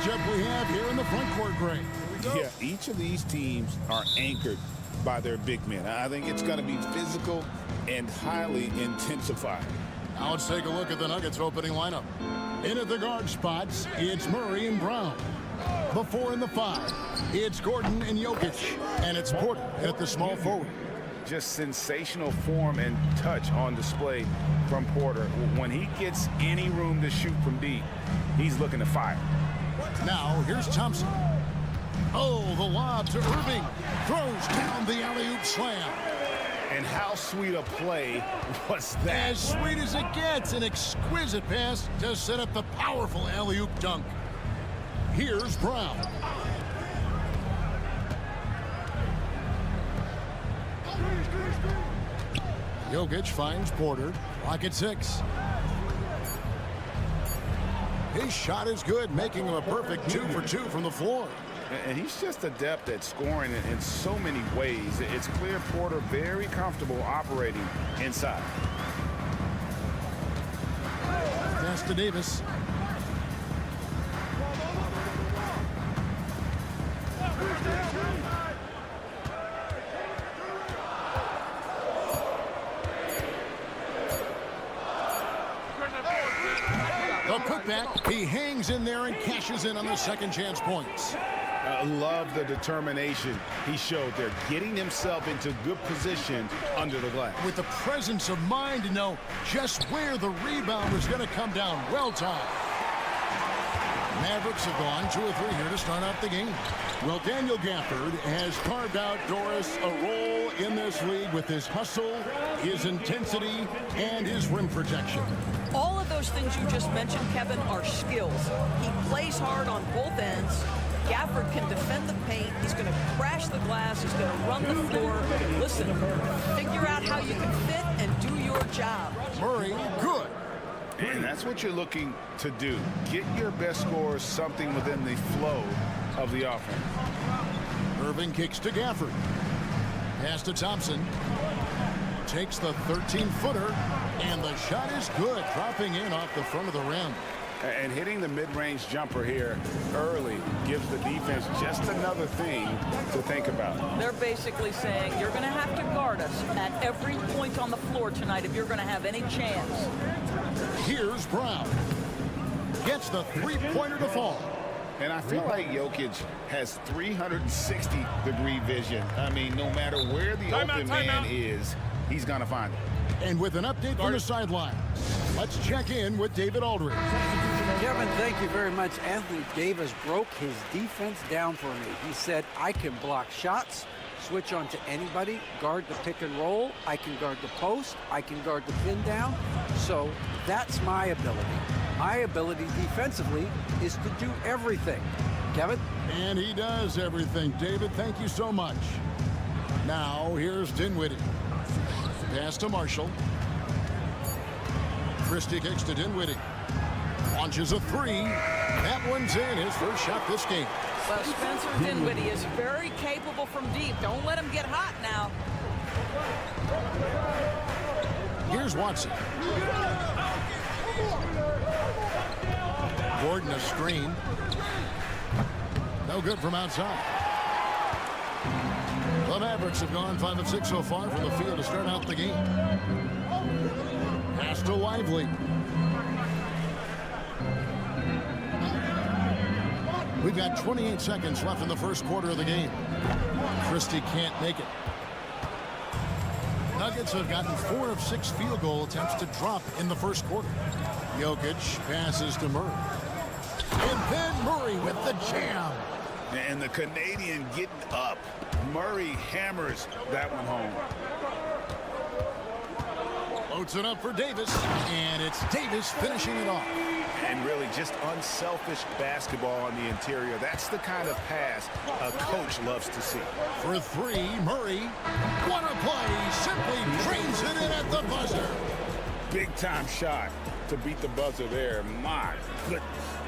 matchup we have here in the front court, Greg. Yeah, each of these teams are anchored by their big men. I think it's going to be physical and highly intensified. Now let's take a look at the Nuggets opening lineup. In at the guard spots, it's Murray and Brown. The 4 and the 5, it's Gordon and Jokic. And it's Porter at the small forward. Just sensational form and touch on display from Porter. When he gets any room to shoot from deep, he's looking to fire. Now, here's Thompson. Oh, the lob to Irving. Throws down the alley-oop slam. And how sweet a play was that? As sweet as it gets. An exquisite pass to set up the powerful alley-oop dunk. Here's Brown. Jokic finds Porter. Clock at 6. His shot is good, making him a perfect 2 for 2 from the floor. And he's just adept at scoring in so many ways. It's clear Porter very comfortable operating inside. Pass to Davis. The putback, he hangs in there and cashes in on the second chance points. I love the determination he showed there, getting himself into good position under the glass. With the presence of mind to know just where the rebound was going to come down. Well timed. Mavericks have gone 2 or 3 here to start out the game. Well, Daniel Gafford has carved out, Doris, a role in this league with his hustle, his intensity, and his rim protection. All of those things you just mentioned, Kevin, are skills. He plays hard on both ends. Gafford can defend the paint. He's going to crash the glass. He's going to run the floor. Listen, figure out how you can fit and do your job. Murray, good. And that's what you're looking to do. Get your best scorers something within the flow of the offense. Irving kicks to Gafford. Pass to Thompson. Takes the 13-footer, and the shot is good, dropping in off the front of the rim. And hitting the mid-range jumper here early gives the defense just another thing to think about. They're basically saying you're going to have to guard us at every point on the floor tonight if you're going to have any chance. Here's Brown. Gets the three-pointer to fall. And I feel like Jokic has 360-degree vision. I mean, no matter where the open man is, he's going to find it. And with an update from the sideline, let's check in with David Aldridge. Kevin, thank you very much. Anthony Davis broke his defense down for me. He said, I can block shots, switch on to anybody, guard the pick and roll, I can guard the post, I can guard the pin down. So that's my ability. My ability defensively is to do everything. Kevin? And he does everything. David, thank you so much. Now, here's Dinwiddie. Pass to Marshall. Christie kicks to Dinwiddie. Launches a 3. That one's in, his first shot this game. Well, Spencer Dinwiddie is very capable from deep. Don't let him get hot now. Here's Watson. Gordon a screen. No good from outside. The Mavericks have gone 5 of 6 so far from the field to start out the game. Pass Pass to Lively. We've got 28 seconds left in the first quarter of the game. Christie can't make it. Nuggets have gotten 4 of 6 field goal attempts to drop in the first quarter. Jokic passes to Murray. And then Murray with the jam. And the Canadian getting up. Murray hammers that one home. Loads it up for Davis. And it's Davis finishing it off. And really just unselfish basketball on the interior. That's the kind of pass a coach loves to see. For 3, Murray. What a play. Simply drains it in at the buzzer. Big time shot to beat the buzzer there. My goodness.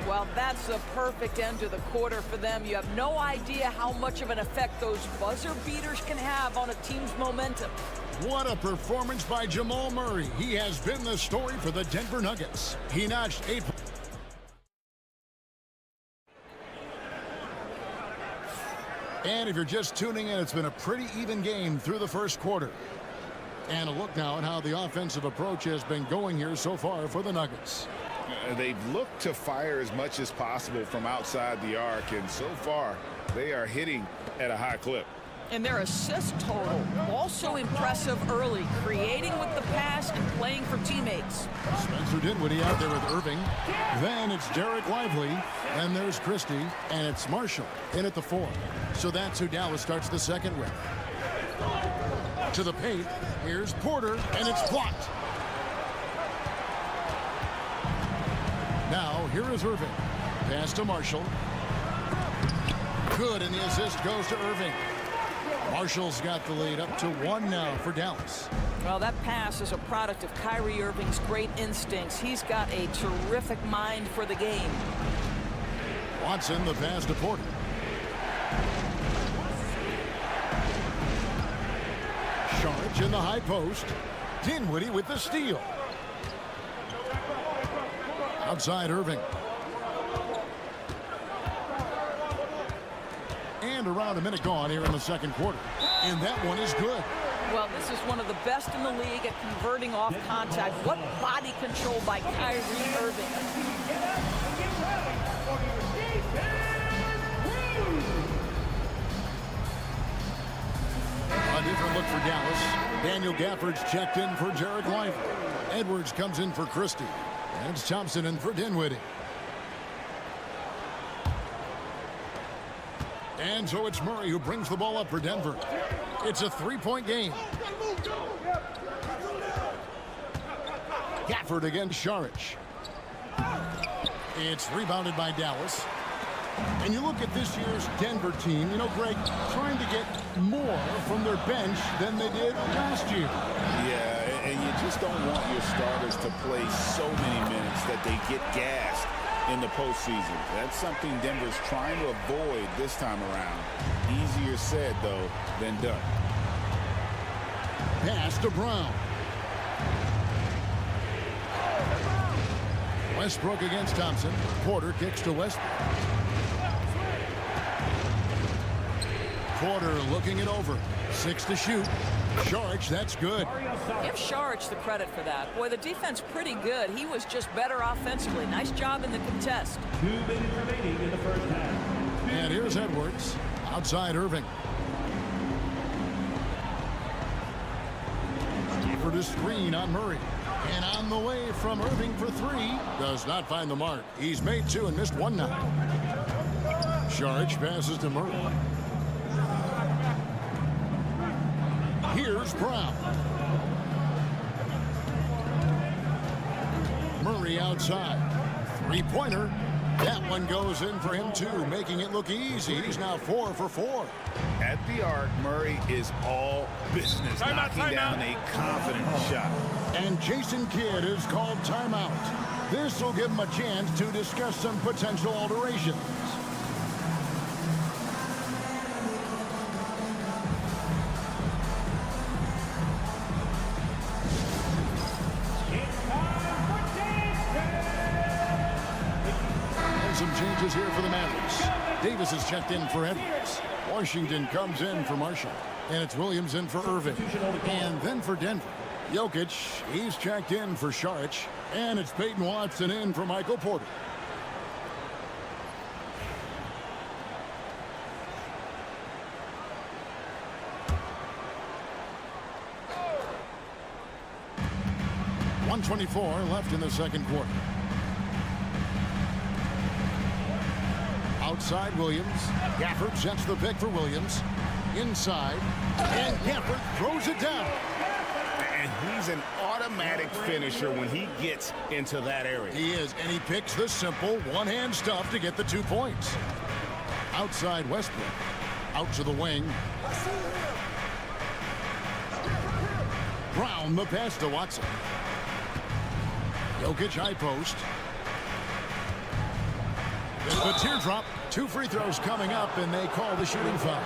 Well, that's a perfect end to the quarter for them. You have no idea how much of an effect those buzzer beaters can have on a team's momentum. What a performance by Jamal Murray. He has been the story for the Denver Nuggets. He notched 8. And if you're just tuning in, it's been a pretty even game through the first quarter. And a look now at how the offensive approach has been going here so far for the Nuggets. They've looked to fire as much as possible from outside the arc, and so far they are hitting at a high clip. And their assist total also impressive early, creating with the pass and playing for teammates. Spencer Dinwiddie out there with Irving. Then it's Derek Lively. And there's Christie. And it's Marshall in at the 4. So that's who Dallas starts the second with. To the paint. Here's Porter. And it's blocked. Now here is Irving. Pass to Marshall. Good, and the assist goes to Irving. Marshall's got the lead up to 1 now for Dallas. Well, that pass is a product of Kyrie Irving's great instincts. He's got a terrific mind for the game. Watson, the pass to Porter. Sharge in the high post. Dinwiddie with the steal. Outside Irving. And around a minute gone here in the second quarter. And that one is good. Well, this is one of the best in the league at converting off contact. What body control by Kyrie Irving. A different look for Dallas. Daniel Gafford's checked in for Jared Lively. Edwards comes in for Christie. And it's Thompson in for Dinwiddie. And so it's Murray who brings the ball up for Denver. It's a 3-point game. Gafford against Saric. It's rebounded by Dallas. And you look at this year's Denver team, you know, Greg, trying to get more from their bench than they did last year. Yeah, and you just don't want your starters to play so many minutes that they get gassed in the postseason. That's something Denver's trying to avoid this time around. Easier said, though, than done. Pass to Brown. Westbrook against Thompson. Porter kicks to Westbrook. Porter looking it over. 6 to shoot. Saric, that's good. Give Saric the credit for that. Boy, the defense pretty good. He was just better offensively. Nice job in the contest. 2 minutes remaining in the first half. And here's Edwards. Outside Irving. For the screen on Murray. And on the way from Irving for 3. Does not find the mark. He's made 2 and missed 1 now. Saric passes to Murray. Here's Brown. Murray outside. 3-pointer. That one goes in for him, too, making it look easy. He's now 4 for 4. At the arc, Murray is all business, knocking down a confident shot. And Jason Kidd is called timeout. This will give him a chance to discuss some potential alterations. Some changes here for the Mavericks. Davis is checked in for Edwards. Washington comes in for Marshall. And it's Williams in for Irving. And then for Denver, Jokic, he's checked in for Saric. And it's Peyton Watson in for Michael Porter. .124 left in the second quarter. Outside Williams. Gafford sets the pick for Williams. Inside. And Gafford throws it down. And he's an automatic finisher when he gets into that area. He is, and he picks the simple one-hand stuff to get the 2 points. Outside Westbrook. Out to the wing. Brown the pass to Watson. Jokic high post. There's the teardrop. 2 free throws coming up, and they call the shooting foul.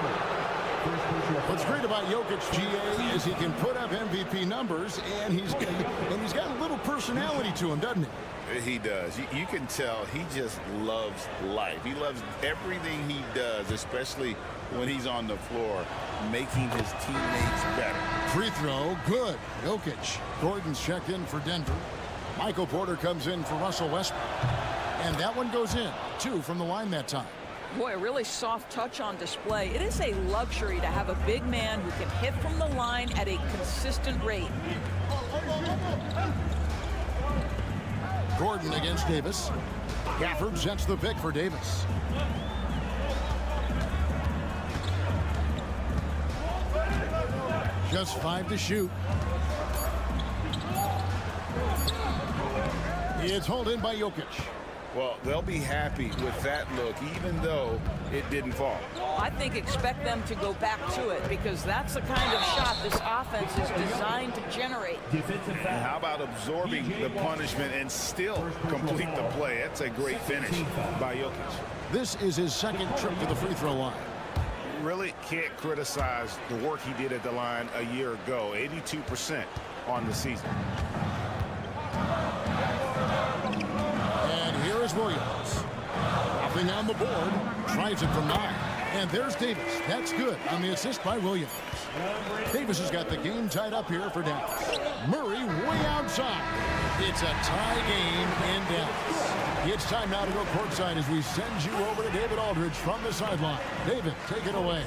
What's great about Jokic, GA, is he can put up MVP numbers, and he's got a little personality to him, doesn't he? He does. You can tell he just loves life. He loves everything he does, especially when he's on the floor, making his teammates better. Free throw, good. Jokic. Gordon's checked in for Denver. Michael Porter comes in for Russell Westbrook. And that one goes in. 2 from the line that time. Boy, a really soft touch on display. It is a luxury to have a big man who can hit from the line at a consistent rate. Gordon against Davis. Gafford sets the pick for Davis. Just 5 to shoot. It's hauled in by Jokic. Well, they'll be happy with that look, even though it didn't fall. I think expect them to go back to it because that's the kind of shot this offense is designed to generate. Defensive foul. And how about absorbing the punishment and still complete the play? That's a great finish by Jokic. This is his second trip to the free throw line. Really can't criticize the work he did at the line a year ago. 82% on the season. And here is Williams. Nothing on the board. Tries it from 9. And there's Davis. That's good on the assist by Williams. Davis has got the game tied up here for Dallas. Murray way outside. It's a tie game in Dallas. It's time now to go courtside as we send you over to David Aldridge from the sideline. David, take it away.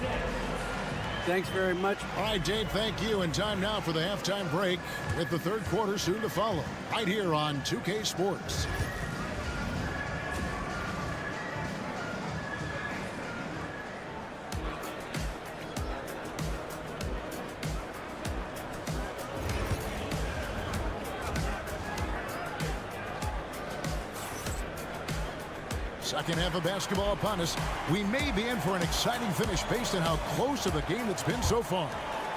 Thanks very much. All right, Dave, thank you. And time now for the halftime break with the third quarter soon to follow. Right here on 2K Sports. Second half of basketball upon us. We may be in for an exciting finish based on how close of a game it's been so far.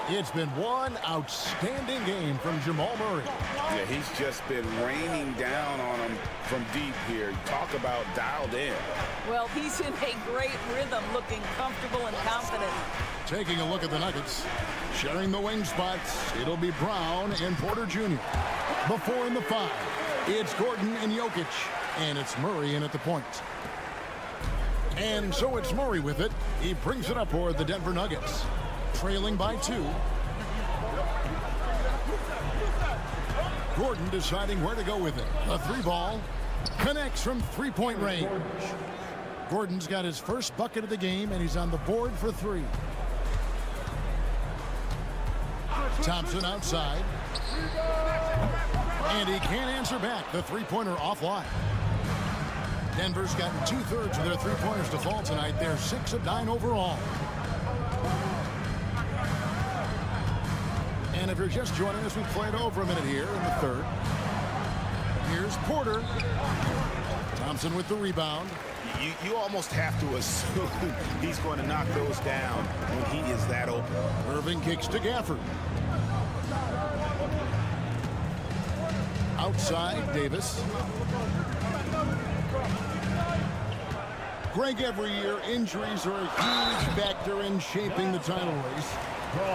It's been one outstanding game from Jamal Murray. Yeah, he's just been raining down on him from deep here. Talk about dialed in. Well, he's in a great rhythm, looking comfortable and confident. Taking a look at the Nuggets. Sharing the wing spots, it'll be Brown and Porter Jr. Before in the 5, it's Gordon and Jokic. And it's Murray in at the point. And so it's Murray with it. He brings it up for the Denver Nuggets. Trailing by 2. Gordon deciding where to go with it. A 3-ball. Connects from 3-point range. Gordon's got his first bucket of the game, and he's on the board for 3. Thompson outside. And he can't answer back. The 3-pointer offline. Denver's gotten 2/3 of their 3-pointers to fall tonight. They're 6 of 9 overall. And if you're just joining us, we played over a minute here in the third. Here's Porter. Thompson with the rebound. You almost have to assume he's going to knock those down when he is that open. Irving kicks to Gafford. Outside, Davis. Greg, every year, injuries are a huge factor in shaping the title race.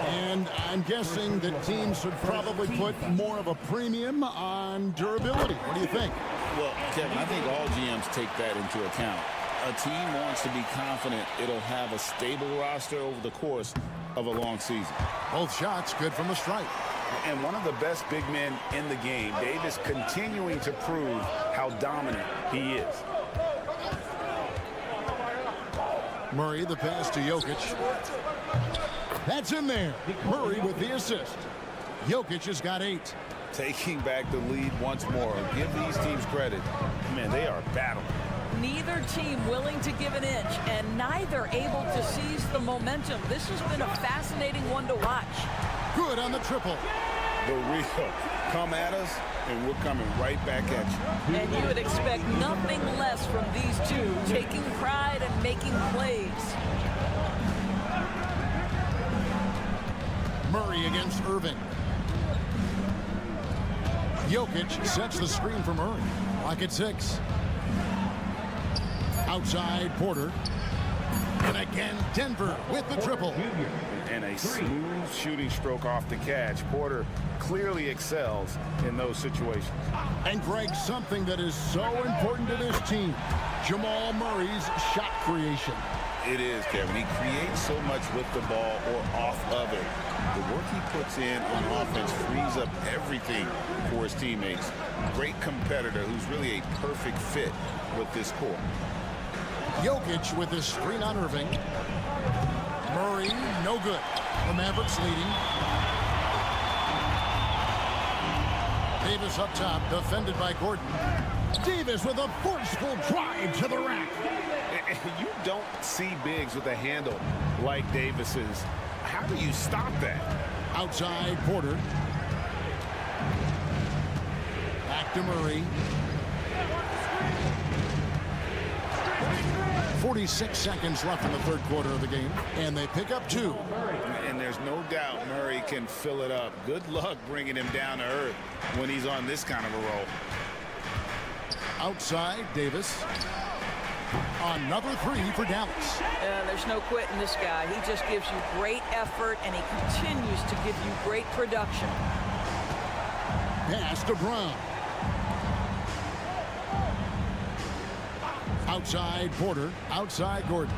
And I'm guessing that teams should probably put more of a premium on durability. What do you think? Well, Kevin, I think all GMs take that into account. A team wants to be confident it'll have a stable roster over the course of a long season. Both shots good from the stripe. And one of the best big men in the game. Davis continuing to prove how dominant he is. Murray, the pass to Jokic. That's in there. Murray with the assist. Jokic has got 8. Taking back the lead once more. Give these teams credit. Man, they are battling. Neither team willing to give an inch, and neither able to seize the momentum. This has been a fascinating one to watch. Good on the triple. The real. Come at us, and we're coming right back at you. And you would expect nothing less from these two, taking pride and making plays. Murray against Irving. Jokic sets the screen for Murray. Lock at 6. Outside Porter. And again Denver with the triple. And a smooth shooting stroke off the catch. Porter clearly excels in those situations. And Greg, something that is so important to this team, Jamal Murray's shot creation. It is, Kevin. He creates so much with the ball or off of it. The work he puts in on offense frees up everything for his teammates. Great competitor who's really a perfect fit with this core. Jokic with his screen on Irving. Murray, no good. The Mavericks leading. Davis up top, defended by Gordon. Davis with a forceful drive to the rack. You don't see bigs with a handle like Davis's. How do you stop that? Outside Porter. Back to Murray. 46 seconds left in the third quarter of the game, and they pick up 2. And there's no doubt Murray can fill it up. Good luck bringing him down to earth when he's on this kind of a roll. Outside Davis. Another 3 for Dallas. There's no quitting this guy. He just gives you great effort, and he continues to give you great production. Pass to Brown. Outside Porter. Outside Gordon.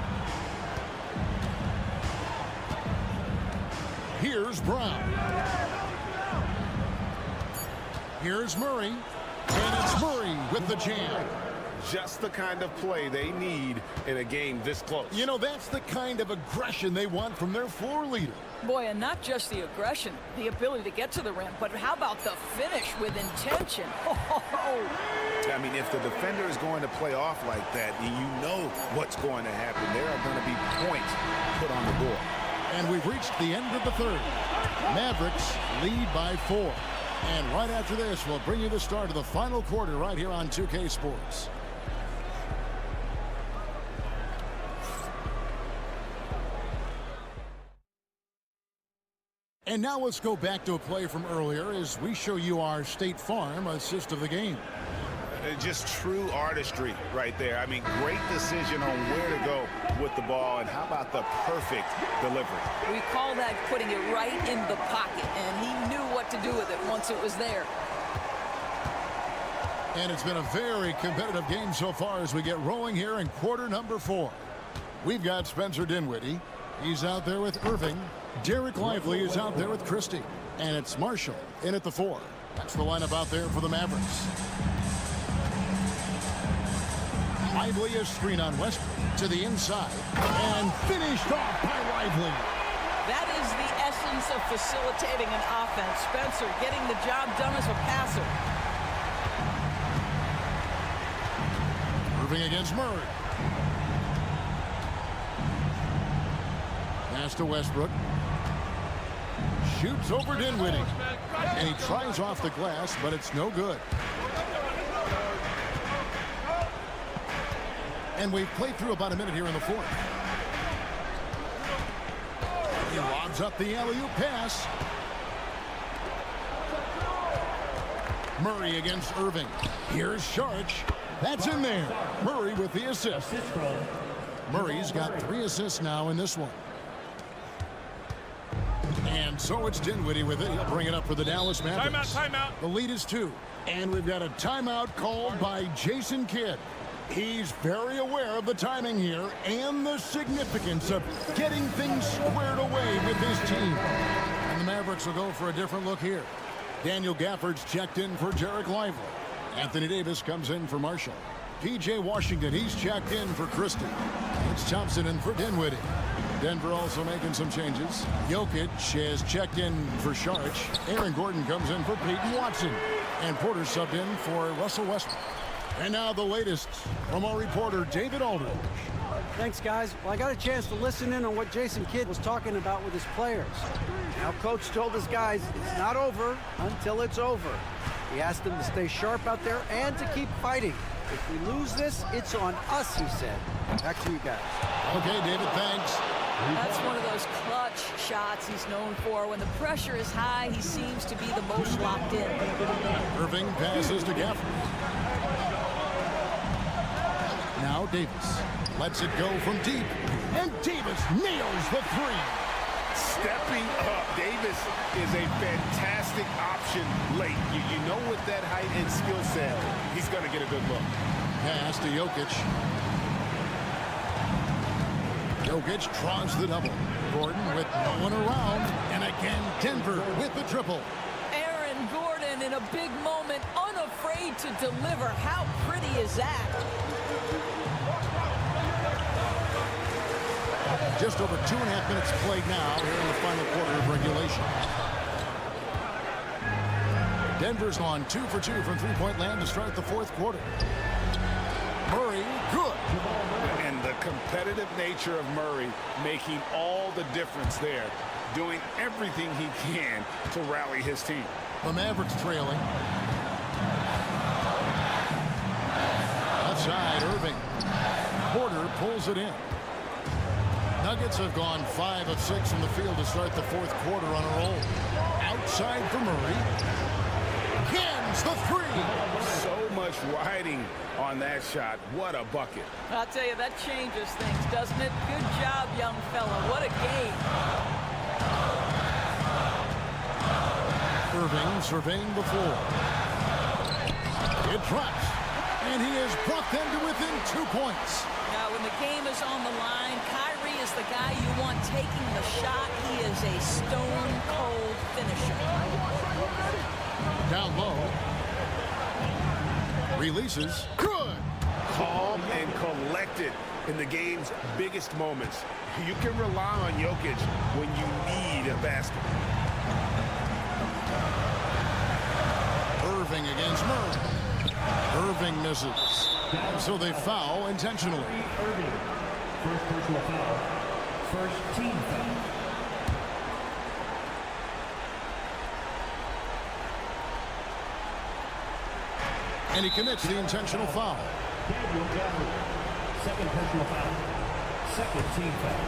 Here's Brown. Here's Murray. And it's Murray with the jam. Just the kind of play they need in a game this close. You know, that's the kind of aggression they want from their floor leader. Boy, and not just the aggression, the ability to get to the rim, but how about the finish with intention? I mean, if the defender is going to play off like that, you know what's going to happen. There are going to be points put on the board. And we've reached the end of the third. Mavericks lead by 4. And right after this, we'll bring you the start of the final quarter right here on 2K Sports. And now let's go back to a play from earlier as we show you our State Farm assist of the game. Just true artistry right there. I mean, great decision on where to go with the ball, and how about the perfect delivery? We call that putting it right in the pocket, and he knew what to do with it once it was there. And it's been a very competitive game so far as we get rolling here in quarter number 4. We've got Spencer Dinwiddie. He's out there with Irving. Derek Lively is out there with Christie. And it's Marshall in at the 4. That's the lineup out there for the Mavericks. Lively is screen on Westbrook to the inside. And finished off by Lively. That is the essence of facilitating an offense. Spencer getting the job done as a passer. Irving against Murray. Pass to Westbrook. Shoots over Dinwiddie. And he tries off the glass, but it's no good. And we've played through about a minute here in the fourth. He lobs up the alley-oop pass. Murray against Irving. Here's Sharch. That's in there. Murray with the assist. Murray's got 3 assists now in this one. And so it's Dinwiddie with it. He'll bring it up for the Dallas Mavericks. Timeout. The lead is 2. And we've got a timeout called by Jason Kidd. He's very aware of the timing here and the significance of getting things squared away with his team. And the Mavericks will go for a different look here. Daniel Gafford's checked in for Jarek Lively. Anthony Davis comes in for Marshall. P.J. Washington, he's checked in for Christie. It's Thompson in for Dinwiddie. Denver also making some changes. Jokic has checked in for Saric. Aaron Gordon comes in for Peyton Watson. And Porter subbed in for Russell Westbrook. And now the latest from our reporter, David Aldridge. Thanks, guys. Well, I got a chance to listen in on what Jason Kidd was talking about with his players. Now, Coach told his guys it's not over until it's over. He asked them to stay sharp out there and to keep fighting. If we lose this, it's on us, he said. Back to you guys. Okay, David, thanks. That's one of those clutch shots he's known for. When the pressure is high, he seems to be the most locked in. Irving passes to Gafford. Now Davis lets it go from deep. And Davis nails the three. Stepping up, Davis is a fantastic option late. You know with that height and skill set, he's going to get a good look. Pass to Jokic. Jokic draws the double. Gordon with no one around. And again, Denver with the triple. Aaron Gordon in a big moment, unafraid to deliver. How pretty is that? Just over 2.5 minutes played now here in the final quarter of regulation. Denver's on 2 for 2 from three-point land to start the fourth quarter. Murray, good. And the competitive nature of Murray making all the difference there, doing everything he can to rally his team. The Mavericks trailing. Left side, Irving. Porter pulls it in. Nuggets have gone 5 of 6 from the field to start the fourth quarter on a roll. Outside for Murray. Cans the three. So much riding on that shot. What a bucket. I'll tell you, that changes things, doesn't it? Good job, young fella. What a game. Irving surveying the floor. It drops. And he has brought them to within 2 points. Now, when the game is on the line, Kyrie is the guy you want taking the shot. He is a stone-cold finisher. Down low. Releases. Good. Calm and collected in the game's biggest moments. You can rely on Jokic when you need a basket. Irving against Murray. Irving misses. So they foul intentionally. Irving. First personal foul. First team foul. And he commits the intentional foul. Daniel Gafford. Second personal foul. Second team foul.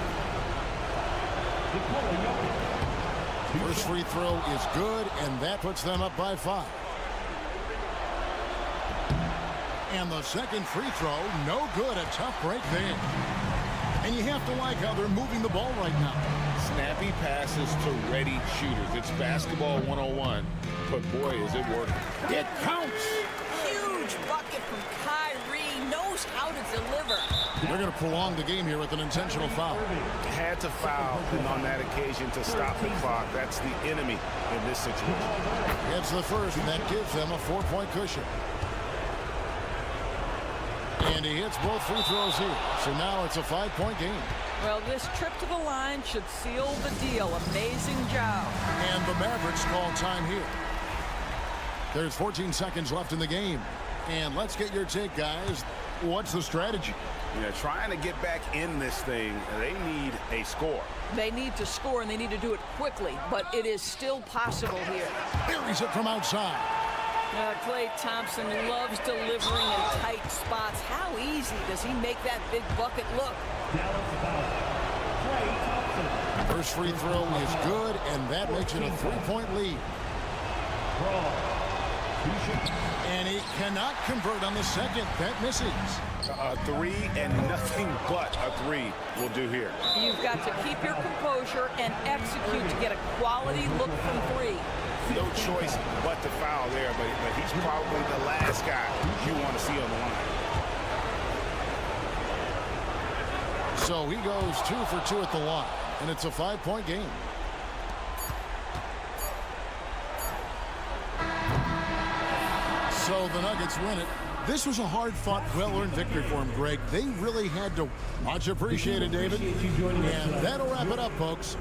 Nikola Jokic. First free throw is good, and that puts them up by 5. And the second free throw, no good. A tough break there. And you have to like how they're moving the ball right now. Snappy passes to ready shooters. It's basketball 101, but boy, is it working. It counts. Huge bucket from Kyrie. Knows how to deliver. They're going to prolong the game here with an intentional foul. Had to foul on that occasion to stop the clock. That's the enemy in this situation. It's the first, and that gives them a 4-point cushion. And he hits both free throws here. So now it's a 5-point game. Well, this trip to the line should seal the deal. Amazing job. And the Mavericks call time here. There's 14 seconds left in the game. And let's get your take, guys. What's the strategy? Yeah, trying to get back in this thing, they need a score. They need to score, and they need to do it quickly. But it is still possible here. Buries it from outside. Klay Thompson loves delivering in tight spots. How easy does he make that big bucket look? Dallas foul. Klay Thompson. First free throw is good, and that makes it a 3-point lead. And he cannot convert on the second. That misses. A three and nothing but a three will do here. You've got to keep your composure and execute to get a quality look from three. No choice but to foul there, but he's probably the last guy you want to see on the line. So he goes 2 for 2 at the line, and it's a 5-point game. So the Nuggets win it. This was a hard-fought, well-earned victory for them, Greg. They really had to. Much appreciated, David. And that'll wrap it up, folks.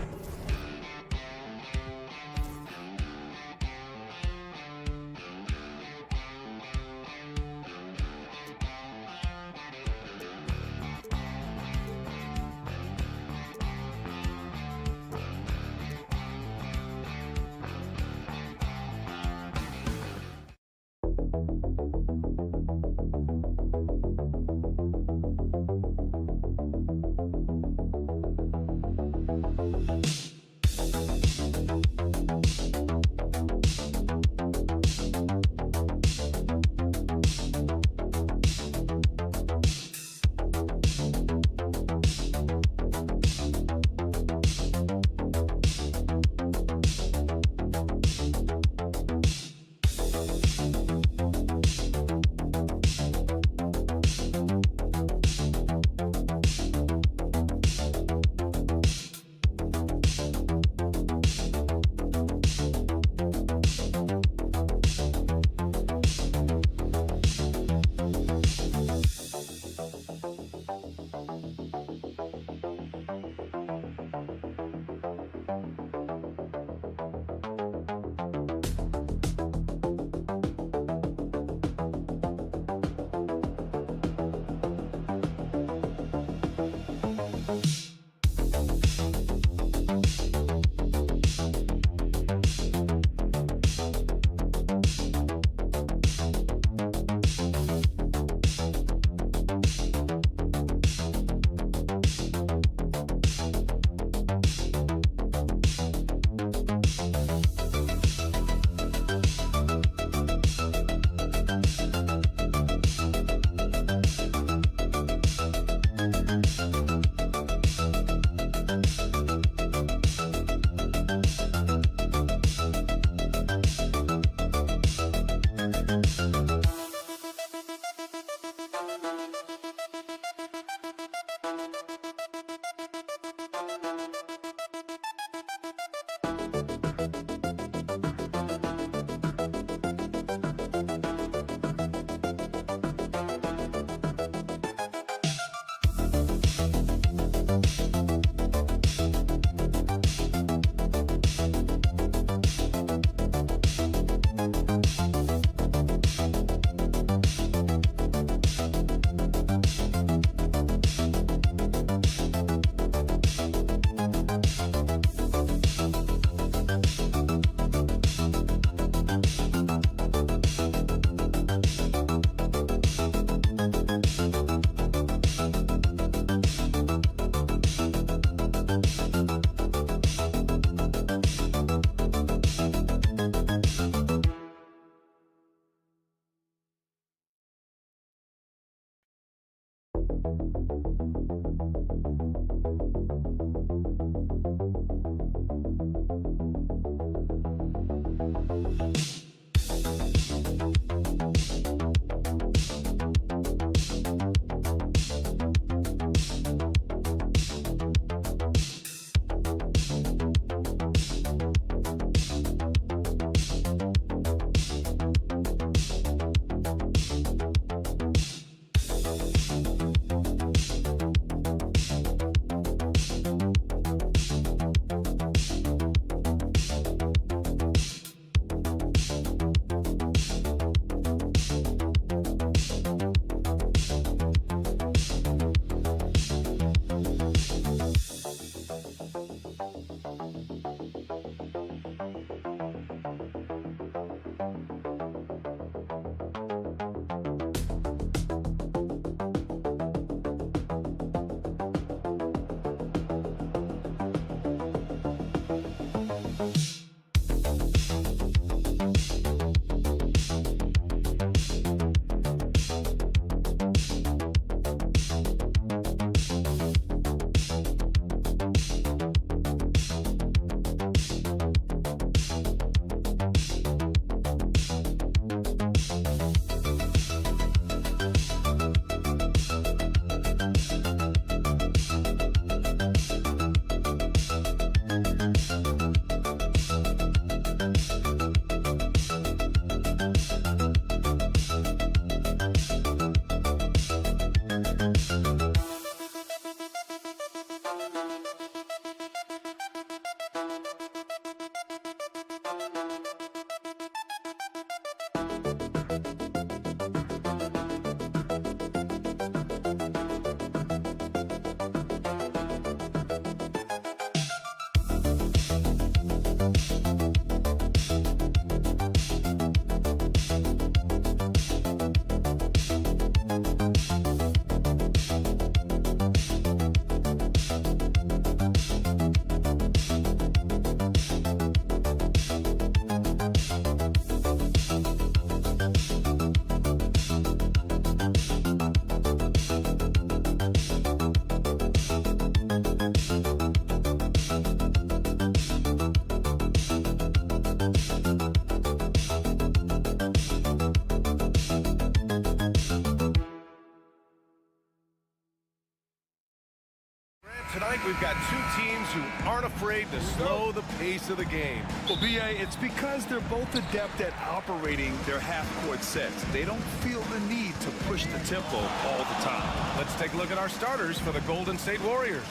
tonight we've got two teams who aren't afraid to slow the pace of the game. Well, B.A., it's because they're both adept at operating their half-court sets. They don't feel the need to push the tempo all the time. Let's take a look at our starters for the Golden State Warriors.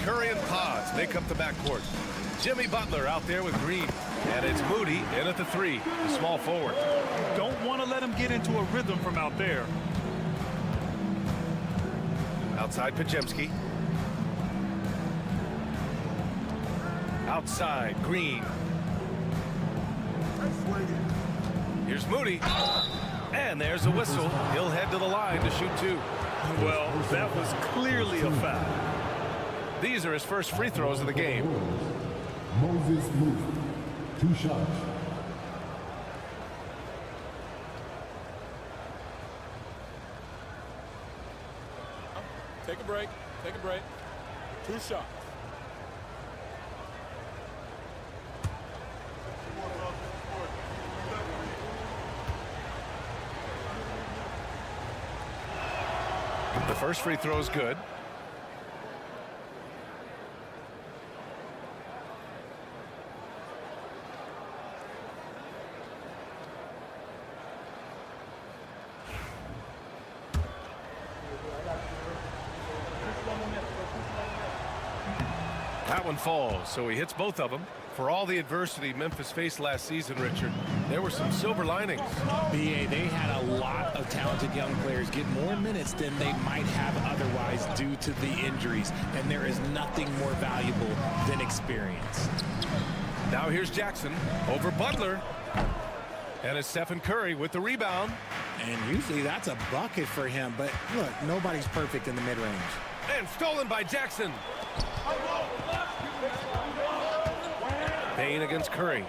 Curry and Pods make up the backcourt. Jimmy Butler out there with Green. And it's Moody in at the 3, the small forward. Don't want to let him get into a rhythm from out there. Outside Pajemski. Outside Green. Here's Moody. And there's a whistle. He'll head to the line to shoot 2. Well, that was clearly a foul. These are his first free throws of the game. Moses Moody, 2 shots. Take a break. Take a break. 2 shots. The first free throw is good. That one falls, so he hits both of them. For all the adversity Memphis faced last season, Richard, there were some silver linings. BA, they had a lot of talented young players get more minutes than they might have otherwise due to the injuries, and there is nothing more valuable than experience. Now here's Jackson over Butler. And it's Stephen Curry with the rebound. And usually that's a bucket for him, but look, nobody's perfect in the mid-range. And stolen by Jackson. Payne against Curry.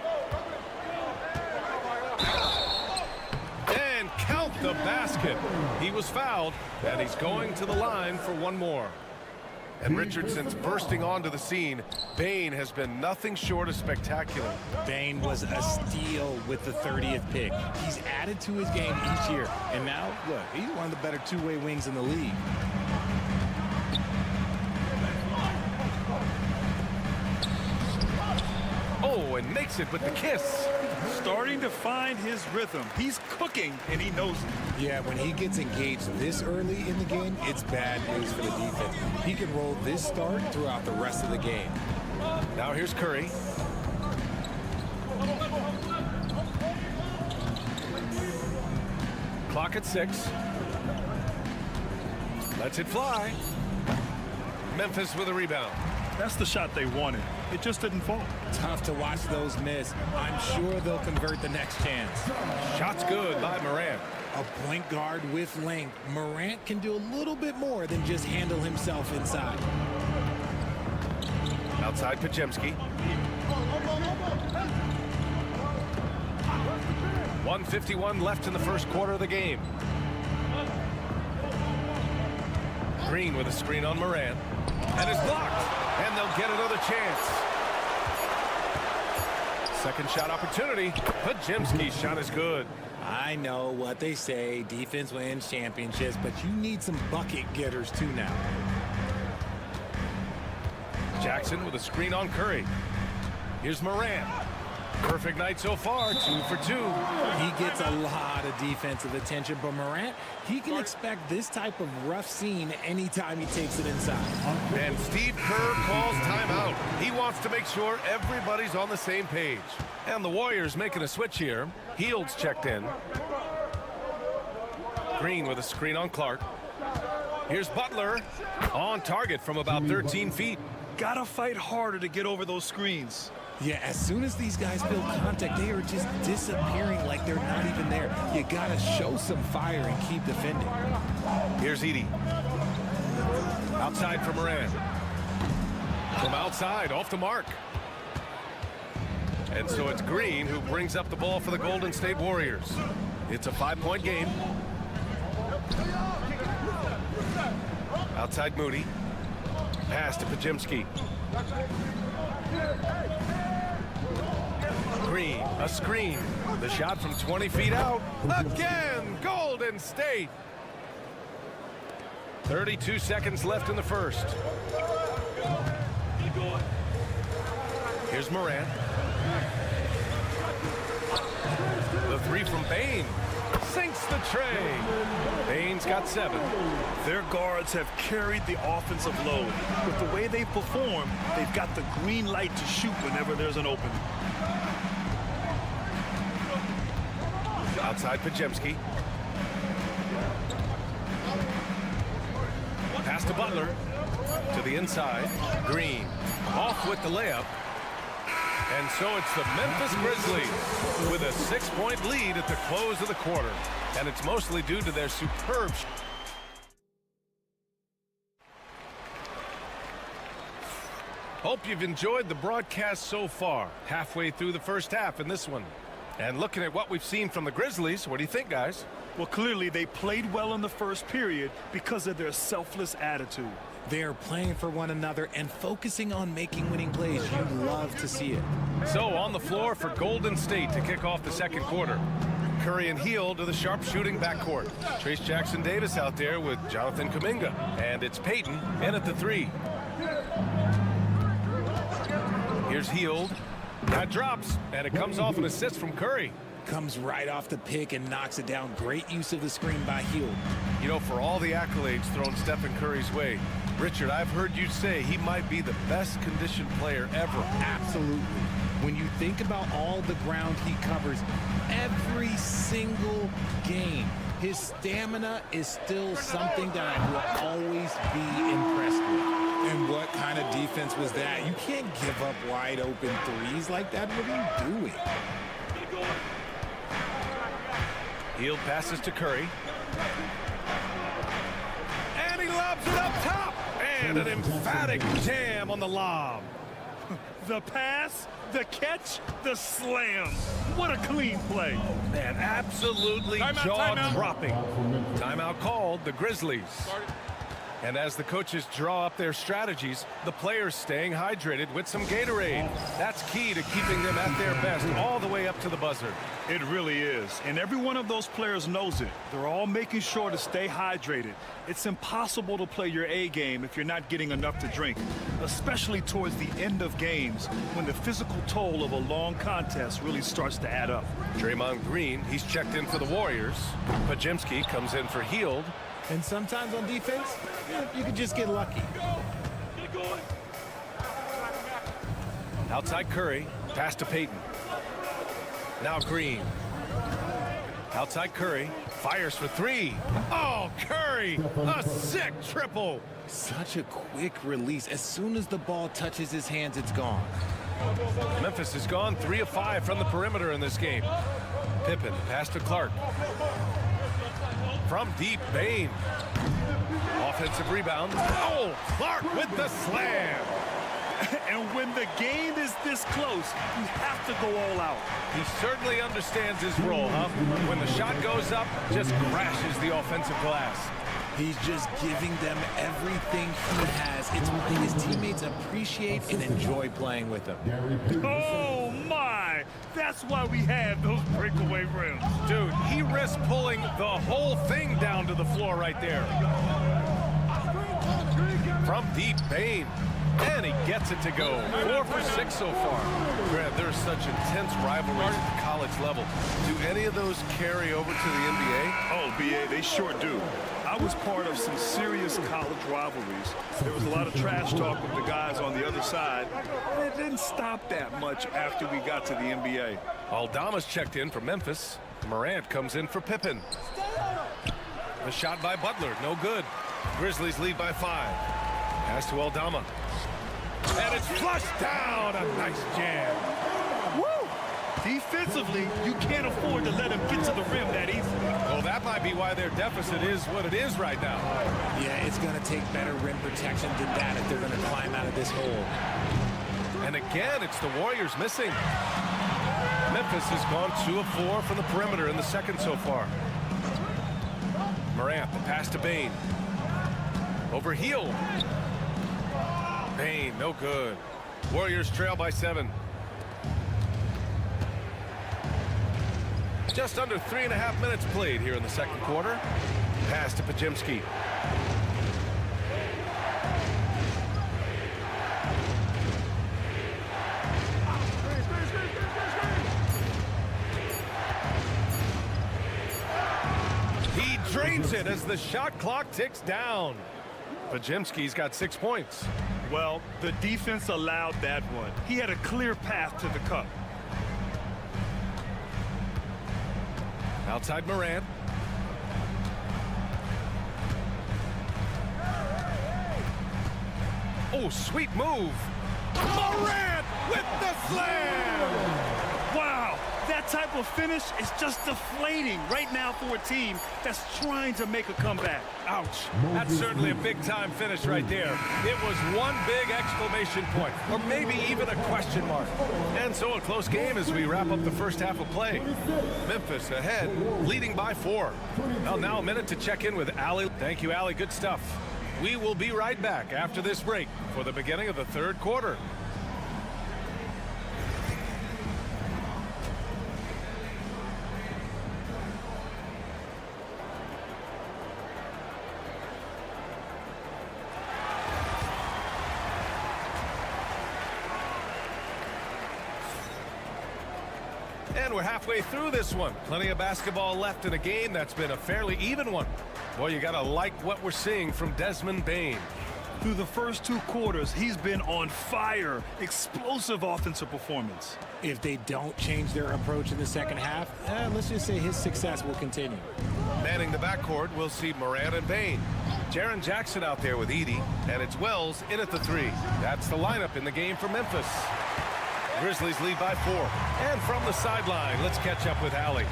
And count the basket. He was fouled, and he's going to the line for one more. And Richardson's bursting onto the scene. Payne has been nothing short of spectacular. Payne was a steal with the 30th pick. He's added to his game each year. And now, look, he's one of the better two-way wings in the league. Oh, and makes it with the kiss. Starting to find his rhythm. He's cooking, and he knows it. Yeah, when he gets engaged this early in the game, it's bad news for the defense. He can roll this start throughout the rest of the game. Now here's Curry. Clock at 6. Lets it fly. Memphis with a rebound. That's the shot they wanted. It just didn't fall. Tough to watch those miss. I'm sure they'll convert the next chance. Shot's good by Morant. A point guard with length. Morant can do a little bit more than just handle himself inside. Outside Pajemski. 1:51 left in the first quarter of the game. Green with a screen on Morant. And it's blocked. And they'll get another chance. Second shot opportunity. Pajemski's shot is good. I know what they say, defense wins championships, but you need some bucket getters too now. Jackson with a screen on Curry. Here's Morant. Perfect night so far, 2 for 2. He gets a lot of defensive attention, but Morant, he can expect this type of rough scene anytime he takes it inside. And Steve Kerr calls timeout. He wants to make sure everybody's on the same page. And the Warriors making a switch here. Heald's checked in. Green with a screen on Clark. Here's Butler on target from about 13 feet. Gotta fight harder to get over those screens. Yeah, as soon as these guys feel contact, they are just disappearing like they're not even there. You gotta show some fire and keep defending. Here's Edey. Outside for Morant. From outside, off the mark. And so it's Green who brings up the ball for the Golden State Warriors. It's a 5-point game. Outside Moody. Pass to Pajemski. Green, a screen. The shot from 20 feet out. Again, Golden State. 32 seconds left in the first. Here's Morant. The three from Bane. Sinks the tray. Bane's got 7. Their guards have carried the offensive load. With the way they perform, they've got the green light to shoot whenever there's an opening. Outside Pajemski. Pass to Butler. To the inside. Green. Off with the layup. And so it's the Memphis Grizzlies with a 6-point lead at the close of the quarter. And it's mostly due to their superb. Hope you've enjoyed the broadcast so far. Halfway through the first half in this one. And looking at what we've seen from the Grizzlies, what do you think, guys? Well, clearly they played well in the first period because of their selfless attitude. They're playing for one another and focusing on making winning plays. You love to see it. So on the floor for Golden State to kick off the second quarter. Curry and Hield to the sharp-shooting backcourt. Trace Jackson-Davis out there with Jonathan Kuminga. And it's Payton in at the 3. Here's Hield. That drops, and it comes off an assist from Curry. Comes right off the pick and knocks it down. Great use of the screen by Hield. You know, for all the accolades thrown Stephen Curry's way, Richard, I've heard you say he might be the best conditioned player ever. Absolutely. When you think about all the ground he covers every single game, his stamina is still something that I will always be impressed with. And what kind of defense was that? You can't give up wide open threes like that. What are you doing? Hield passes to Curry. And he lobs it up top. And an emphatic jam on the lob. The pass, the catch, the slam. What a clean play. Man, absolutely jaw-dropping. Timeout called, the Grizzlies. And as the coaches draw up their strategies, the players staying hydrated with some Gatorade. That's key to keeping them at their best all the way up to the buzzer. It really is. And every one of those players knows it. They're all making sure to stay hydrated. It's impossible to play your A game if you're not getting enough to drink, especially towards the end of games when the physical toll of a long contest really starts to add up. Draymond Green, he's checked in for the Warriors. Pajemski comes in for Hield. And sometimes on defense, you can just get lucky. Outside Curry, pass to Payton. Now Green. Outside Curry, fires for 3. Oh, Curry, a sick triple. Such a quick release. As soon as the ball touches his hands, it's gone. Memphis has gone 3 of 5 from the perimeter in this game. Pippen, pass to Clark. From deep, Bane. Offensive rebound. Oh, Clark with the slam. And when the game is this close, you have to go all out. He certainly understands his role, huh? When the shot goes up, just crashes the offensive glass. He's just giving them everything he has. It's why his teammates appreciate and enjoy playing with him. Oh, my! That's why we have those breakaway rims. Dude, he risks pulling the whole thing down to the floor right there. From deep, Bane. And he gets it to go. 4 for 6 so far. Grant, there's such intense rivalries at the college level. Do any of those carry over to the NBA? Oh, BA, they sure do. I was part of some serious college rivalries. There was a lot of trash talk with the guys on the other side. And it didn't stop that much after we got to the NBA. Aldama's checked in for Memphis. Morant comes in for Pippen. The shot by Butler, no good. Grizzlies lead by 5. Pass to Aldama. And it's flushed down. A nice jam. Woo! Defensively, you can't afford to let him get to the rim that easily. Well, that might be why their deficit is what it is right now. Yeah, it's going to take better rim protection than that if they're going to climb out of this hole. And again, it's the Warriors missing. Memphis has gone 2 of 4 from the perimeter in the second so far. Morant, the pass to Bane. Over Hield. Bane, no good. Warriors trail by 7. Just under 3.5 minutes played here in the second quarter. Pass to Pajemski. drains it as the shot clock ticks down. Pajemski's got 6 points. Well, the defense allowed that one. He had a clear path to the cup. Outside Morant. Oh, sweet move. Morant with the slam! Wow, that type of finish is just deflating right now for a team that's trying to make a comeback. Ouch. That's certainly a big-time finish right there. It was one big exclamation point, or maybe even a question mark. And so a close game as we wrap up the first half of play. Memphis ahead, leading by 4. Well, now a minute to check in with Allie. Thank you, Allie. Good stuff. We will be right back after this break for the beginning of the third quarter. And we're halfway through this one. Plenty of basketball left in a game that's been a fairly even one. Boy, you gotta like what we're seeing from Desmond Bane. Through the first 2 quarters, he's been on fire. Explosive offensive performance. If they don't change their approach in the second half, let's just say his success will continue. Manning the backcourt, we'll see Morant and Bane. Jaren Jackson out there with Edey, and it's Wells in at the 3. That's the lineup in the game for Memphis. Grizzlies lead by 4. And from the sideline, let's catch up with Allie.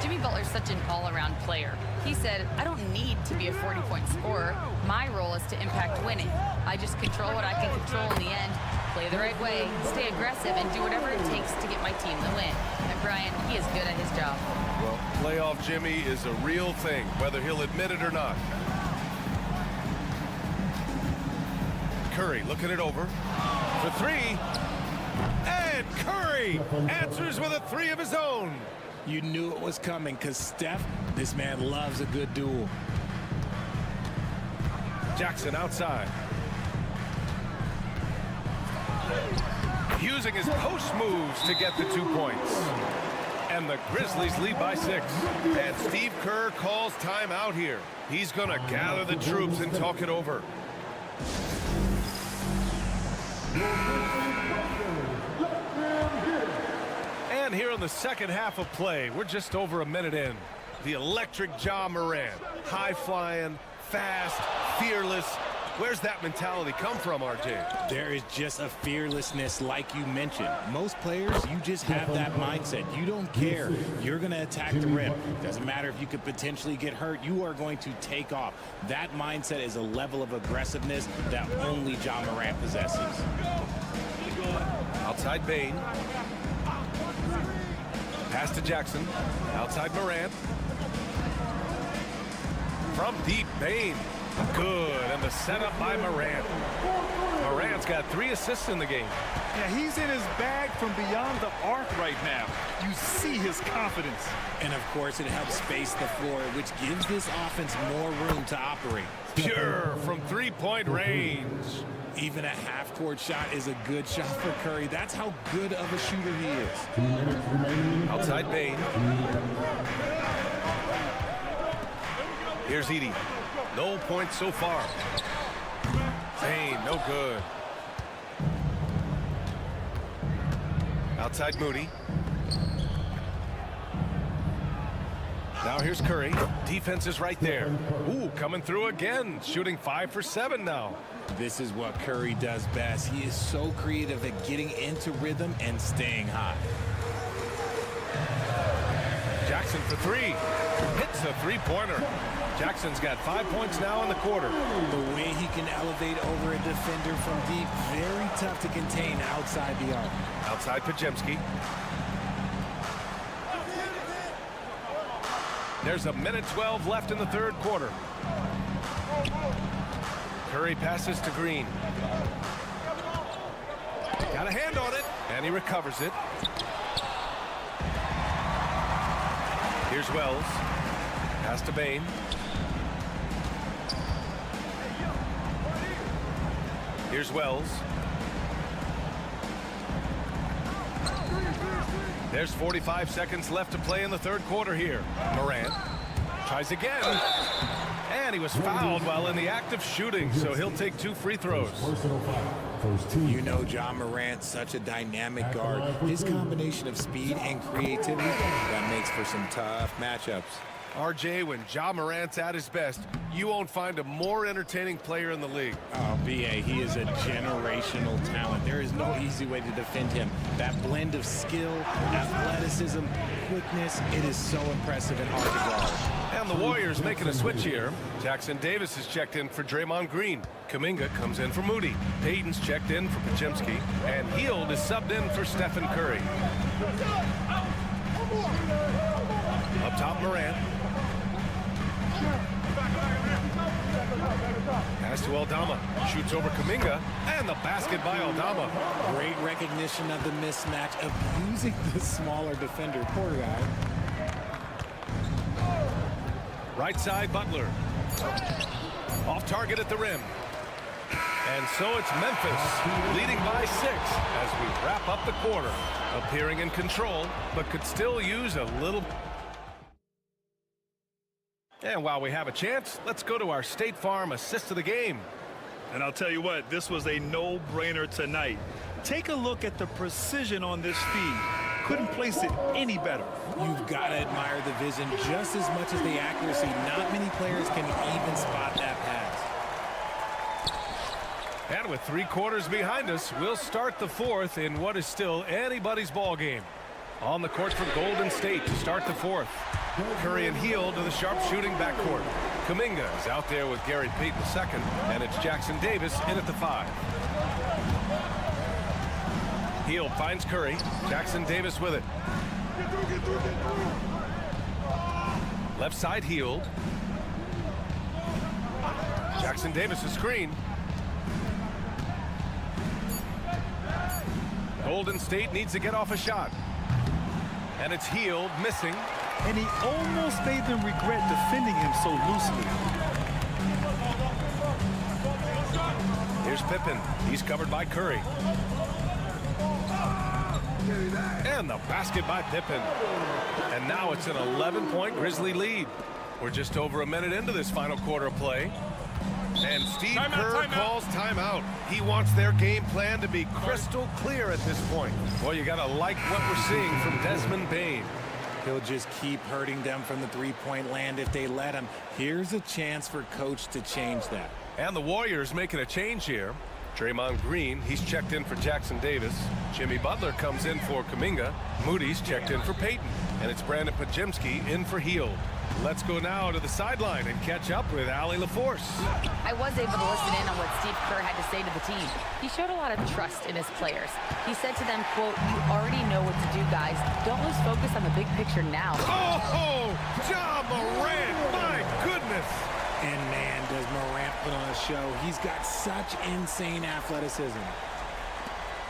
Jimmy Butler's such an all-around player. He said, I don't need to be a 40-point scorer. My role is to impact winning. I just control what I can control in the end, play the right way, stay aggressive, and do whatever it takes to get my team the win. And Brian, he is good at his job. Well, playoff Jimmy is a real thing, whether he'll admit it or not. Curry looking it over for 3. And Curry answers with a 3 of his own. You knew it was coming because Steph, this man loves a good duel. Jackson outside. Using his post moves to get the 2 points. And the Grizzlies lead by 6. And Steve Kerr calls timeout here. He's going to gather the troops and talk it over. And here in the second half of play, we're just over a minute in. The electric Ja Morant, high-flying, fast, fearless. Where's that mentality come from, RJ? There is just a fearlessness like you mentioned. Most players, you just have that mindset. You don't care. You're going to attack the rim. Doesn't matter if you could potentially get hurt. You are going to take off. That mindset is a level of aggressiveness that only Ja Morant possesses. Outside Bane. Pass to Jackson. Outside Morant. From deep, Bane. Good, and the setup by Morant. Morant's got 3 assists in the game. Yeah, he's in his bag from beyond the arc right now. You see his confidence. And of course, it helps space the floor, which gives this offense more room to operate. Pure from 3-point range. Even a half-court shot is a good shot for Curry. That's how good of a shooter he is. Outside Bane. Here's Edey. No points so far. Bane, no good. Outside Moody. Now here's Curry. Defense is right there. Ooh, coming through again. Shooting 5 for 7 now. This is what Curry does best. He is so creative at getting into rhythm and staying hot. Jackson for 3. Hits a 3-pointer. Jackson's got 5 points now in the quarter. The way he can elevate over a defender from deep, very tough to contain outside the arc. Outside Pajemski. There's a minute 12 left in the third quarter. Curry passes to Green. Got a hand on it, and he recovers it. Here's Wells. Pass to Bane. Here's Wells. There's 45 seconds left to play in the third quarter here. Morant Tries again. And he was fouled while in the act of shooting, so he'll take 2 free throws. You know Ja Morant, such a dynamic guard. His combination of speed and creativity, that makes for some tough matchups. RJ, when Ja Morant's at his best, you won't find a more entertaining player in the league. Oh, B.A., he is a generational talent. There is no easy way to defend him. That blend of skill, athleticism, quickness, it is so impressive and hard to guard. And the Warriors making a switch here. Jackson Davis is checked in for Draymond Green. Kuminga comes in for Moody. Payton's checked in for Podziemski. And Hield is subbed in for Stephen Curry. Up top, Morant. Pass to Aldama. Shoots over Kuminga. And the basket by Aldama. Great recognition of the mismatch, abusing the smaller defender. Poor guy. Right side, Butler. Off target at the rim. And so it's Memphis leading by 6 as we wrap up the quarter. Appearing in control, but could still use a little. And while we have a chance, let's go to our State Farm assist of the game. And I'll tell you what, this was a no-brainer tonight. Take a look at the precision on this feed. Couldn't place it any better. You've got to admire the vision just as much as the accuracy. Not many players can even spot that pass. And with 3 quarters behind us, we'll start the 4th in what is still anybody's ball game. On the court for Golden State to start the 4th. Curry and Hield to the sharpshooting backcourt. Kuminga is out there with Gary Payton II, and it's Jackson Davis in at the 5. Hield finds Curry. Jackson Davis with it. Left side, Hield. Jackson Davis' screen. Golden State needs to get off a shot. And it's Hield missing. And he almost made them regret defending him so loosely. Here's Pippen. He's covered by Curry. And the basket by Pippen. And now it's an 11-point Grizzly lead. We're just over a minute into this final quarter of play. And Steve Kerr calls timeout. He wants their game plan to be crystal clear at this point. Well, you got to like what we're seeing from Desmond Bane. He'll just keep hurting them from the three-point land if they let him. Here's a chance for Coach to change that. And the Warriors making a change here. Draymond Green, he's checked in for Jackson Davis. Jimmy Butler comes in for Kuminga. Moody's checked in for Payton. And it's Brandon Podziemski in for Hield. Let's go now to the sideline and catch up with Allie LaForce. I was able to listen in on what Steve Kerr had to say to the team. He showed a lot of trust in his players. He said to them, quote, "You already know what to do, guys. Don't lose focus on the big picture now." Oh, Ja Morant, my goodness. And man, does Morant put on a show. He's got such insane athleticism.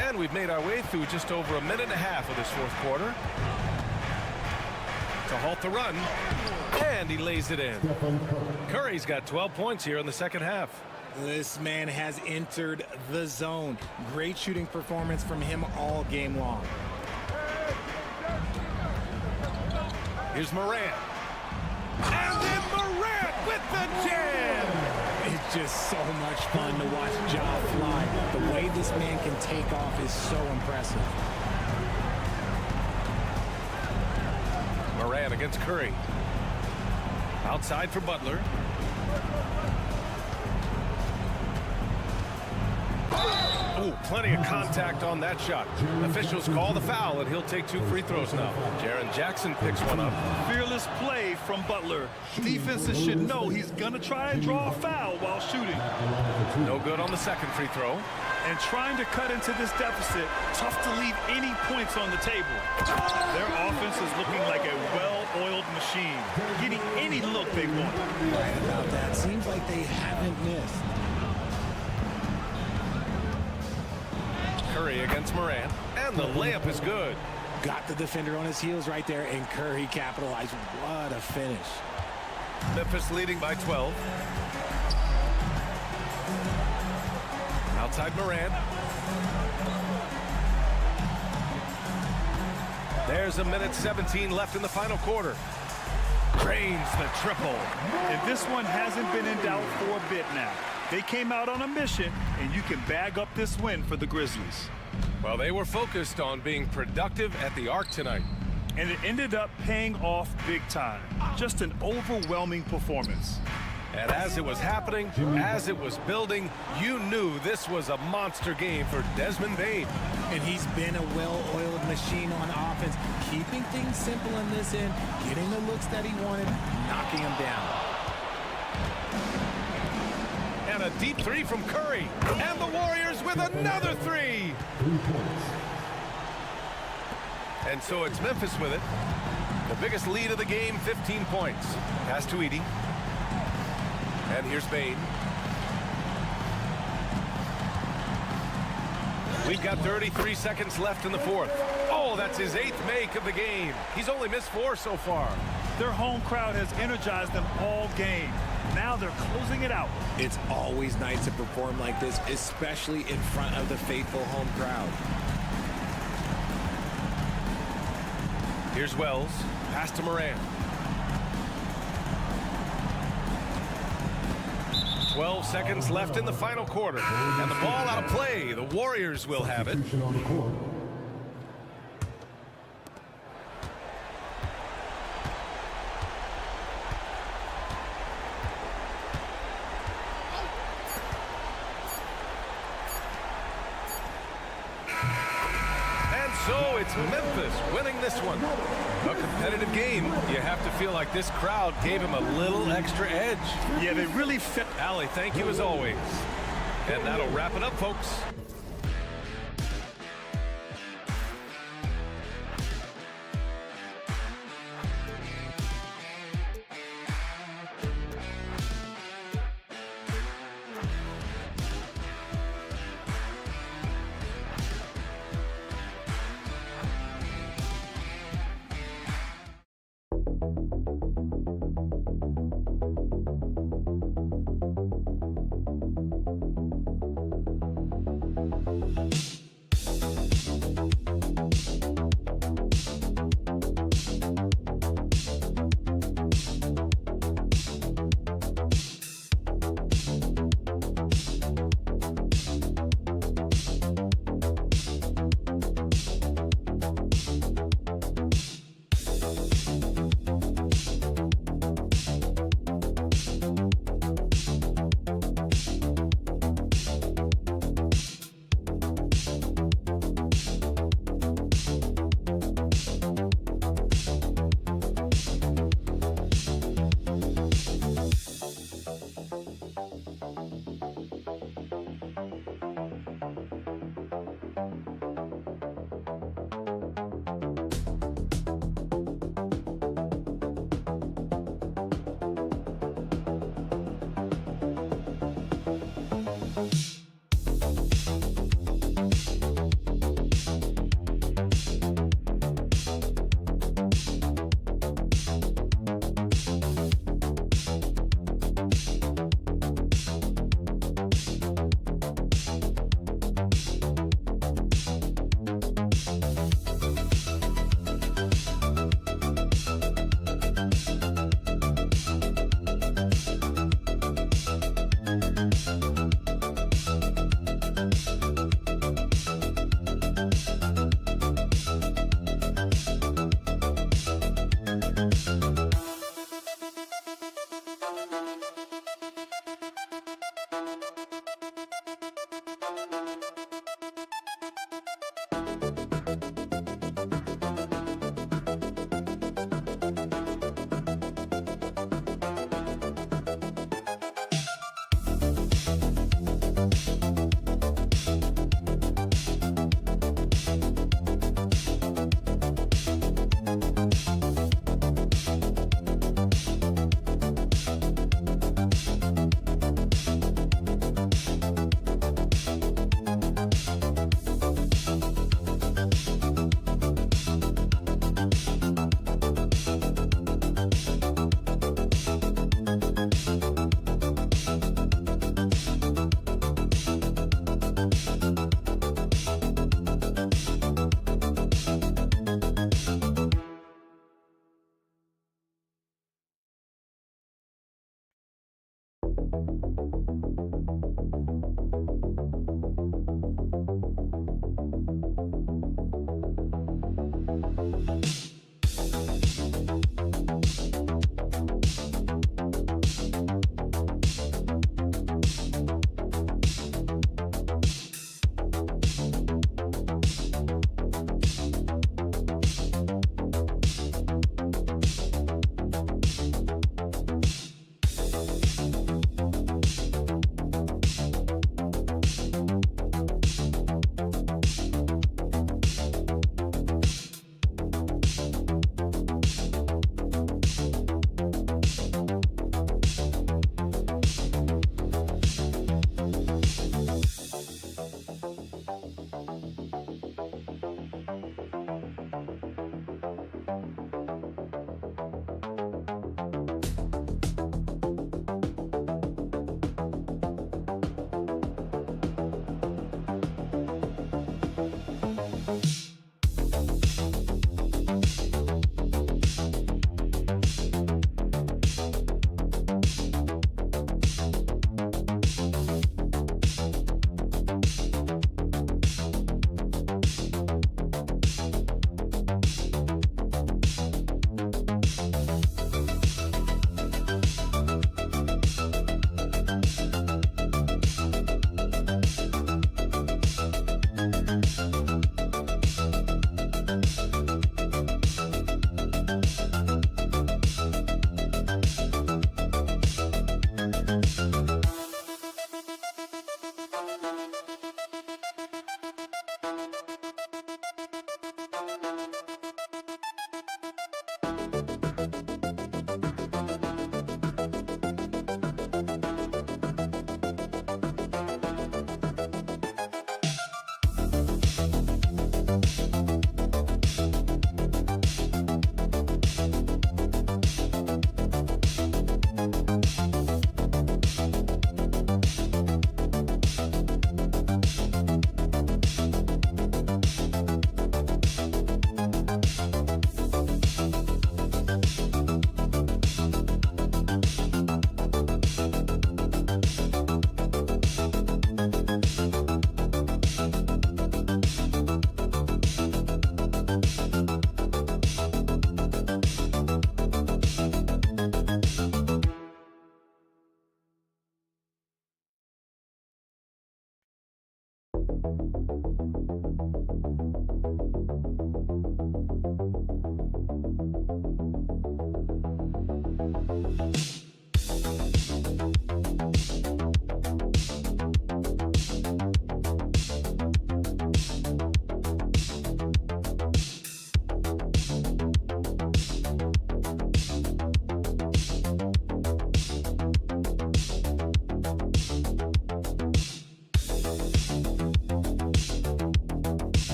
And we've made our way through just over a minute and a half of this 4th quarter. To halt the run. And he lays it in. Curry's got 12 points here in the second half. This man has entered the zone. Great shooting performance from him all game long. Here's Morant. And then Morant with the jam. It's just so much fun to watch Ja fly. The way this man can take off is so impressive. Morant against Curry. Outside for Butler. Ooh, plenty of contact on that shot. Officials call the foul, and he'll take 2 free throws now. Jaren Jackson picks one up. Fearless play from Butler. Defenses should know he's going to try and draw a foul while shooting. No good on the second free throw. And trying to cut into this deficit, tough to leave any points on the table. Their offense is looking like a well-oiled machine, getting any look they want. Right about that. Seems like they haven't missed. Curry against Morant, and the layup is good. Got the defender on his heels right there, and Curry capitalized. What a finish. Memphis leading by 12. Outside Morant. There's a minute 17 left in the final quarter. Drains the triple. And this one hasn't been in doubt for a bit now. They came out on a mission, and you can bag up this win for the Grizzlies. Well, they were focused on being productive at the arc tonight. And it ended up paying off big time. Just an overwhelming performance. And as it was happening, as it was building, you knew this was a monster game for Desmond Bane. And he's been a well-oiled machine on offense, keeping things simple in this end, getting the looks that he wanted, knocking them down. And a deep three from Curry. And the Warriors with another three. And so it's Memphis with it. The biggest lead of the game, 15 points. Pass to Edey. And here's Bane. We've got 33 seconds left in the fourth. Oh, that's his 8th make of the game. He's only missed 4 so far. Their home crowd has energized them all game. Now they're closing it out. It's always nice to perform like this, especially in front of the faithful home crowd. Here's Wells. Pass to Moran. 12 seconds left in the final quarter. And the ball out of play. The Warriors will have it. So it's Memphis winning this one. A competitive game. You have to feel like this crowd gave him a little extra edge. Yeah, they really fit. Allie, thank you as always. And that'll wrap it up, folks.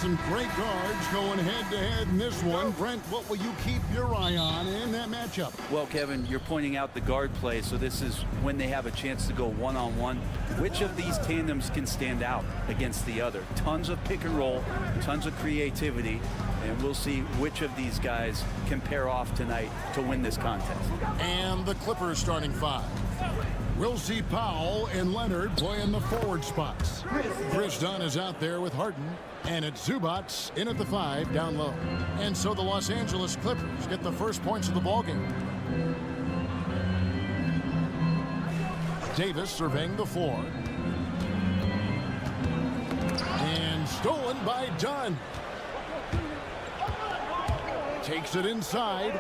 Some great guards going head-to-head in this one. Brent, what will you keep your eye on in that matchup? Well, Kevin, you're pointing out the guard play, so this is when they have a chance to go one-on-one. Which of these tandems can stand out against the other? Tons of pick and roll, tons of creativity, and we'll see which of these guys can pair off tonight to win this contest. And the Clippers starting five. We'll see Powell and Leonard play in the forward spots. Chris Dunn is out there with Harden. And it's Zubats in at the 5 down low. And so the Los Angeles Clippers get the first points of the ballgame. Davis surveying the floor. And stolen by Dunn. Takes it inside.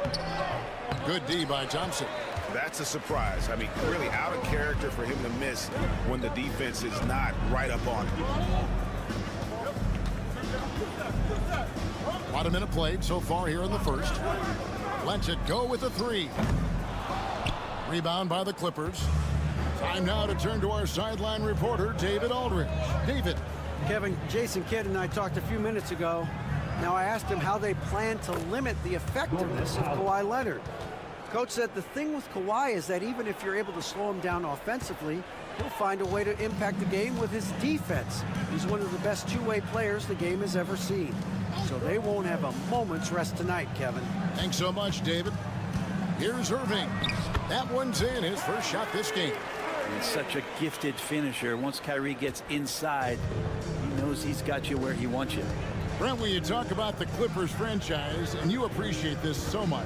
Good D by Thompson. That's a surprise. I mean, really out of character for him to miss when the defense is not right up on him. About a minute played so far here in the first. Lets it go with a 3. Rebound by the Clippers. Time now to turn to our sideline reporter, David Aldridge. David. Kevin, Jason Kidd and I talked a few minutes ago. Now I asked him how they plan to limit the effectiveness of Kawhi Leonard. Coach said the thing with Kawhi is that even if you're able to slow him down offensively, he'll find a way to impact the game with his defense. He's one of the best two-way players the game has ever seen. So they won't have a moment's rest tonight, Kevin. Thanks so much, David. Here's Irving. That one's in, his first shot this game. He's such a gifted finisher. Once Kyrie gets inside, he knows he's got you where he wants you. Brent, when you talk about the Clippers franchise, and you appreciate this so much,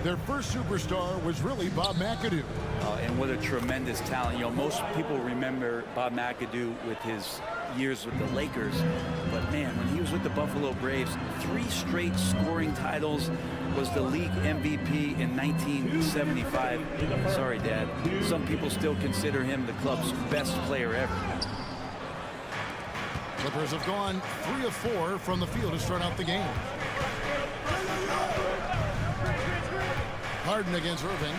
their first superstar was really Bob McAdoo. And what a tremendous talent. You know, most people remember Bob McAdoo with his years with the Lakers, but man, when he was with the Buffalo Braves, 3 straight scoring titles, was the league MVP in 1975. Sorry, Dad. Some people still consider him the club's best player ever. Clippers have gone 3 of 4 from the field to start out the game. Harden against Irving.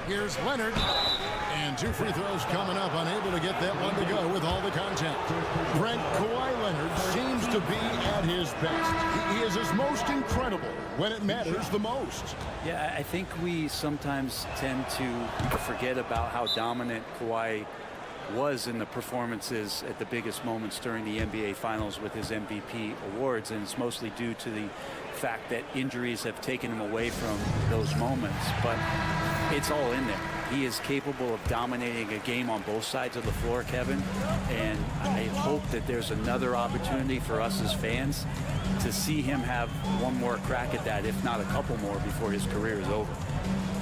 Here's Leonard. And 2 free throws coming up, unable to get that one to go with all the contact. Brent, Kawhi Leonard seems to be at his best. He is his most incredible when it matters the most. Yeah, I think we sometimes tend to forget about how dominant Kawhi was in the performances at the biggest moments during the NBA Finals with his MVP awards, and it's mostly due to the fact that injuries have taken him away from those moments, but it's all in there. He is capable of dominating a game on both sides of the floor, Kevin. And I hope that there's another opportunity for us as fans to see him have one more crack at that, if not a couple more, before his career is over.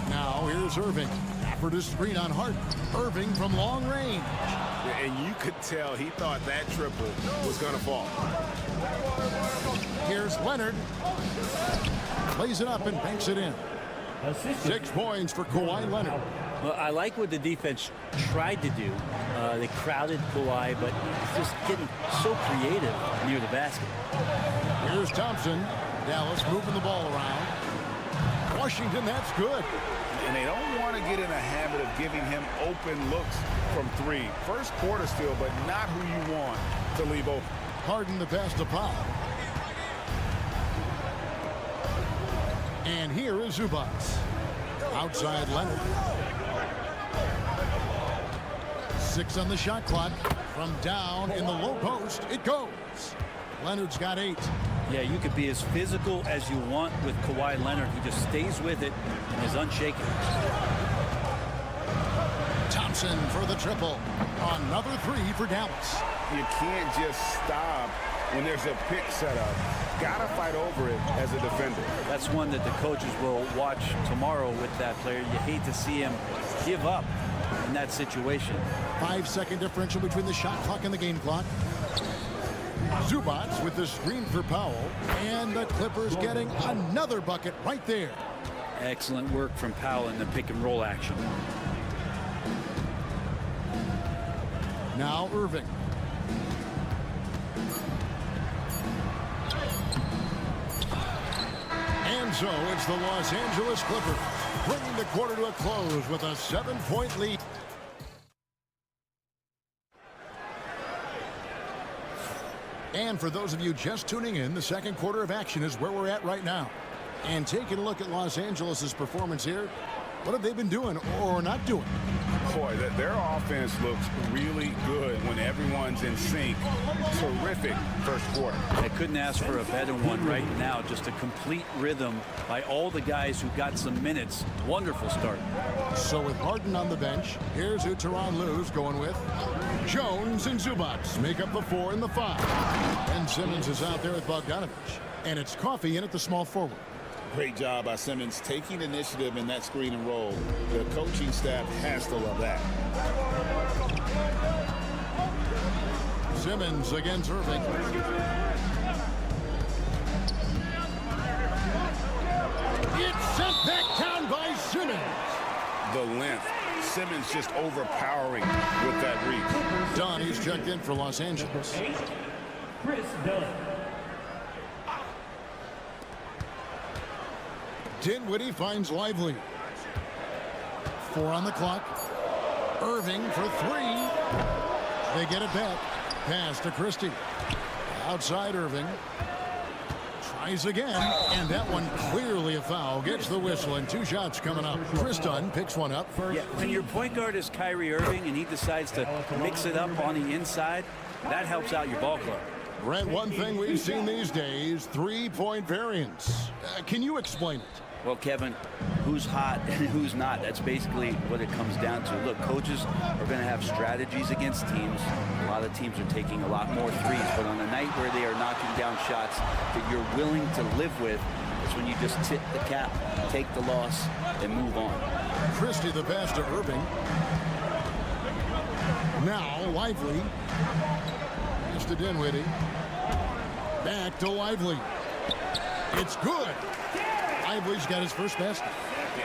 Now here's Irving. After the screen on Harden. Irving from long range. And you could tell he thought that triple was going to fall. Here's Leonard. Plays it up and banks it in. 6 points for Kawhi Leonard. Well, I like what the defense tried to do. They crowded Kawhi, but he's just getting so creative near the basket. Here's Thompson. Dallas moving the ball around. Washington, that's good. And they don't want to get in a habit of giving him open looks from 3. First quarter still, but not who you want to leave open. Harden the pass to Powell. And here is Zubac. Outside Leonard. 6 on the shot clock. From down in the low post, it goes. Leonard's got 8. Yeah, you could be as physical as you want with Kawhi Leonard. He just stays with it and is unshaken. Thompson for the triple. Another 3 for Dallas. You can't just stop when there's a pick set up. Gotta fight over it as a defender. That's one that the coaches will watch tomorrow with that player. You hate to see him give up in that situation. 5-second differential between the shot clock and the game clock. Zubac with the screen for Powell. And the Clippers getting another bucket right there. Excellent work from Powell in the pick and roll action. Now Irving. And so it's the Los Angeles Clippers bringing the quarter to a close with a 7-point lead. And for those of you just tuning in, the second quarter of action is where we're at right now. And taking a look at Los Angeles' performance here, what have they been doing or not doing? Boy, their offense looks really good when everyone's in sync. Terrific first quarter. I couldn't ask for a better one right now. Just a complete rhythm by all the guys who got some minutes. Wonderful start. So with Harden on the bench, here's who Tyronn Lue's going with. Jones and Zubac make up the 4 and the 5. And Simmons is out there with Bogdanovich. And it's Coffey in at the small forward. Great job by Simmons taking initiative in that screen and roll. The coaching staff has to love that. Simmons against Irving. It's sent back down by Simmons. The length. Simmons just overpowering with that reach. Dunn, he's checked in for Los Angeles. Chris Dunn. Dinwiddie finds Lively. 4 on the clock. Irving for 3. They get it back. Pass to Christie. Outside Irving. Tries again. And that one clearly a foul. Gets the whistle and 2 shots coming up. Chris Dunn picks one up. Yeah, when your point guard is Kyrie Irving and he decides to mix it up on the inside, that helps out your ball club. Brent, one thing we've seen these days, 3-point variance. Can you explain it? Well, Kevin, who's hot and who's not? That's basically what it comes down to. Look, coaches are going to have strategies against teams. A lot of teams are taking a lot more threes, but on a night where they are knocking down shots that you're willing to live with, it's when you just tip the cap, take the loss, and move on. Christie the pass to Irving. Now Lively. It's to Dinwiddie. Back to Lively. It's good. Lively's got his first basket.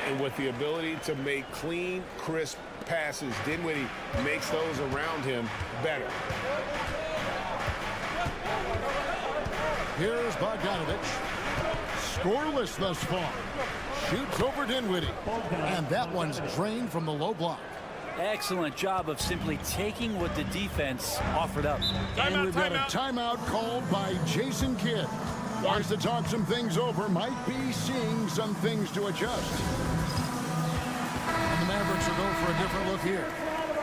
And with the ability to make clean, crisp passes, Dinwiddie makes those around him better. Here's Bogdanovich. Scoreless thus far. Shoots over Dinwiddie. And that one's drained from the low block. Excellent job of simply taking what the defense offered up. And we've got a timeout called by Jason Kidd. Wants to talk some things over, might be seeing some things to adjust. And the Mavericks are going for a different look here.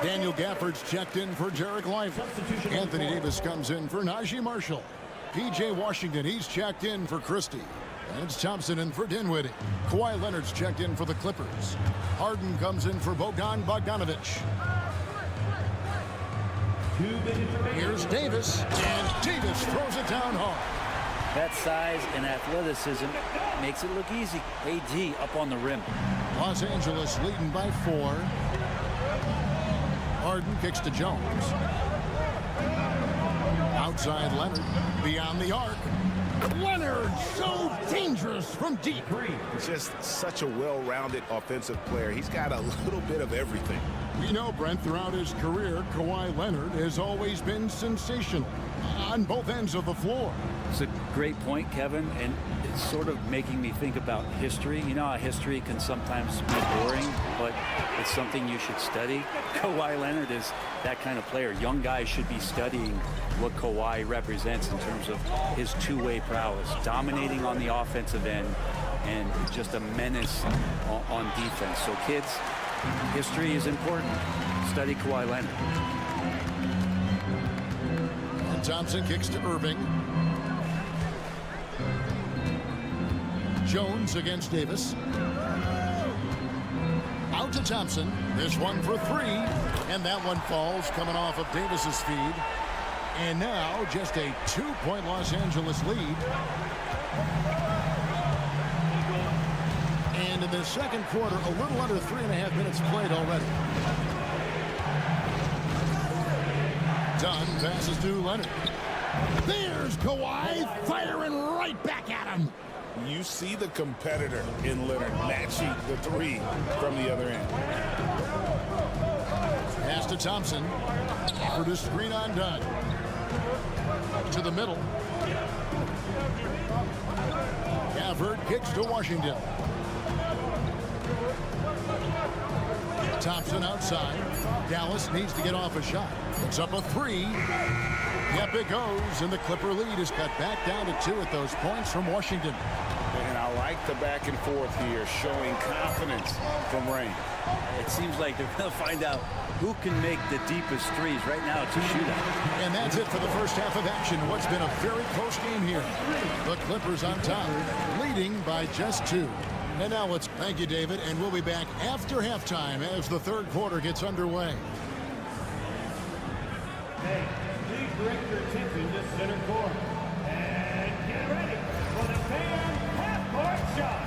Daniel Gafford's checked in for Derek Lively. Anthony Davis comes in for Najee Marshall. P.J. Washington, he's checked in for Christie. And it's Thompson in for Dinwiddie. Kawhi Leonard's checked in for the Clippers. Harden comes in for Bogdanovich. Here's Davis, and Davis throws it down hard. That size and athleticism makes it look easy. AD up on the rim. Los Angeles leading by 4. Harden kicks to Jones. Outside Leonard, beyond the arc. Leonard, so dangerous from deep. Just such a well-rounded offensive player. He's got a little bit of everything. We know, Brent, throughout his career, Kawhi Leonard has always been sensational on both ends of the floor. It's a great point, Kevin, and it's sort of making me think about history. You know how history can sometimes be boring, but it's something you should study. Kawhi Leonard is that kind of player. Young guys should be studying what Kawhi represents in terms of his two-way prowess, dominating on the offensive end, and just a menace on defense. So kids, history is important. Study Kawhi Leonard. And Thompson kicks to Irving. Jones against Davis. Out to Thompson. This one for 3. And that one falls, coming off of Davis's feed. And now just a 2-point Los Angeles lead. And in the second quarter, a little under 3.5 minutes played already. Dunn passes to Leonard. There's Kawhi firing right back at him. You see the competitor in Leonard matching the 3 from the other end. Pass to Thompson. Offered a screen on Dunn. To the middle. Gafford kicks to Washington. Thompson outside. Dallas needs to get off a shot. It's up a 3. Yep, it goes, and the Clipper lead is cut back down to 2 at those points from Washington. And I like the back and forth here, showing confidence from Rain. It seems like they're going to find out who can make the deepest threes. Right now, it's a shootout. And that's it for the first half of action. What's been a very close game here. The Clippers on top, leading by just 2. And now let's thank you, David, and we'll be back after halftime as the third quarter gets underway. Hey, please direct your attention to center court. And get ready for the fan half-court shot.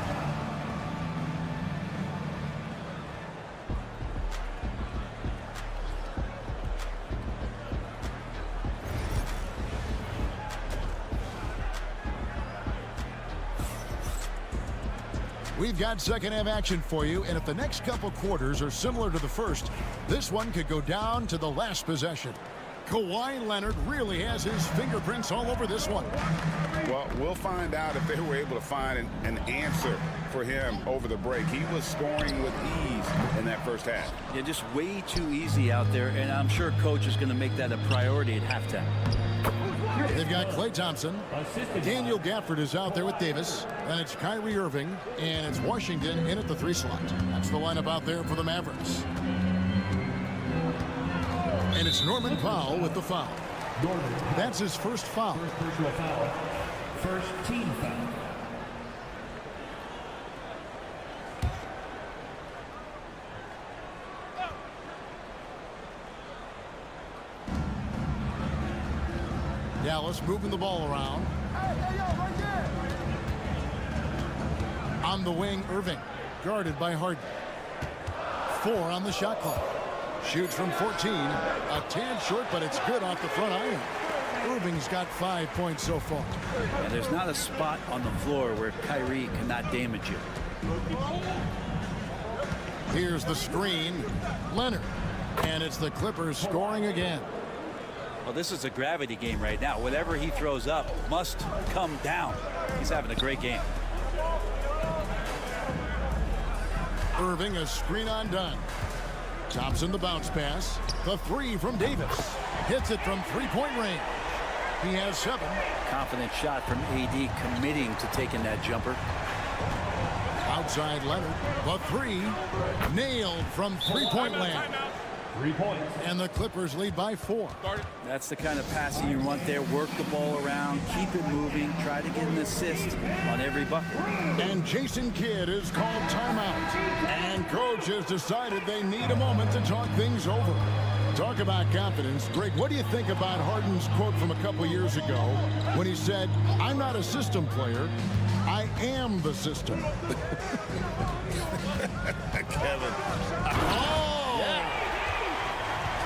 We've got second half action for you, and if the next couple quarters are similar to the first, this one could go down to the last possession. Kawhi Leonard really has his fingerprints all over this one. Well, we'll find out if they were able to find an answer for him over the break. He was scoring with ease in that first half. Yeah, just way too easy out there, and I'm sure coach is going to make that a priority at halftime. They've got Klay Thompson. Daniel Gafford is out there with Davis. And it's Kyrie Irving. And it's Washington in at the 3 slot. That's the lineup out there for the Mavericks. And it's Norman Powell with the foul. That's his first foul. First personal foul. First team foul. Dallas moving the ball around. On the wing, Irving, guarded by Harden. 4 on the shot clock. Shoots from 14. A tad short, but it's good off the front iron. Irving's got 5 points so far. And there's not a spot on the floor where Kyrie cannot damage you. Here's the screen. Leonard. And it's the Clippers scoring again. Well, this is a gravity game right now. Whatever he throws up must come down. He's having a great game. Irving, a screen on Dunn. Thompson, the bounce pass. The 3 from Davis. Hits it from 3-point range. He has 7. Confident shot from AD, committing to taking that jumper. Outside Leonard. The 3. Nailed from 3-point land. 3 points. And the Clippers lead by 4. That's the kind of passing you want there. Work the ball around, keep it moving, try to get an assist on every bucket. And Jason Kidd is called timeout. And coach has decided they need a moment to talk things over. Talk about confidence. Greg, what do you think about Harden's quote from a couple years ago when he said, "I'm not a system player, I am the system"? Kevin.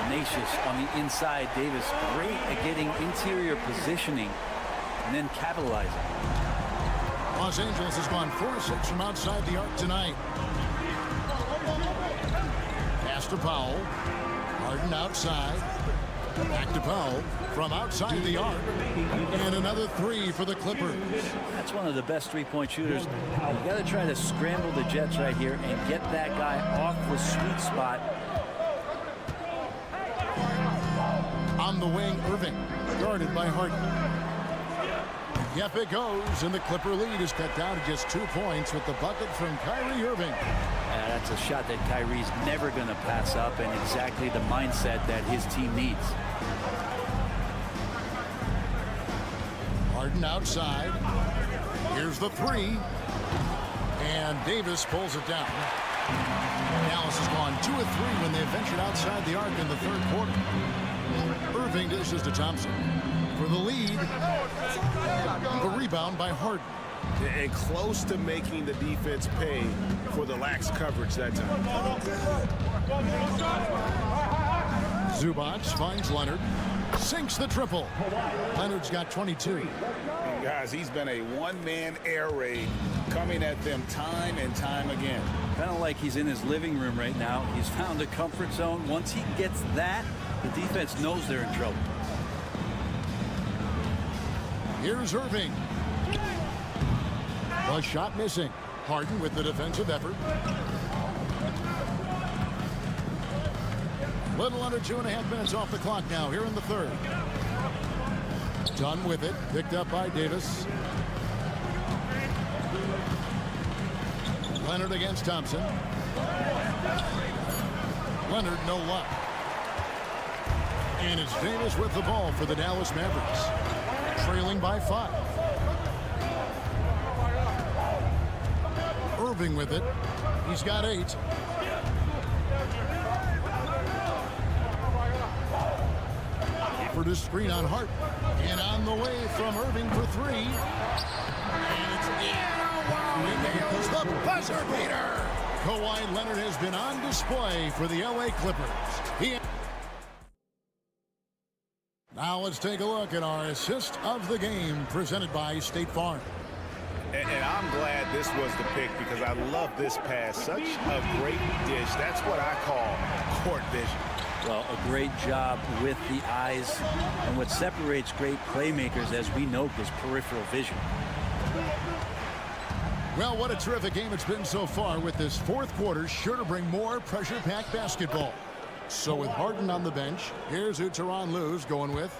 Tenacious on the inside. Davis great at getting interior positioning and then capitalizing. Los Angeles has gone 4-6 from outside the arc tonight. Pass to Powell. Harden outside. Back to Powell from outside the arc. And another 3 for the Clippers. That's one of the best three-point shooters. You got to try to scramble the Jets right here and get that guy off the sweet spot. On the wing, Irving, guarded by Harden. Yep, it goes, and the Clipper lead is cut down to just 2 points with the bucket from Kyrie Irving. That's a shot that Kyrie's never going to pass up, and exactly the mindset that his team needs. Harden outside. Here's the 3. And Davis pulls it down. Dallas has gone 2 of 3 when they ventured outside the arc in the third quarter. Irving dishes to Thompson for the lead. The rebound by Harden. And close to making the defense pay for the lax coverage that time. Zubac finds Leonard. Sinks the triple. Leonard's got 22. And guys, he's been a one-man air raid coming at them time and time again. Kind of like he's in his living room right now. He's found a comfort zone. Once he gets that, the defense knows they're in trouble. Here's Irving. The shot missing. Harden with the defensive effort. Little under 2.5 minutes off the clock now here in the third. Done with it. Picked up by Davis. Leonard against Thompson. Leonard no luck. And it's Davis with the ball for the Dallas Mavericks. Trailing by 5. Irving with it. He's got 8. For the screen on Hart. And on the way from Irving for 3. And it's nails the buzzer beater. Kawhi Leonard has been on display for the LA Clippers. Now let's take a look at our assist of the game presented by State Farm. And I'm glad this was the pick because I love this pass. Such a great dish. That's what I call court vision. Well, a great job with the eyes. And what separates great playmakers, as we note, is peripheral vision. Well, what a terrific game it's been so far, with this fourth quarter sure to bring more pressure-packed basketball. So with Harden on the bench, here's who Tyronn Lue's going with.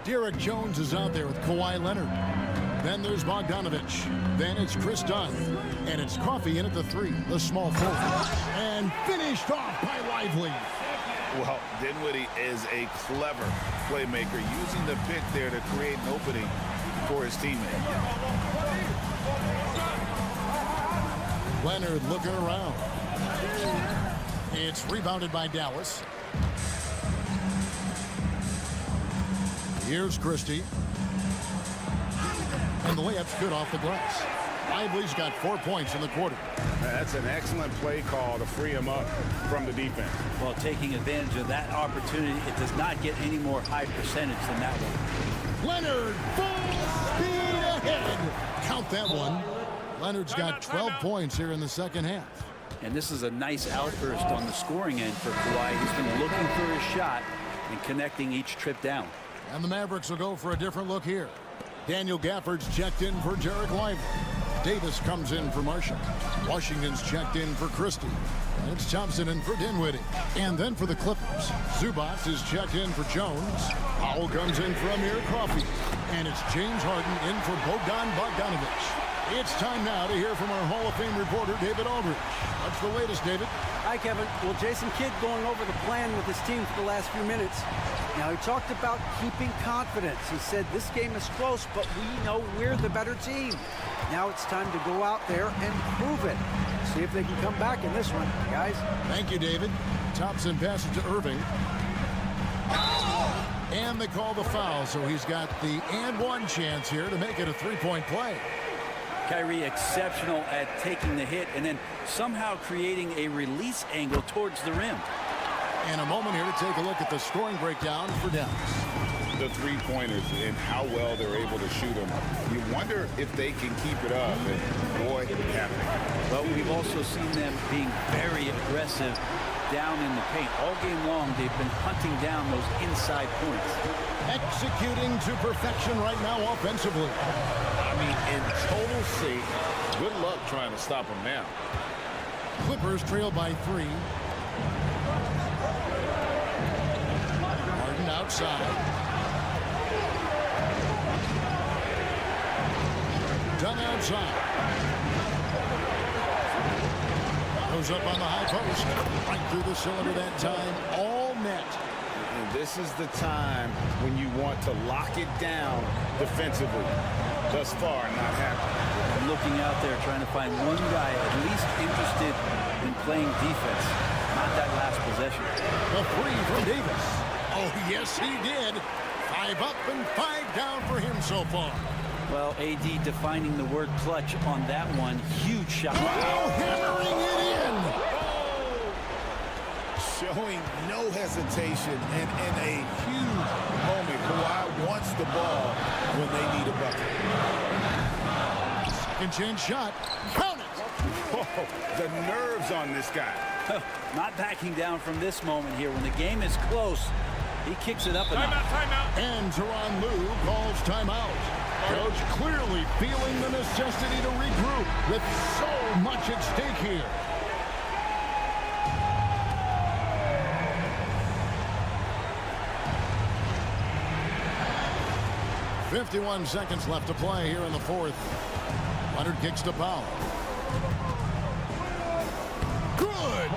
Derek Jones is out there with Kawhi Leonard. Then there's Bogdanovich. Then it's Chris Dunn. And it's Coffey in at the 3, the small forward. And finished off by Lively. Well, Dinwiddie is a clever playmaker, using the pick there to create an opening for his teammate. Leonard looking around. It's rebounded by Dallas. Here's Christie. And the layup's good off the glass. Lively's got 4 points in the quarter. That's an excellent play call to free him up from the defense. Well, taking advantage of that opportunity, it does not get any more high percentage than that one. Leonard, full speed ahead. Count that one. Leonard's got 12 points here in the second half. And this is a nice outburst on the scoring end for Kawhi. He's been looking for his shot and connecting each trip down. And the Mavericks will go for a different look here. Daniel Gafford's checked in for Jarek Lively. Davis comes in for Marshall. Washington's checked in for Christie. And it's Thompson in for Dinwiddie. And then for the Clippers, Zubac is checked in for Jones. Powell comes in for Amir Coffey. And it's James Harden in for Bogdanovich. It's time now to hear from our Hall of Fame reporter, David Aldridge. What's the latest, David? Hi, Kevin. Well, Jason Kidd going over the plan with his team for the last few minutes. Now, he talked about keeping confidence. He said this game is close, but we know we're the better team. Now it's time to go out there and prove it. See if they can come back in this one, guys. Thank you, David. Thompson passes to Irving. And they call the foul, so he's got the and one chance here to make it a three-point play. Kyrie exceptional at taking the hit and then somehow creating a release angle towards the rim. And a moment here to take a look at the scoring breakdown for Dallas. The three-pointers and how well they're able to shoot them. You wonder if they can keep it up, and boy, it's happening. But we've also seen them being very aggressive down in the paint. All game long, they've been hunting down those inside points. Executing to perfection right now offensively. I mean, in total sync. Good luck trying to stop them now. Clippers trail by 3. Harden outside. Done outside. Goes up on the high post. Right through the cylinder that time. All net. And this is the time when you want to lock it down defensively. Thus far, not happening. Looking out there, trying to find one guy at least interested in playing defense. Not that last possession. The three from Davis. Oh, yes, he did. 5 up and 5 down for him so far. Well, AD defining the word clutch on that one. Huge shot. Oh, hammering it in. Showing no hesitation and in a huge moment. Kawhi wants the ball when they need a bucket. Second chance shot. Count it. Oh, the nerves on this guy. Not backing down from this moment here. When the game is close, he kicks it up and up. Timeout. And Tyronn Lue calls timeout. Coach clearly feeling the necessity to regroup with so much at stake here. .51 seconds left to play here in the fourth. Leonard kicks to Powell. Good!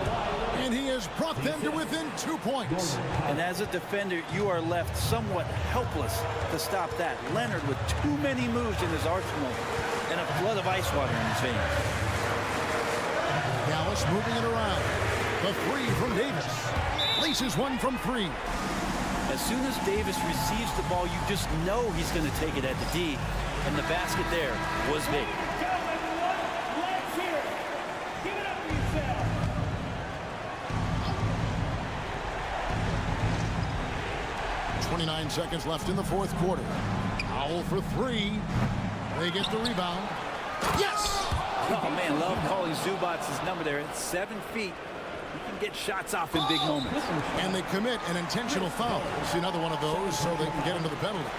And he has brought them to within 2 points. And as a defender, you are left somewhat helpless to stop that. Leonard with too many moves in his arsenal and a flood of ice water in his veins. Dallas moving it around. The three from Davis. Laces one from 3. As soon as Davis receives the ball, you just know he's going to take it at the D. And the basket there was big. Let's hear it. Give it up for yourself. 29 seconds left in the fourth quarter. Powell for 3. They get the rebound. Yes! Oh, man, love calling Zubac's number there at 7 feet. He can get shots off in big moments. And they commit an intentional foul. We'll see another one of those so they can get into the penalty.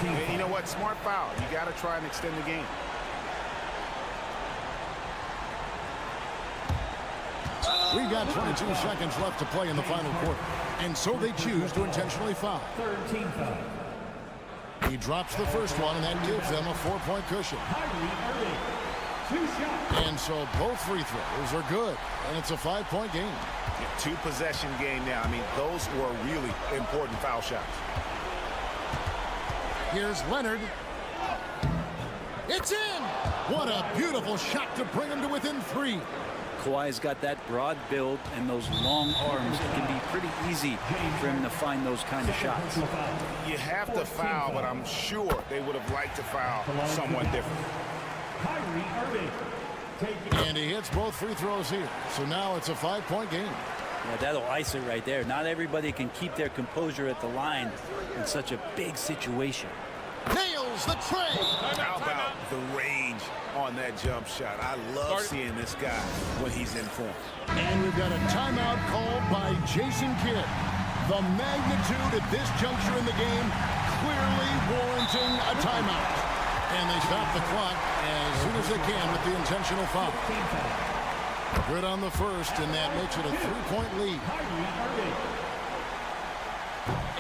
And you know what? Smart foul. You got to try and extend the game. We've got 22 seconds left to play in the final quarter. And so they choose to intentionally foul. Third team foul. He drops the first one, and that gives them a 4-point cushion. Kyrie Irving. 2 shots. And so both free throws are good. And it's a 5-point game. 2-possession game now. I mean, those were really important foul shots. Here's Leonard. It's in! What a beautiful shot to bring him to within 3. Kawhi's got that broad build and those long arms. It can be pretty easy for him to find those kind of shots. You have to foul, but I'm sure they would have liked to foul someone different. Kyrie Irving. And he hits both free throws here. So now it's a 5-point game. Yeah, that'll ice it right there. Not everybody can keep their composure at the line in such a big situation. Nails the tray. How about the range on that jump shot? I love seeing this guy when he's in form. And we've got a timeout called by Jason Kidd. The magnitude at this juncture in the game clearly warranting a timeout. And they stop the clock as soon as they can with the intentional foul. Good on the first, and that makes it a 3-point lead.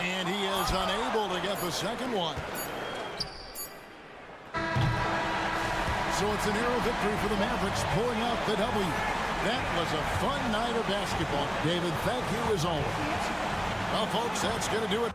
And he is unable to get the second one. So it's a narrow victory for the Mavericks, pulling out the W. That was a fun night of basketball. David, thank you as always. Well, folks, that's going to do it.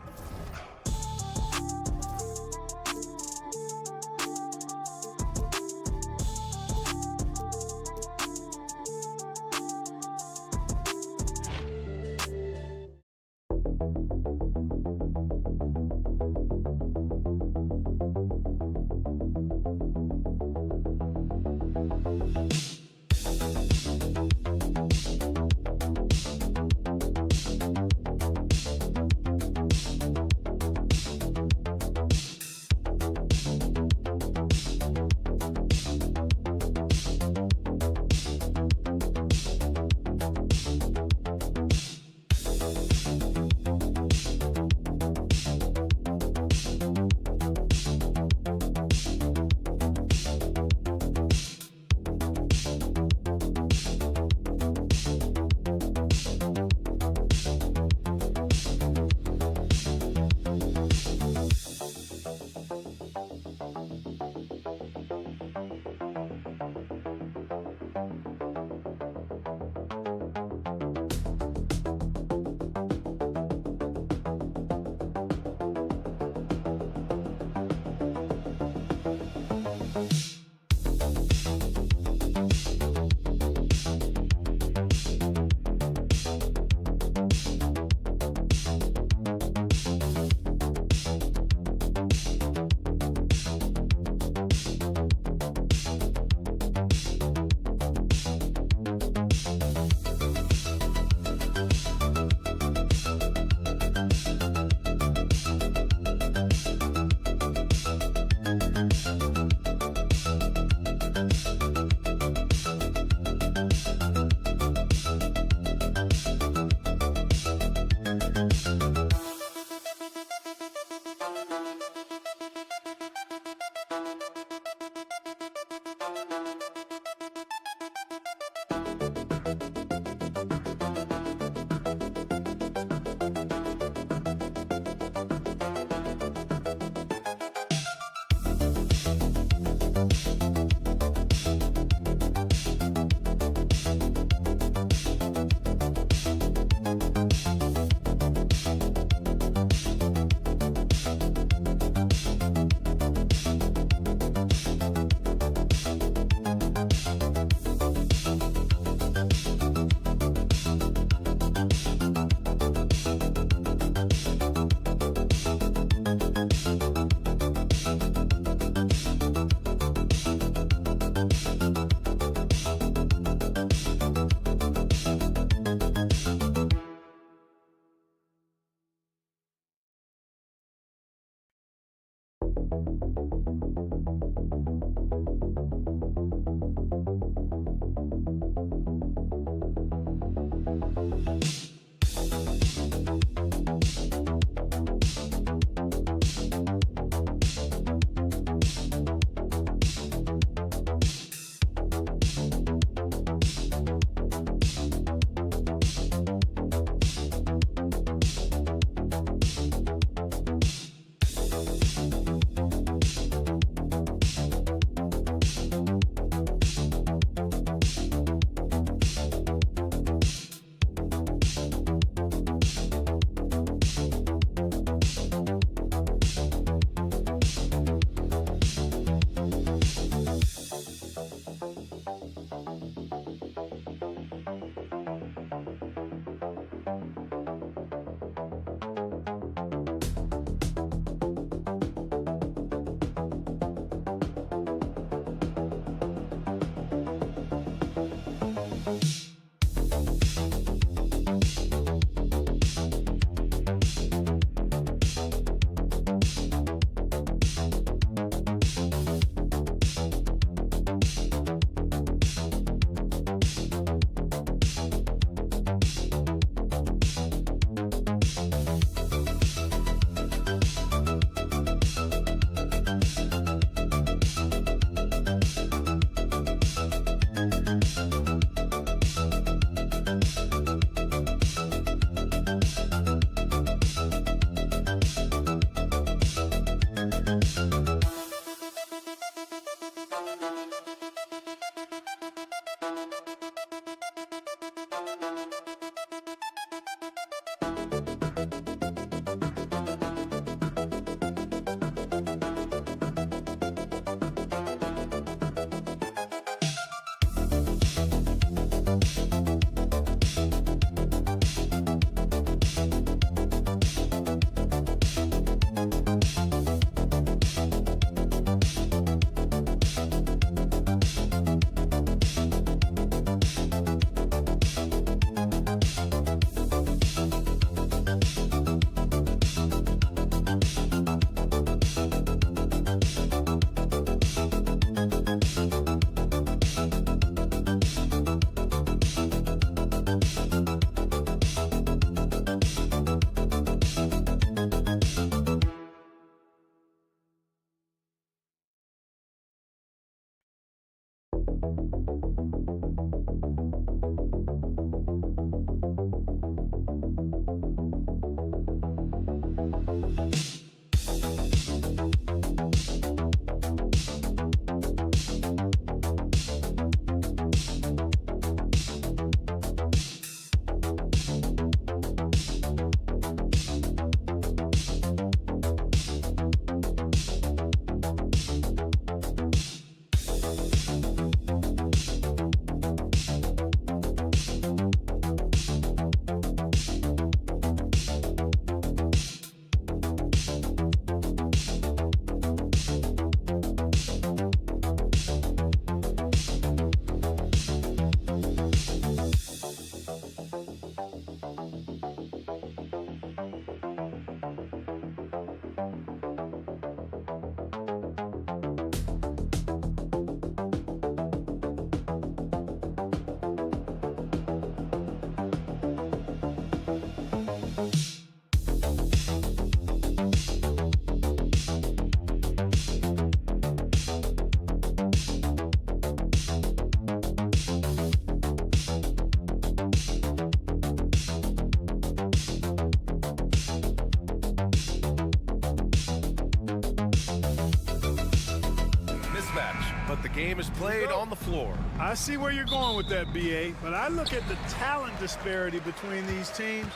But the game is played on the floor. I see where you're going with that, BA, but I look at the talent disparity between these teams.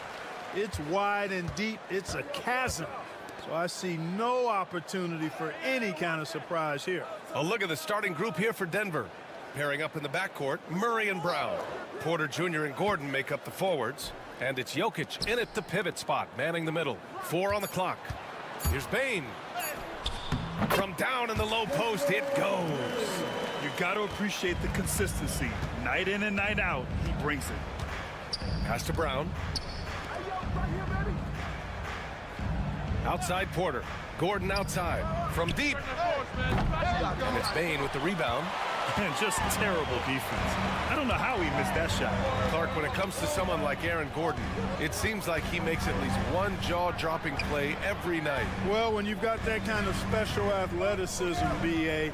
It's wide and deep. It's a chasm. So I see no opportunity for any kind of surprise here. A look at the starting group here for Denver. Pairing up in the backcourt, Murray and Brown. Porter Jr. and Gordon make up the forwards. And it's Jokic in at the pivot spot, manning the middle. 4 on the clock. Here's Bane. From down in the low post, it goes. You got to appreciate the consistency. Night in and night out, he brings it. Pass to Brown. Outside Porter. Gordon outside. From deep. And it's Bane with the rebound. And just terrible defense. I don't know how he missed that shot. Clark, when it comes to someone like Aaron Gordon, it seems like he makes at least one jaw-dropping play every night. Well, when you've got that kind of special athleticism, BA,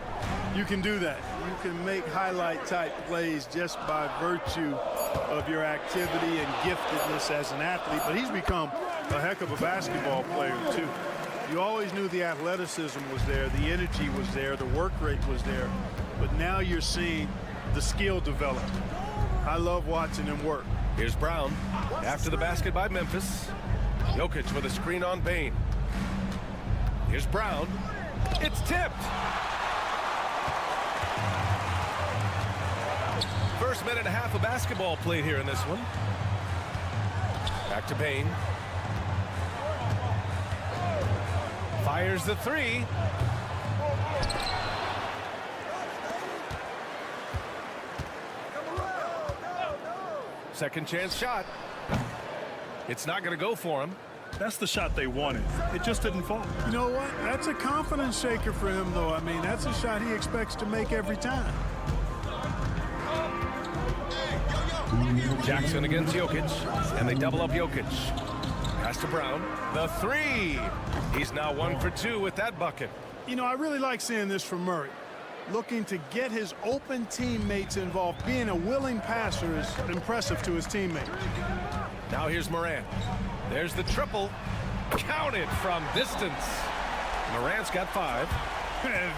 you can do that. You can make highlight-type plays just by virtue of your activity and giftedness as an athlete. But he's become a heck of a basketball player, too. You always knew the athleticism was there, the energy was there, the work rate was there. But now you're seeing the skill develop. I love watching him work. Here's Brown. After the basket by Memphis. Jokic with a screen on Bane. Here's Brown. It's tipped. First minute and a half of basketball played here in this one. Back to Bane. Fires the three. Second chance shot. It's not going to go for him. That's the shot they wanted. It just didn't fall. You know what? That's a confidence shaker for him, though. I mean, that's a shot he expects to make every time. Jackson against Jokic, and they double up Jokic. Pass to Brown. The three. He's now 1 for 2 with that bucket. You know, I really like seeing this from Murray. Looking to get his open teammates involved. Being a willing passer is impressive to his teammates. Now here's Morant. There's the triple. Counted from distance. Morant's got 5.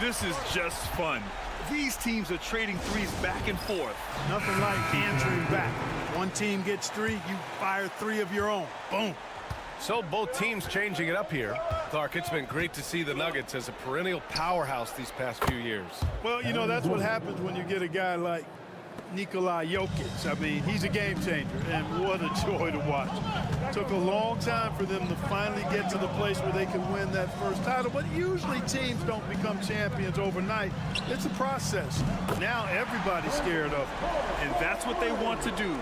This is just fun. These teams are trading threes back and forth. Nothing like answering back. One team gets 3, you fire 3 of your own. Boom. So both teams changing it up here. Clark, it's been great to see the Nuggets as a perennial powerhouse these past few years. Well, you know, that's what happens when you get a guy like Nikola Jokic. I mean, he's a game changer, and what a joy to watch. Took a long time for them to finally get to the place where they can win that first title, but usually teams don't become champions overnight. It's a process. Now everybody's scared of him, and that's what they want to do.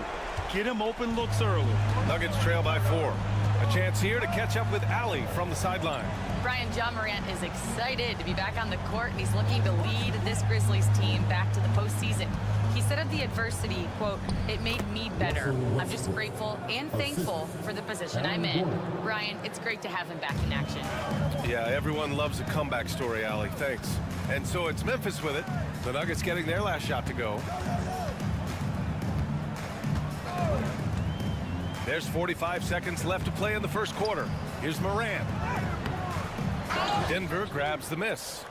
Get him open looks early. Nuggets trail by 4. A chance here to catch up with Allie from the sideline. Brian, John Morant is excited to be back on the court, and he's looking to lead this Grizzlies team back to the postseason. He said of the adversity, quote, "It made me better. I'm just grateful and thankful for the position I'm in." Ryan, it's great to have him back in action. Yeah, everyone loves a comeback story, Allie. Thanks. And so it's Memphis with it. The Nuggets getting their last shot to go. There's 45 seconds left to play in the first quarter. Here's Morant. Denver grabs the miss.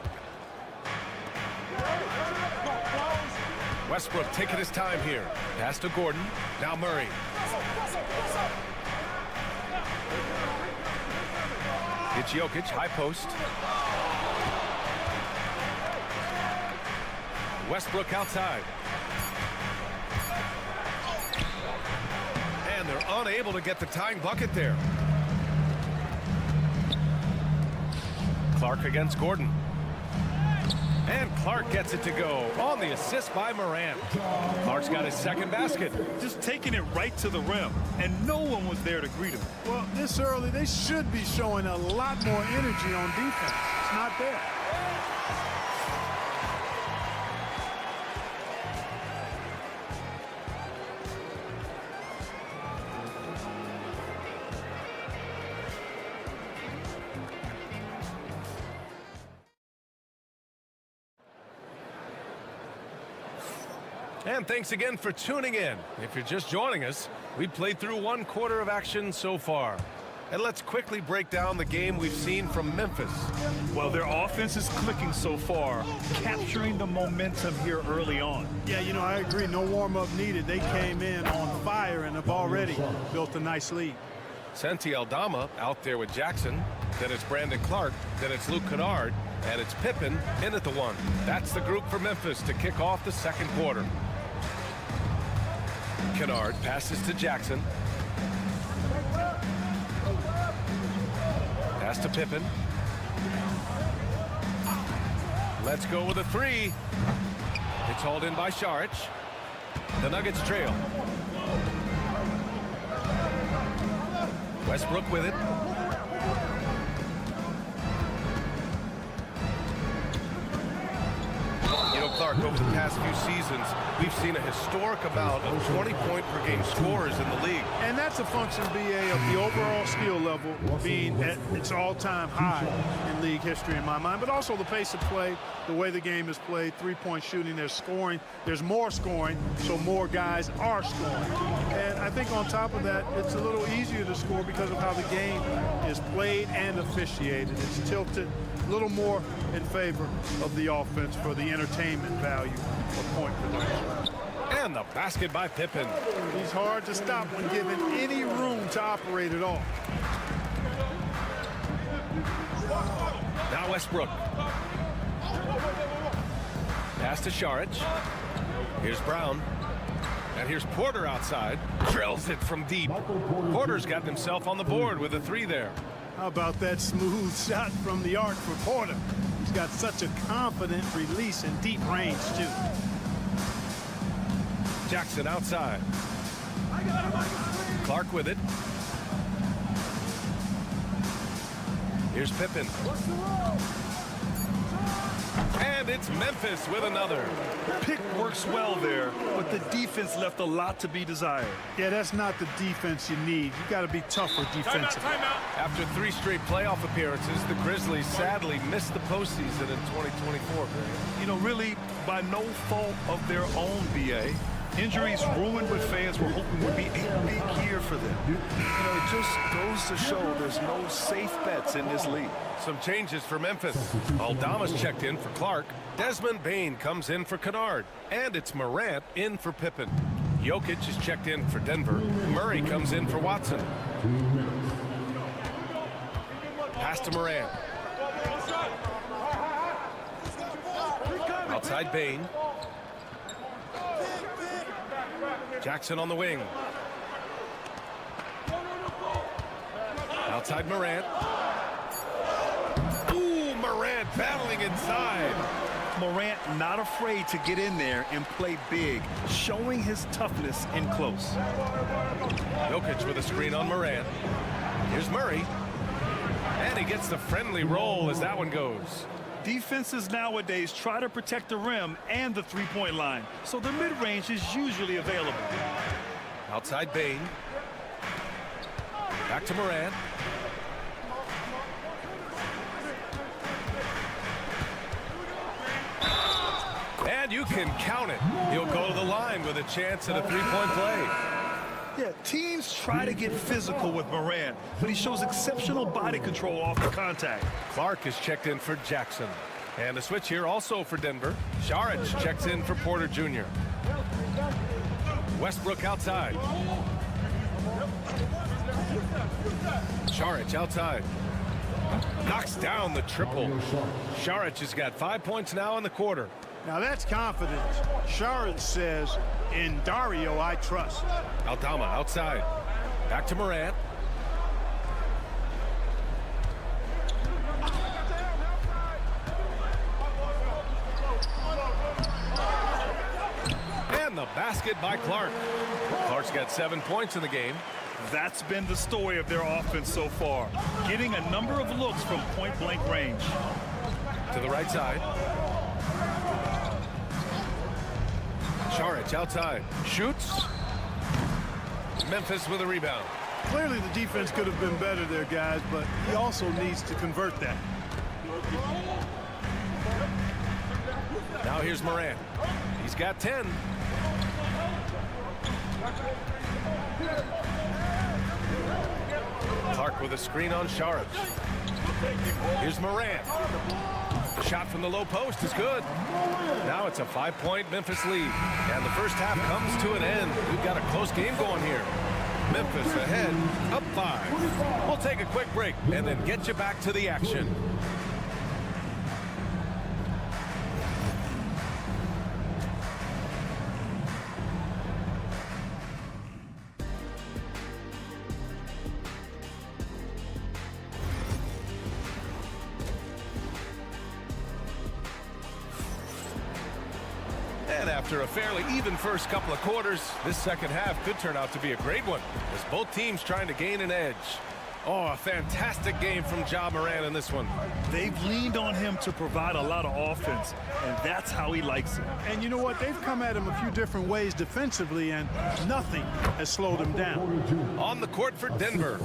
Westbrook taking his time here. Pass to Gordon. Now Murray. It's Jokic, high post. Westbrook outside. And they're unable to get the tying bucket there. Clark against Gordon. And Clark gets it to go on the assist by Morant. Clark's got his second basket. Just taking it right to the rim, and no one was there to greet him. Well, this early, they should be showing a lot more energy on defense. It's not there. And thanks again for tuning in. If you're just joining us, we played through one quarter of action so far. And let's quickly break down the game we've seen from Memphis. Well, their offense is clicking so far, capturing the momentum here early on. Yeah, you know, I agree. No warm-up needed. They came in on fire and have already built a nice lead. Santi Aldama out there with Jackson. Then it's Brandon Clark. Then it's Luke Kennard. And it's Pippen in at the one. That's the group for Memphis to kick off the second quarter. Kennard passes to Jackson. Pass to Pippen. Let's go with a three. It's hauled in by Saric. The Nuggets trail. Westbrook with it. You know, Clark, over the past few seasons, we've seen a historic amount of 20-point-per-game scorers in the league. And that's a function, BA, of the overall skill level being at its all-time high in league history in my mind, but also the pace of play, the way the game is played, three-point shooting, there's scoring, there's more scoring, so more guys are scoring. And I think on top of that, it's a little easier to score because of how the game is played and officiated. It's tilted a little more in favor of the offense for the entertainment value of point production. And the basket by Pippen. He's hard to stop when given any room to operate at all. Now Westbrook. Pass to Saric. Here's Brown. And here's Porter outside. Drills it from deep. Porter's gotten himself on the board with a three there. How about that smooth shot from the arc for Porter? He's got such a confident release in deep range, too. Jackson outside. Clark with it. Here's Pippen. And it's Memphis with another. Pick works well there, but the defense left a lot to be desired. Yeah, that's not the defense you need. You got to be tougher defensively. After 3 straight playoff appearances, the Grizzlies sadly missed the postseason in 2024. You know, really, by no fault of their own, BA. Injuries ruined what fans were hoping would be a big year for them. You know, it just goes to show there's no safe bets in this league. Some changes for Memphis. Aldama's checked in for Clark. Desmond Bane comes in for Kennard. And it's Morant in for Pippen. Jokic is checked in for Denver. Murray comes in for Watson. Pass to Morant. Outside Bane. Jackson on the wing. Outside Morant. Ooh, Morant battling inside. Morant not afraid to get in there and play big, showing his toughness in close. Jokic with a screen on Morant. Here's Murray. And he gets the friendly roll as that one goes. Defenses nowadays try to protect the rim and the three-point line, so the mid-range is usually available. Outside Bain. Back to Moran. And you can count it. He'll go to the line with a chance at a three-point play. Yeah, teams try to get physical with Moran, but he shows exceptional body control off the contact. Clark is checked in for Jackson. And a switch here also for Denver. Saric checks in for Porter Jr. Westbrook outside. Saric outside. Knocks down the triple. Saric has got 5 points now in the quarter. Now that's confidence. Saric says, in Dario, I trust. Aldama outside. Back to Morant. And the basket by Clark. Clark's got 7 points in the game. That's been the story of their offense so far, getting a number of looks from point-blank range. To the right side. Saric outside. Shoots. Memphis with a rebound. Clearly the defense could have been better there, guys, but he also needs to convert that. Now here's Morant. He's got 10. Clark with a screen on Saric. Here's Morant. Shot from the low post is good. Now it's a 5-point Memphis lead. And the first half comes to an end. We've got a close game going here. Memphis ahead, up 5. We'll take a quick break and then get you back to the action. And after a fairly even first couple of quarters, this second half could turn out to be a great one as both teams trying to gain an edge. Oh, a fantastic game from Ja Morant in this one. They've leaned on him to provide a lot of offense, and that's how he likes it. And you know what? They've come at him a few different ways defensively, and nothing has slowed him down. On the court for Denver,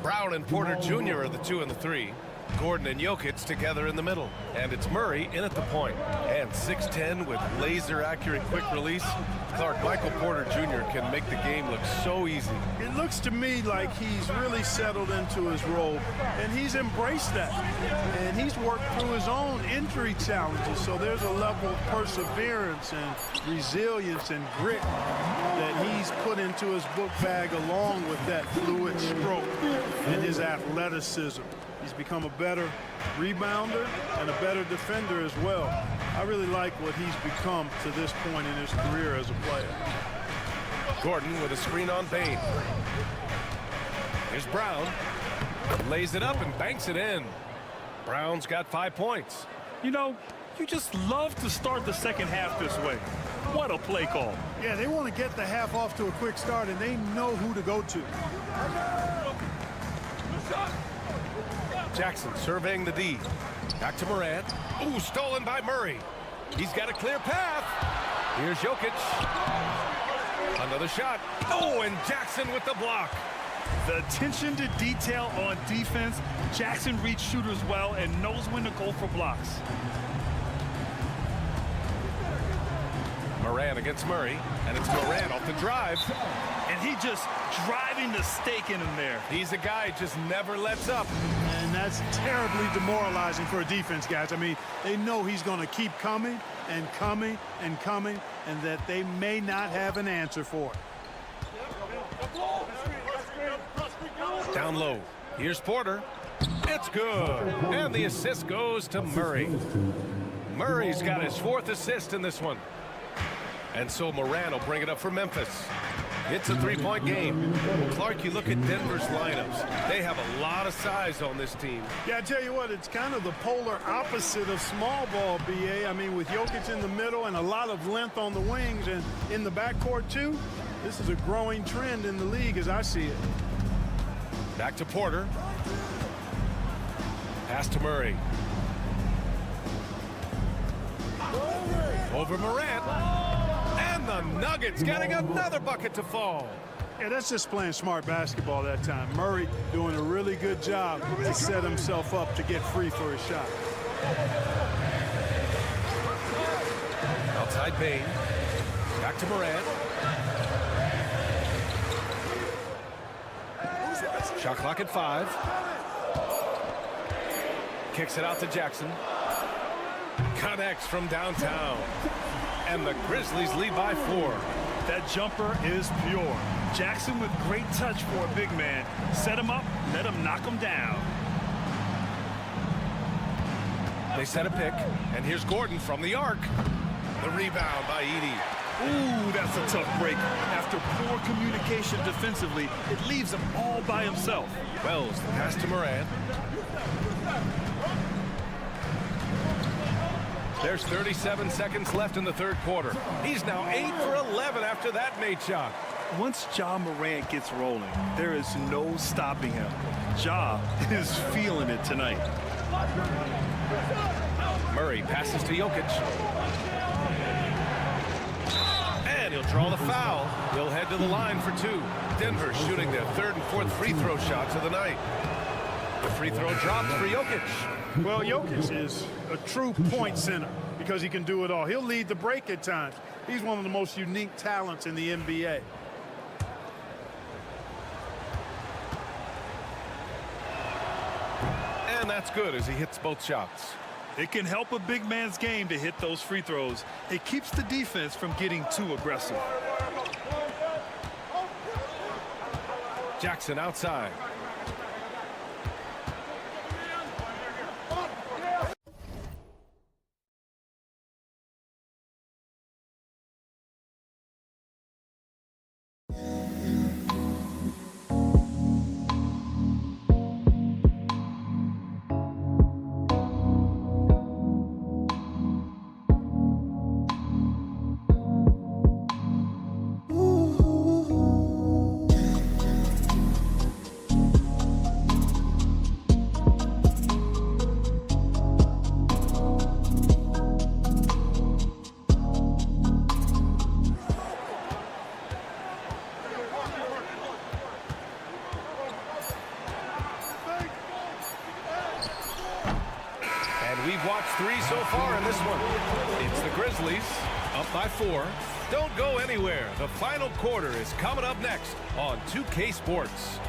Brown and Porter Jr. are the 2 and the 3. Gordon and Jokic together in the middle. And it's Murray in at the point. And 6'10" with laser-accurate quick release. Michael Porter Jr. can make the game look so easy. It looks to me like he's really settled into his role, and he's embraced that. And he's worked through his own injury challenges, so there's a level of perseverance and resilience and grit that he's put into his book bag along with that fluid stroke and his athleticism. He's become a better rebounder and a better defender as well. I really like what he's become to this point in his career as a player. Gordon with a screen on Bain. Here's Brown. Lays it up and banks it in. Brown's got 5 points. You know, you just love to start the second half this way. What a play call. Yeah, they want to get the half off to a quick start, and they know who to go to. Jackson surveying the D. Back to Morant. Ooh, stolen by Murray. He's got a clear path. Here's Jokic. Another shot. Oh, and Jackson with the block. The attention to detail on defense. Jackson reads shooters well and knows when to go for blocks. Morant against Murray, and it's Morant off the drive. And he just driving the stake in him there. He's a guy who just never lets up. And that's terribly demoralizing for a defense, guys. I mean, they know he's going to keep coming and coming and coming, and that they may not have an answer for it. Down low. Here's Porter. It's good. And the assist goes to Murray. Murray's got his 4th assist in this one. And so Morant will bring it up for Memphis. It's a 3-point game. Clark, you look at Denver's lineups. They have a lot of size on this team. Yeah, I tell you what, it's kind of the polar opposite of small ball, BA. I mean, with Jokic in the middle and a lot of length on the wings and in the backcourt, too, this is a growing trend in the league as I see it. Back to Porter. Pass to Murray. Over Morant. And the Nuggets getting another bucket to fall. Yeah, that's just playing smart basketball that time. Murray doing a really good job to set himself up to get free for his shot. Outside Bain. Back to Morant. Shot clock at 5. Kicks it out to Jackson. Connects from downtown. And the Grizzlies lead by 4. That jumper is pure. Jackson with great touch for a big man. Set him up, let him knock him down. They set a pick, and here's Gordon from the arc. The rebound by Edey. Ooh, that's a tough break. After poor communication defensively, it leaves him all by himself. Wells, the pass to Morant. There's 37 seconds left in the third quarter. He's now 8 for 11 after that made shot. Once Ja Morant gets rolling, there is no stopping him. Ja is feeling it tonight. Murray passes to Jokic. And he'll draw the foul. He'll head to the line for 2. Denver shooting their 3rd and 4th free throw shots of the night. The free throw drops for Jokic. Well, Jokic is a true point center because he can do it all. He'll lead the break at times. He's one of the most unique talents in the NBA. And that's good as he hits both shots. It can help a big man's game to hit those free throws. It keeps the defense from getting too aggressive. Jackson outside. We've watched 3 so far in this one. It's the Grizzlies up by 4. Don't go anywhere. The final quarter is coming up next on 2K Sports.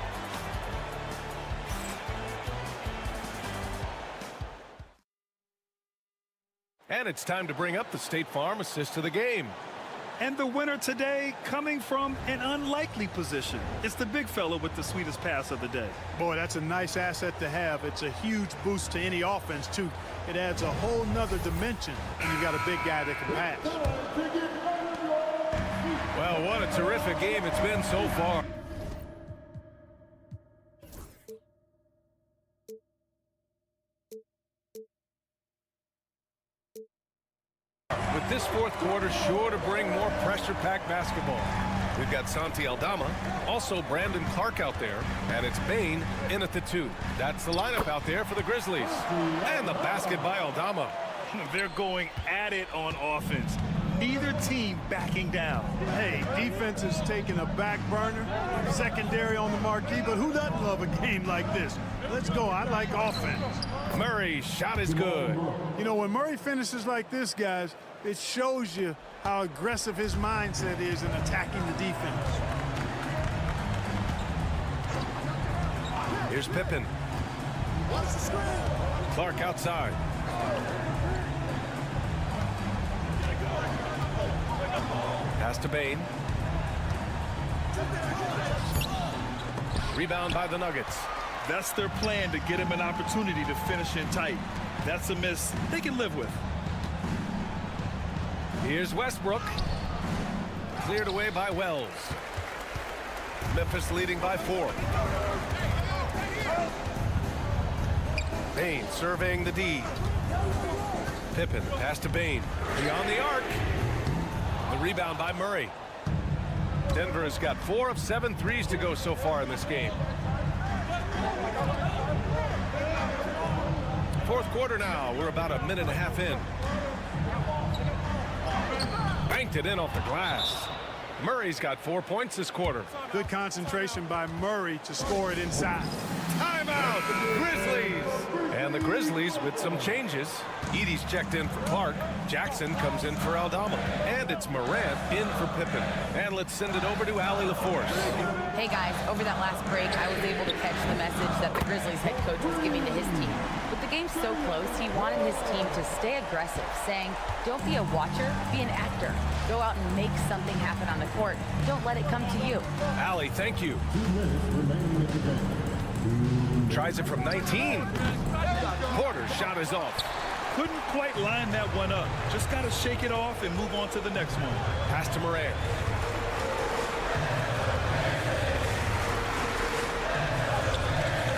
And it's time to bring up the State Farm assist to the game. And the winner today coming from an unlikely position. It's the big fella with the sweetest pass of the day. Boy, that's a nice asset to have. It's a huge boost to any offense, too. It adds a whole nother dimension when you've got a big guy that can pass. Well, what a terrific game it's been so far. With this fourth quarter sure to bring more pressure-packed basketball. We've got Santi Aldama, also Brandon Clark out there, and it's Bain in at the 2. That's the lineup out there for the Grizzlies. And the basket by Aldama. They're going at it on offense. Neither team backing down. Hey, defense is taking a back burner, secondary on the marquee, but who doesn't love a game like this? Let's go. I like offense. Murray's shot is good. You know, when Murray finishes like this, guys, it shows you how aggressive his mindset is in attacking the defense. Here's Pippen. Clark outside. Pass to Bain. Rebound by the Nuggets. That's their plan, to get him an opportunity to finish in tight. That's a miss they can live with. Here's Westbrook. Cleared away by Wells. Memphis leading by 4. Bain surveying the D. Pippen, pass to Bain. Beyond the arc. The rebound by Murray. Denver has got 4 of 7 threes to go so far in this game. Fourth quarter now. We're about a minute and a half in. banked it in off the glass. Murray's got 4 points this quarter. Good concentration by Murray to score it inside. Timeout, Grizzlies! And the Grizzlies with some changes. Edie's checked in for Clark. Jackson comes in for Aldama. And it's Morant in for Pippen. And let's send it over to Allie LaForce. Hey guys, over that last break, I was able to catch the message that the Grizzlies head coach was giving to his team. With the game so close, he wanted his team to stay aggressive, saying, don't be a watcher, be an actor. Go out and make something happen on the court. Don't let it come to you. Allie, thank you. Tries it from 19. Porter's shot is off. Couldn't quite line that one up. Just got to shake it off and move on to the next one. Pass to Morant.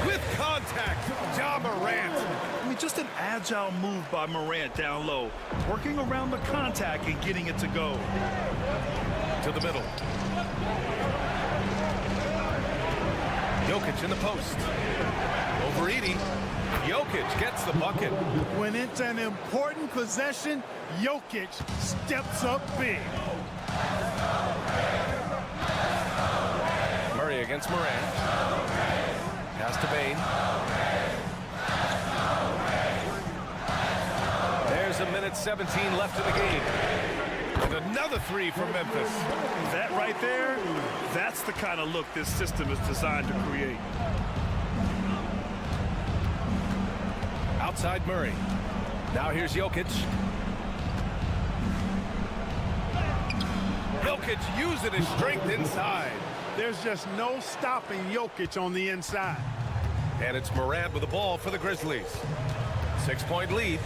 With contact, Ja Morant. I mean, just an agile move by Morant down low, working around the contact and getting it to go. To the middle. Jokic in the post. Over Edie. Jokic gets the bucket. When it's an important possession, Jokic steps up big. Murray against Morant. Pass to Bain. There's a minute 17 left in the game. And another three from Memphis. That right there, that's the kind of look this system is designed to create. Outside Murray. Now here's Jokic. Jokic using his strength inside. There's just no stopping Jokic on the inside. And it's Morant with the ball for the Grizzlies. 6-point lead.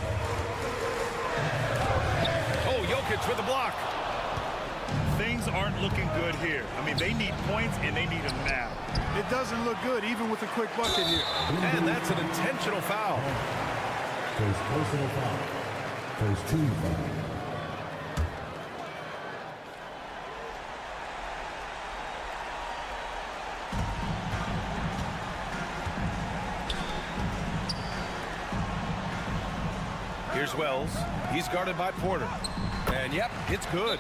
Oh, Jokic with the block. Things aren't looking good here. I mean, they need points, and they need them now. It doesn't look good, even with a quick bucket here. And that's an intentional foul. First personal foul. First team foul. Here's Wells. He's guarded by Porter. And yep, it's good.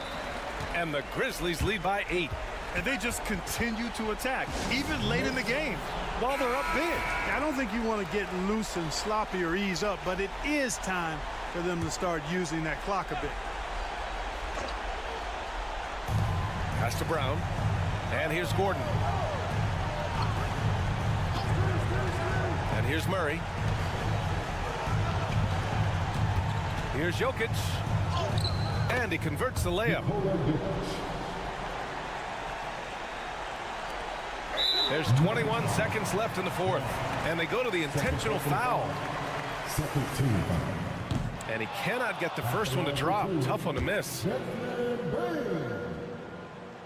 And the Grizzlies lead by 8. And they just continue to attack, even late in the game, while they're up big. I don't think you want to get loose and sloppy or ease up, but it is time for them to start using that clock a bit. Pass to Brown. And here's Gordon. And here's Murray. Here's Jokic. And he converts the layup. There's 21 seconds left in the fourth. And they go to the intentional foul. Second team foul. And he cannot get the first one to drop. Tough one to miss.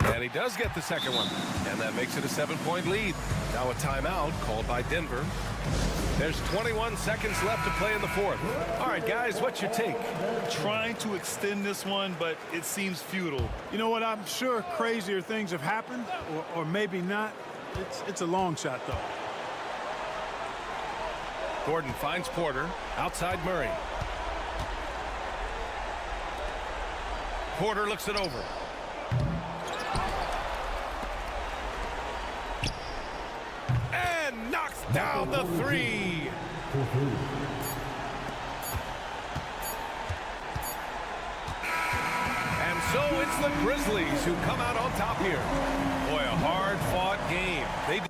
And he does get the second one. And that makes it a 7-point lead. Now a timeout called by Denver. There's 21 seconds left to play in the fourth. All right, guys, what's your take? Trying to extend this one, but it seems futile. You know what? I'm sure crazier things have happened, or maybe not. It's a long shot, though. Gordon finds Porter. Outside Murray. Porter looks it over. And knocks down the three. And so it's the Grizzlies who come out on top here. Boy, a hard-fought game. They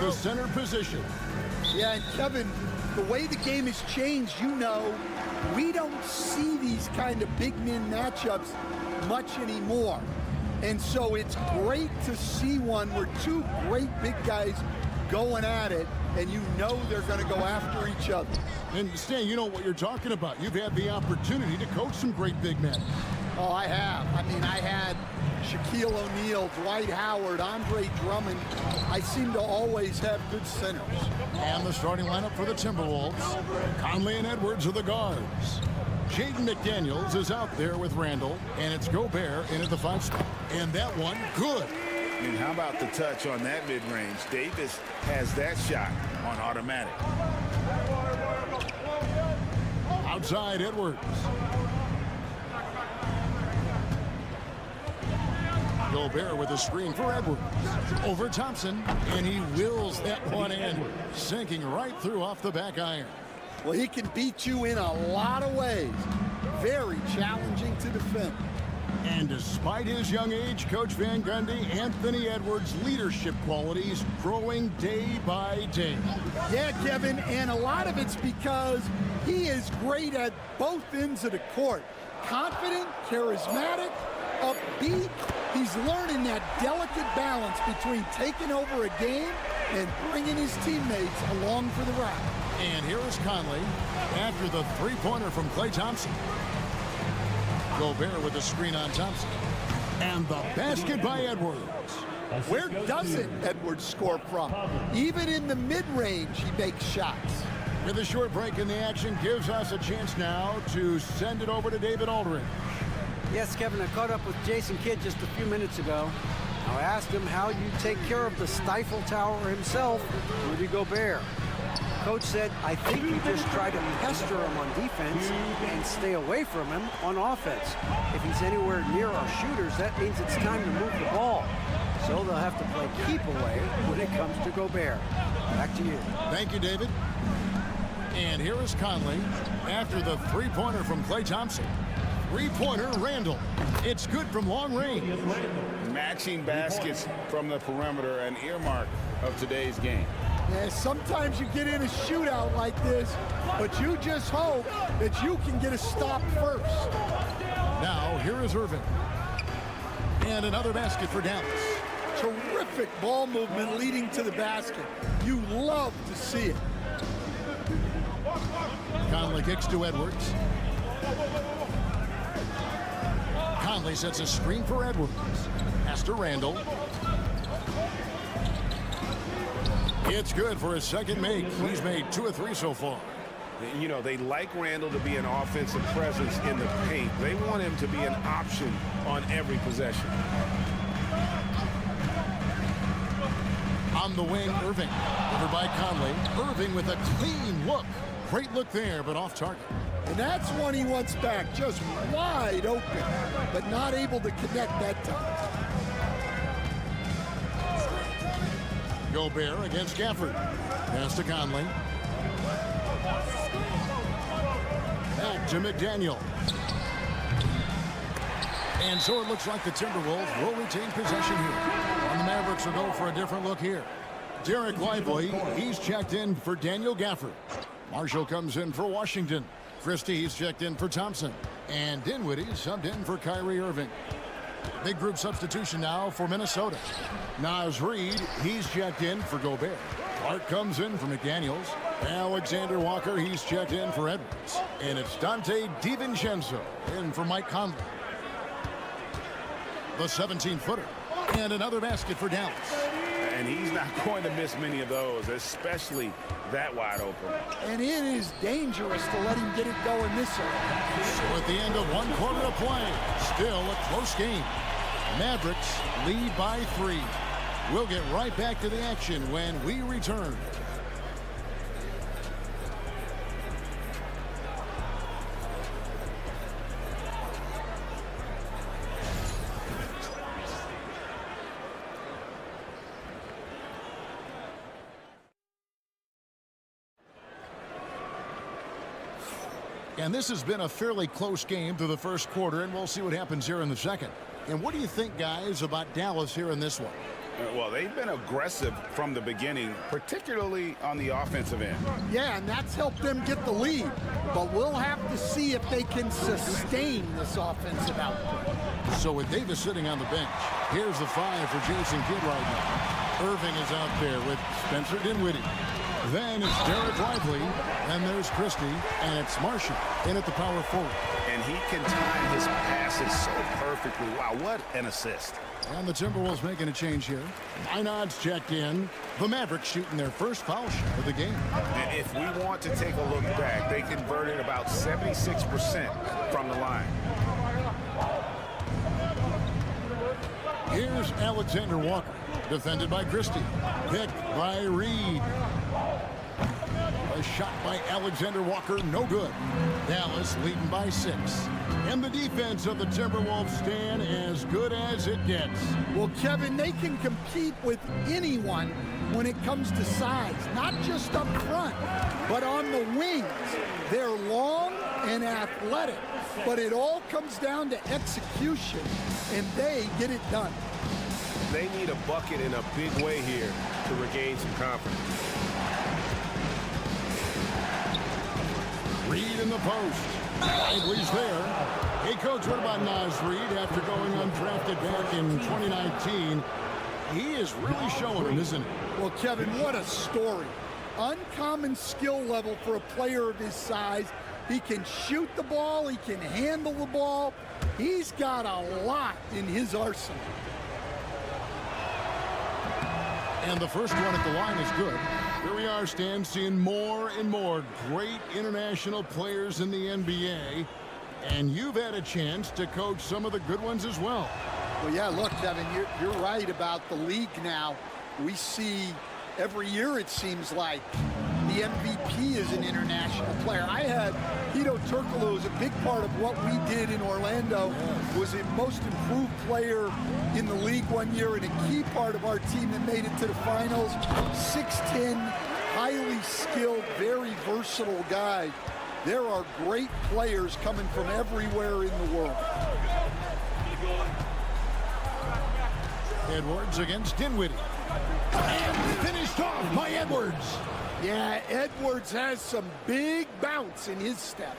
the center position. Yeah, and Kevin, the way the game has changed, we don't see these kind of big men matchups much anymore. And so it's great to see one where two great big guys going at it, and they're going to go after each other. And Stan, you know what you're talking about. You've had the opportunity to coach some great big men. Oh, I have. I had Shaquille O'Neal, Dwight Howard, Andre Drummond. I seem to always have good centers. And the starting lineup for the Timberwolves. Conley and Edwards are the guards. Jaden McDaniels is out there with Randall, and it's Gobert in at the 5 spot. And that one, good. And how about the touch on that mid-range? Davis has that shot on automatic. Outside Edwards. Gobert with a screen for Edwards. Over Thompson, and he wills that one in, sinking right through off the back iron. Well, he can beat you in a lot of ways. Very challenging to defend. And despite his young age, Coach Van Gundy, Anthony Edwards' leadership qualities growing day by day. Yeah, Kevin, and a lot of it's because he is great at both ends of the court. Confident, charismatic, upbeat. He's learning that delicate balance between taking over a game and bringing his teammates along for the ride. And here is Conley after the three-pointer from Klay Thompson. Gobert with the screen on Thompson. And the basket by Edwards. Where doesn't Edwards score from? Even in the mid-range, he makes shots. With a short break in the action, gives us a chance now to send it over to David Aldridge. Yes, Kevin, I caught up with Jason Kidd just a few minutes ago. I asked him how you take care of the Stifle Tower himself, Rudy Gobert. Coach said, I think you just try to pester him on defense and stay away from him on offense. If he's anywhere near our shooters, that means it's time to move the ball. So they'll have to play keep away when it comes to Gobert. Back to you. Thank you, David. And here is Conley after the three-pointer from Klay Thompson. Three-pointer, Randall. It's good from long range. Matching baskets from the perimeter, an earmark of today's game. Yeah, sometimes you get in a shootout like this, but you just hope that you can get a stop first. Now, here is Irving. And another basket for Dallas. Terrific ball movement leading to the basket. You love to see it. Conley kicks to Edwards. Conley sets a screen for Edwards. Pass to Randall. It's good for his second make. He's made 2 of 3 so far. You know, they like Randall to be an offensive presence in the paint. They want him to be an option on every possession. On the wing, Irving. Over by Conley. Irving with a clean look. Great look there, but off target. And that's one he wants back, just wide open, but not able to connect that time. Gobert against Gafford. Pass to Conley. Back to McDaniel. And so it looks like the Timberwolves will retain possession here. And the Mavericks will go for a different look here. Derek Lively, he's checked in for Daniel Gafford. Marshall comes in for Washington. Christie, he's checked in for Thompson. And Dinwiddie subbed in for Kyrie Irving. Big group substitution now for Minnesota. Naz Reid, he's checked in for Gobert. Clark comes in for McDaniels. Alexander Walker, he's checked in for Edwards. And it's Dante DiVincenzo in for Mike Conley. The 17-footer. And another basket for Dallas. And he's not going to miss many of those, especially that wide open. And it is dangerous to let him get it going this early. So at the end of 1 quarter of play, still a close game. Mavericks lead by 3. We'll get right back to the action when we return. And this has been a fairly close game through the first quarter, and we'll see what happens here in the second. And what do you think, guys, about Dallas here in this one? Well, they've been aggressive from the beginning, particularly on the offensive end. Yeah, and that's helped them get the lead. But we'll have to see if they can sustain this offensive output. So with Davis sitting on the bench, here's the 5 for Jason Kidd right now. Irving is out there with Spencer Dinwiddie. Then it's Derek Lively, and there's Christie, and it's Marshall in at the power forward. And he can time his passes so perfectly. Wow, what an assist. And the Timberwolves making a change here. Minod's checked in. The Mavericks shooting their first foul shot of the game. And if we want to take a look back, they converted about 76% from the line. Here's Alexander Walker, defended by Christie. Picked by Reed. A shot by Alexander Walker, no good. Dallas leading by 6. And the defense of the Timberwolves stand as good as it gets. Well, Kevin, they can compete with anyone when it comes to size, not just up front, but on the wings. They're long and athletic, but it all comes down to execution, and they get it done. They need a bucket in a big way here to regain some confidence. Reed in the post. Lively's there. Hey, Coach, what about Naz Reed after going undrafted back in 2019? He is really showing it, isn't he? Well, Kevin, what a story. Uncommon skill level for a player of his size. He can shoot the ball. He can handle the ball. He's got a lot in his arsenal. And the first one at the line is good. Here we are, Stan, seeing more and more great international players in the NBA. And you've had a chance to coach some of the good ones as well. Well, yeah, look, Kevin, you're right about the league now. We see every year, it seems like, the MVP is an international player. I had Hito Turkoglu was a big part of what we did in Orlando, was a most improved player in the league one year and a key part of our team that made it to the finals. 6'10", highly skilled, very versatile guy. There are great players coming from everywhere in the world. Edwards against Dinwiddie. And finished off by Edwards. Yeah, Edwards has some big bounce in his step.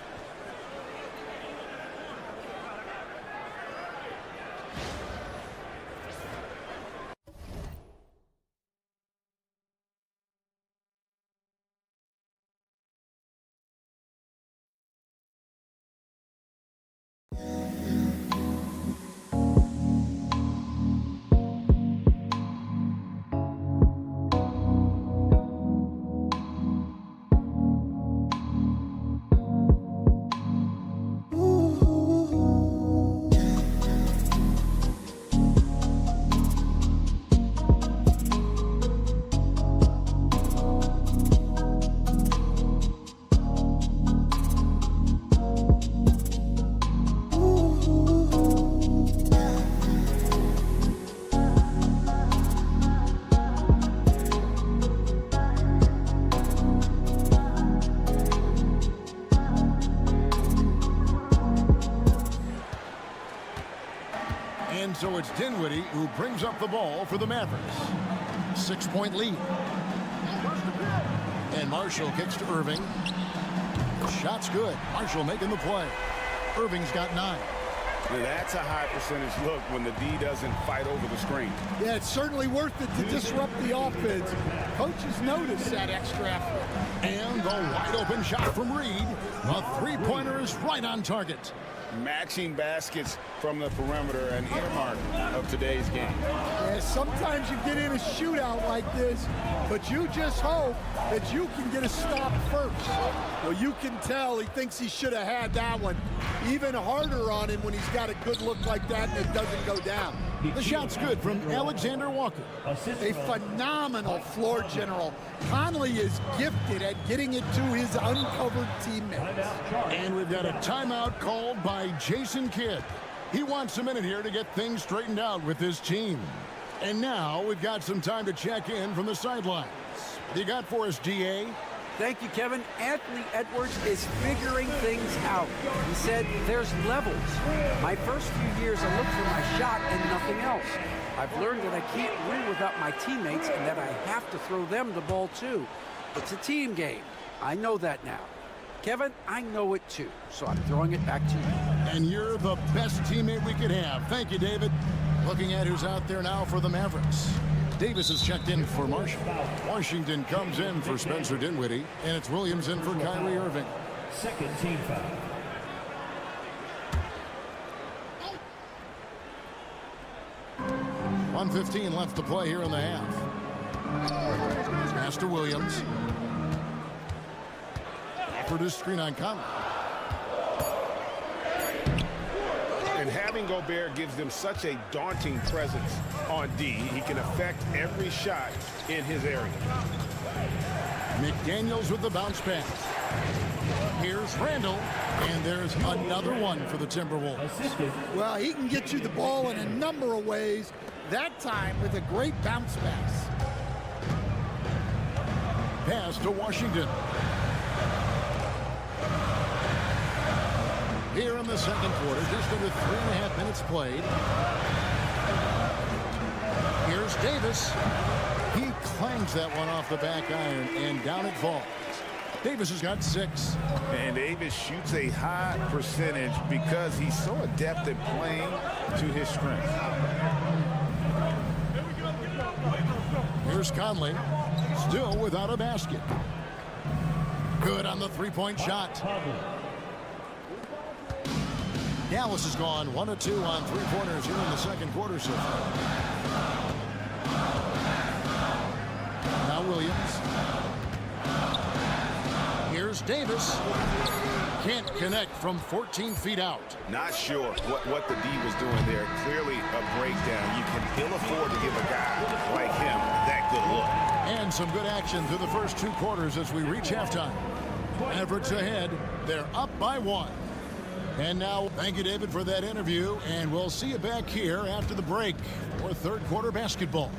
And so it's Dinwiddie who brings up the ball for the Mavericks. 6-point lead. And Marshall kicks to Irving. Shot's good. Marshall making the play. Irving's got 9. That's a high percentage look when the D doesn't fight over the screen. Yeah, it's certainly worth it to disrupt the offense. Coaches notice that extra effort. And the wide open shot from Reed. A three-pointer is right on target. Matching baskets from the perimeter, an earmark of today's game. Yeah, sometimes you get in a shootout like this, but you just hope that you can get a stop first. Well, you can tell he thinks he should have had that one. Even harder on him when he's got a good look like that and it doesn't go down. The shot's good from Alexander Walker. A phenomenal floor general. Conley is gifted at getting it to his uncovered teammates. And we've got a timeout called by Jason Kidd. He wants a minute here to get things straightened out with his team. And now we've got some time to check in from the sidelines. You got for us, DA? Thank you, Kevin. Anthony Edwards is figuring things out. He said there's levels. My first few years, I looked for my shot and nothing else. I've learned that I can't win without my teammates and that I have to throw them the ball too. It's a team game. I know that now. Kevin, I know it too, so I'm throwing it back to you. And you're the best teammate we could have. Thank you, David. Looking at who's out there now for the Mavericks. Davis is checked in for Marshall. Washington comes in for Spencer Dinwiddie, and it's Williams in for Kyrie Irving. Second team foul. .115 left to play here in the half. Pass to Williams. Offered his screen on Conley. And having Gobert gives them such a daunting presence on D. He can affect every shot in his area. McDaniels with the bounce pass. Here's Randall, and there's another one for the Timberwolves. Well, he can get you the ball in a number of ways, that time with a great bounce pass. Pass to Washington. Here in the second quarter, just under 3.5 minutes played. Here's Davis. He clangs that one off the back iron, and down it falls. Davis has got 6. And Davis shoots a high percentage because he's so adept at playing to his strength. Here's Conley, still without a basket. Good on the three-point shot. Dallas has gone 1 of 2 on three-pointers here in the second quarter so far. Now Williams. Here's Davis. Can't connect from 14 feet out. Not sure what the D was doing there. Clearly a breakdown. You can ill afford to give a guy like him that good look. And some good action through the first 2 quarters as we reach halftime. Mavericks ahead. They're up by 1. And now, thank you, David, for that interview. And we'll see you back here after the break for third quarter basketball.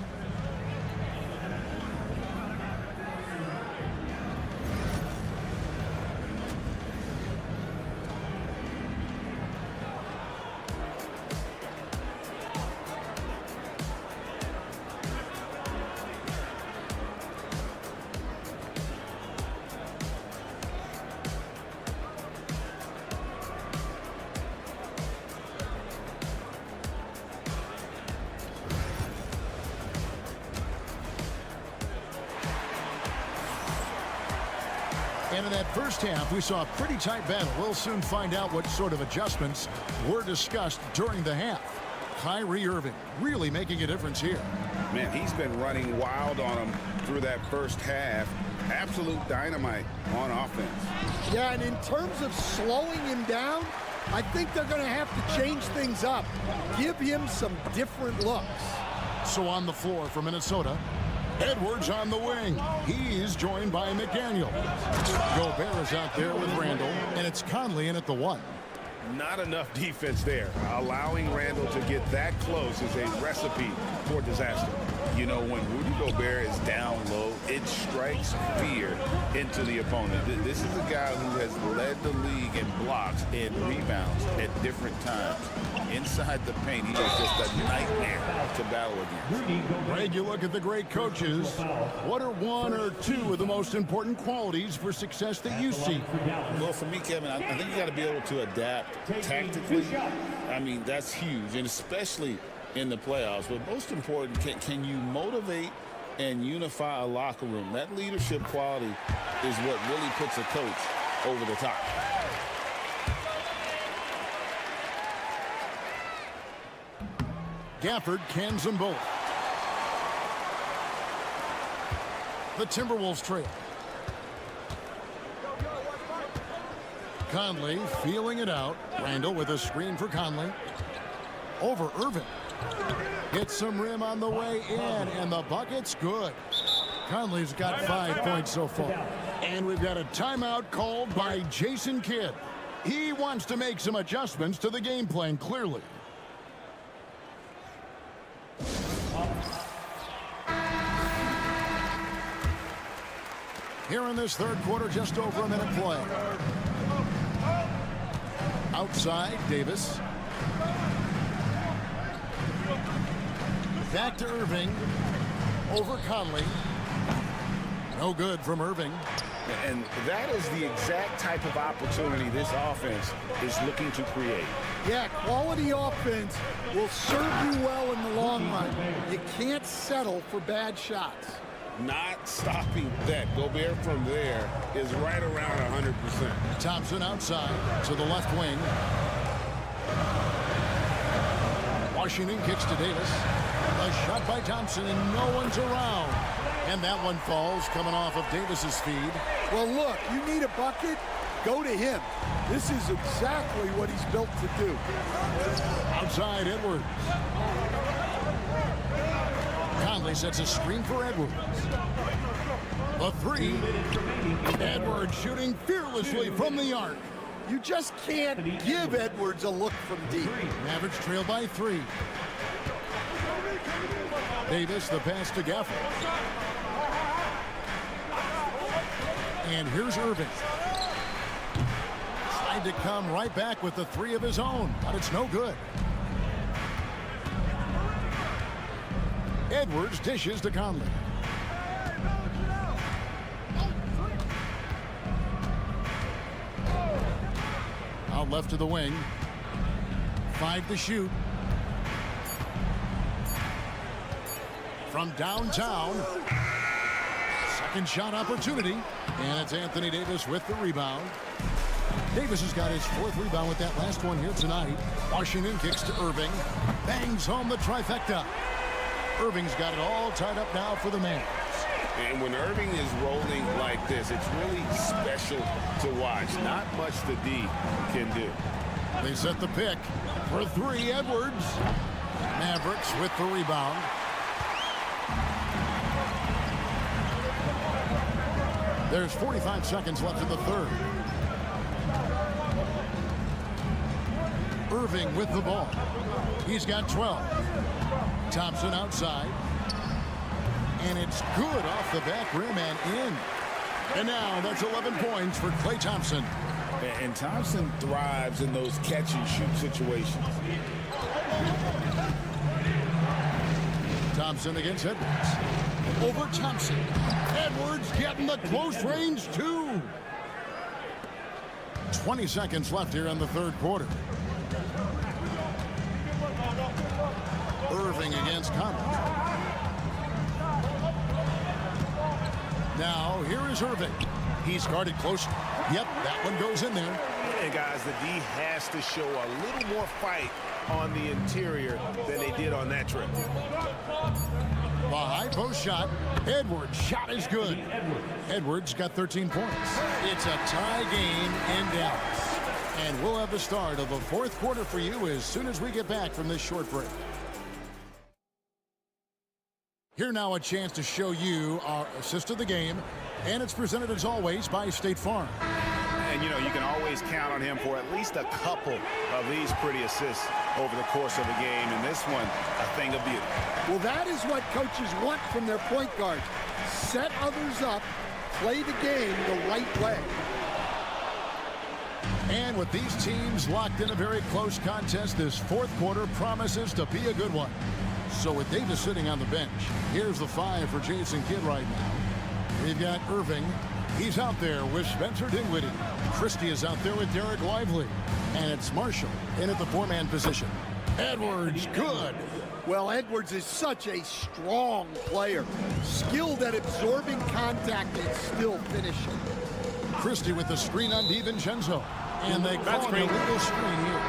And in that first half, we saw a pretty tight battle. We'll soon find out what sort of adjustments were discussed during the half. Kyrie Irving really making a difference here. Man, he's been running wild on him through that first half. Absolute dynamite on offense. Yeah, and in terms of slowing him down, I think they're going to have to change things up. Give him some different looks. So on the floor for Minnesota, Edwards on the wing. He's joined by McDaniel. Gobert is out there with Randall, and it's Conley in at the 1. Not enough defense there. Allowing Randall to get that close is a recipe for disaster. You know, when Rudy Gobert is down low, it strikes fear into the opponent. This is a guy who has led the league in blocks and rebounds at different times. Inside the paint, he is just a nightmare to battle against. Greg, you look at the great coaches. What are 1 or 2 of the most important qualities for success that you see? Well, for me, Kevin, I think you got to be able to adapt tactically. I mean, that's huge, and especially in the playoffs. But most important, can you motivate and unify a locker room? That leadership quality is what really puts a coach over the top. Gafford cans them both. The Timberwolves trail. Conley feeling it out. Randall with a screen for Conley. Over Irving. Hits some rim on the way in, and the bucket's good. Conley's got 5 points so far. And we've got a timeout called by Jason Kidd. He wants to make some adjustments to the game plan, clearly. here in this third quarter, just over a minute play. Outside, Davis. Back to Irving. Over Conley. No good from Irving. And that is the exact type of opportunity this offense is looking to create. Yeah, quality offense will serve you well in the long run. You can't settle for bad shots. Not stopping that. Gobert from there is right around 100%. Thompson outside to the left wing. Washington kicks to Davis. A shot by Thompson, and no one's around. And that one falls, coming off of Davis's feed. Well, look, you need a bucket, go to him. This is exactly what he's built to do. Outside, Edwards. Conley sets a screen for Edwards. A three. Edwards shooting fearlessly from the arc. You just can't give Edwards a look from deep. Mavericks trail by 3. Davis, the pass to Gafford. And here's Irving. Tried to come right back with the 3 of his own, but it's no good. Edwards dishes to Conley. Out left to the wing. 5 to shoot. From downtown. Second shot opportunity. And it's Anthony Davis with the rebound. Davis has got his 4th rebound with that last one here tonight. Washington kicks to Irving. Bangs home the trifecta. Irving's got it all tied up now for the Mavs. And when Irving is rolling like this, it's really special to watch. Not much the D can do. They set the pick for 3, Edwards. Mavericks with the rebound. There's 45 seconds left in the third. Irving with the ball. He's got 12. Thompson outside. And it's good off the back rim and in. And now that's 11 points for Klay Thompson. And Thompson thrives in those catch-and-shoot situations. Thompson against Edwards. Over Thompson. Edwards getting the close range, too. 20 seconds left here in the third quarter. Irving against Conley. Now, here is Irving. He's guarded close. Yep, that one goes in there. And guys, the D has to show a little more fight on the interior than they did on that trip. The high post shot. Edwards' shot is good. Edwards got 13 points. It's a tie game in Dallas. And we'll have the start of the fourth quarter for you as soon as we get back from this short break. Here now a chance to show you our assist of the game. And it's presented as always by State Farm. And you know, you can always count on him for at least a couple of these pretty assists over the course of a game. And this one, a thing of beauty. Well, that is what coaches want from their point guards. Set others up, play the game the right way. And with these teams locked in a very close contest, this fourth quarter promises to be a good one. So with Davis sitting on the bench, here's the 5 for Jason Kidd right now. We've got Irving. He's out there with Spencer Dinwiddie. Christie is out there with Derek Lively. And it's Marshall in at the 4-man position. Edwards, good. Well, Edwards is such a strong player. Skilled at absorbing contact and still finishing. Christie with the screen on DiVincenzo. And they call it a legal screen here.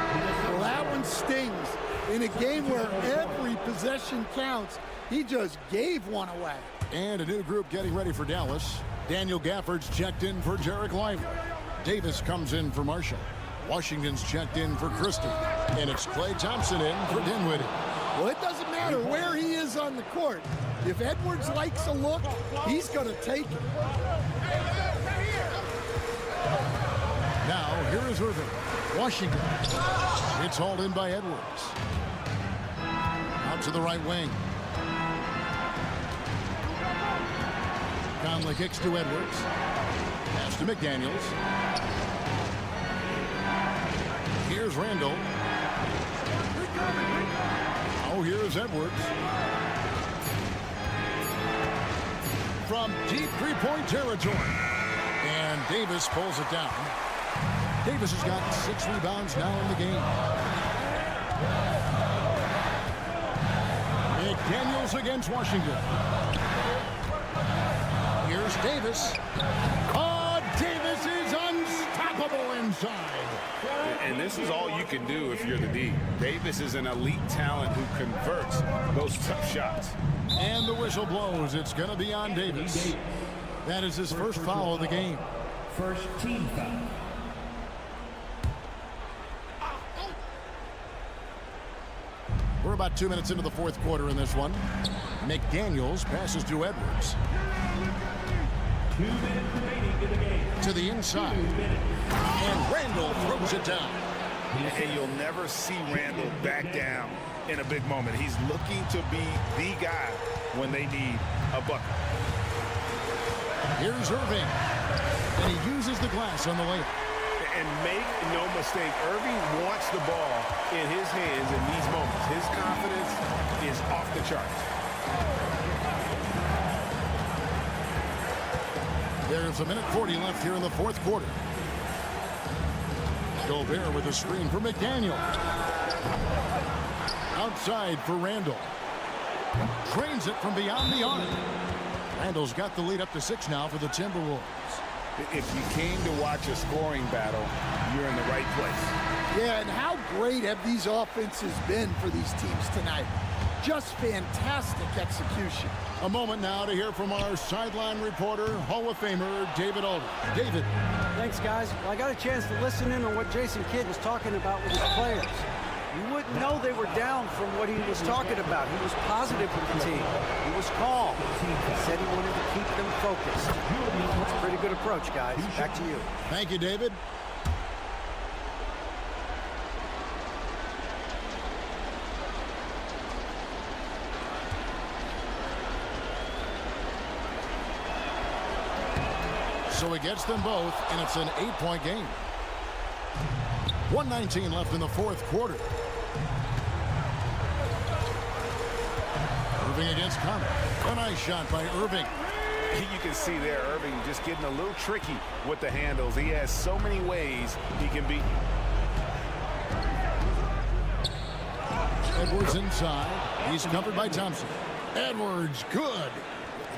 Well, that one stings. In a game where every possession counts, he just gave one away. And a new group getting ready for Dallas. Daniel Gafford's checked in for Derek Lively. Davis comes in for Marshall. Washington's checked in for Christie. And it's Klay Thompson in for Dinwiddie. Well, it doesn't matter where he is on the court. If Edwards likes a look, he's going to take it. Now, here is Irving. Washington. It's hauled in by Edwards. Out to the right wing. Conley kicks to Edwards. Pass to McDaniels. Here's Randall. Oh, here's Edwards. From deep three-point territory. And Davis pulls it down. Davis has got 6 rebounds now in the game. McDaniels against Washington. Here's Davis. Oh, Davis is unstoppable inside. And this is all you can do if you're the D. Davis is an elite talent who converts those tough shots. And the whistle blows. It's going to be on Davis. That is his first foul of the game. First team foul. We're about 2 minutes into the fourth quarter in this one. McDaniels passes to Edwards. 2 minutes remaining in the game. To the inside. And Randall throws it down. And you'll never see Randall back down in a big moment. He's looking to be the guy when they need a bucket. Here's Irving. And he uses the glass on the layup. And make no mistake, Irving wants the ball in his hands in these moments. His confidence is off the charts. There's 1:40 left here in the fourth quarter. Gobert with a screen for McDaniel. Outside for Randall. Drains it from beyond the arc. Randall's got the lead up to 6 now for the Timberwolves. If you came to watch a scoring battle, you're in the right place. Yeah, and how great have these offenses been for these teams tonight? Just fantastic execution. A moment now to hear from our sideline reporter, Hall of Famer David Aldridge. David. Thanks, guys. Well, I got a chance to listen in on what Jason Kidd was talking about with his players. You wouldn't know they were down from what he was talking about. He was positive with the team. He was calm. He said he wanted to keep them focused. That's a pretty good approach, guys. Back to you. Thank you, David. So he gets them both, and it's an 8-point game. 1:19 left in the fourth quarter. Irving against Conley. A nice shot by Irving. You can see there, Irving just getting a little tricky with the handles. He has so many ways he can beat you. Edwards inside. He's covered by Thompson. Edwards, good.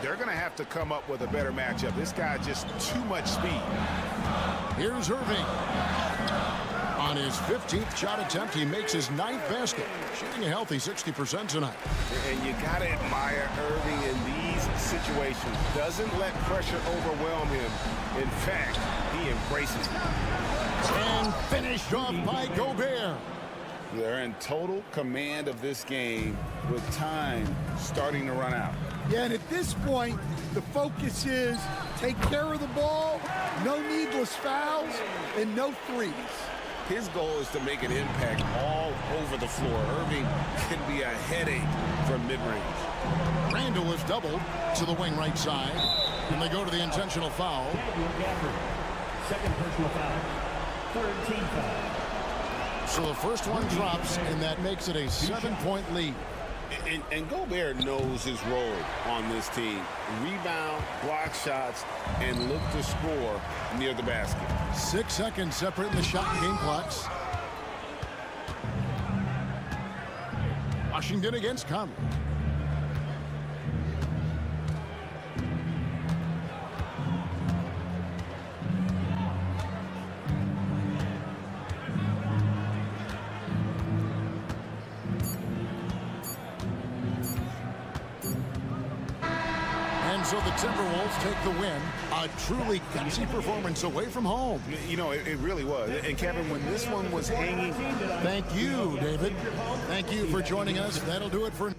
They're going to have to come up with a better matchup. This guy just too much speed. Here's Irving. On his 15th shot attempt, he makes his 9th basket, shooting a healthy 60% tonight. And you got to admire Irving in these situations. Doesn't let pressure overwhelm him. In fact, he embraces it. And finished off by Gobert. They're in total command of this game with time starting to run out. Yeah, and at this point, the focus is take care of the ball, no needless fouls, and no threes. His goal is to make an impact all over the floor. Irving can be a headache from mid-range. Randall is doubled to the wing right side, and they go to the intentional foul. Second personal foul. Third team foul. So the first one drops, and that makes it a 7-point lead. And Gobert knows his role on this team. Rebound, block shots, and look to score near the basket. 6 seconds separating the shot and game clocks. Washington against Conley. So the Timberwolves take the win. A truly gutsy performance away from home. You know, it really was. And Kevin, when this one was hanging... Thank you, David. Thank you for joining us. That'll do it for...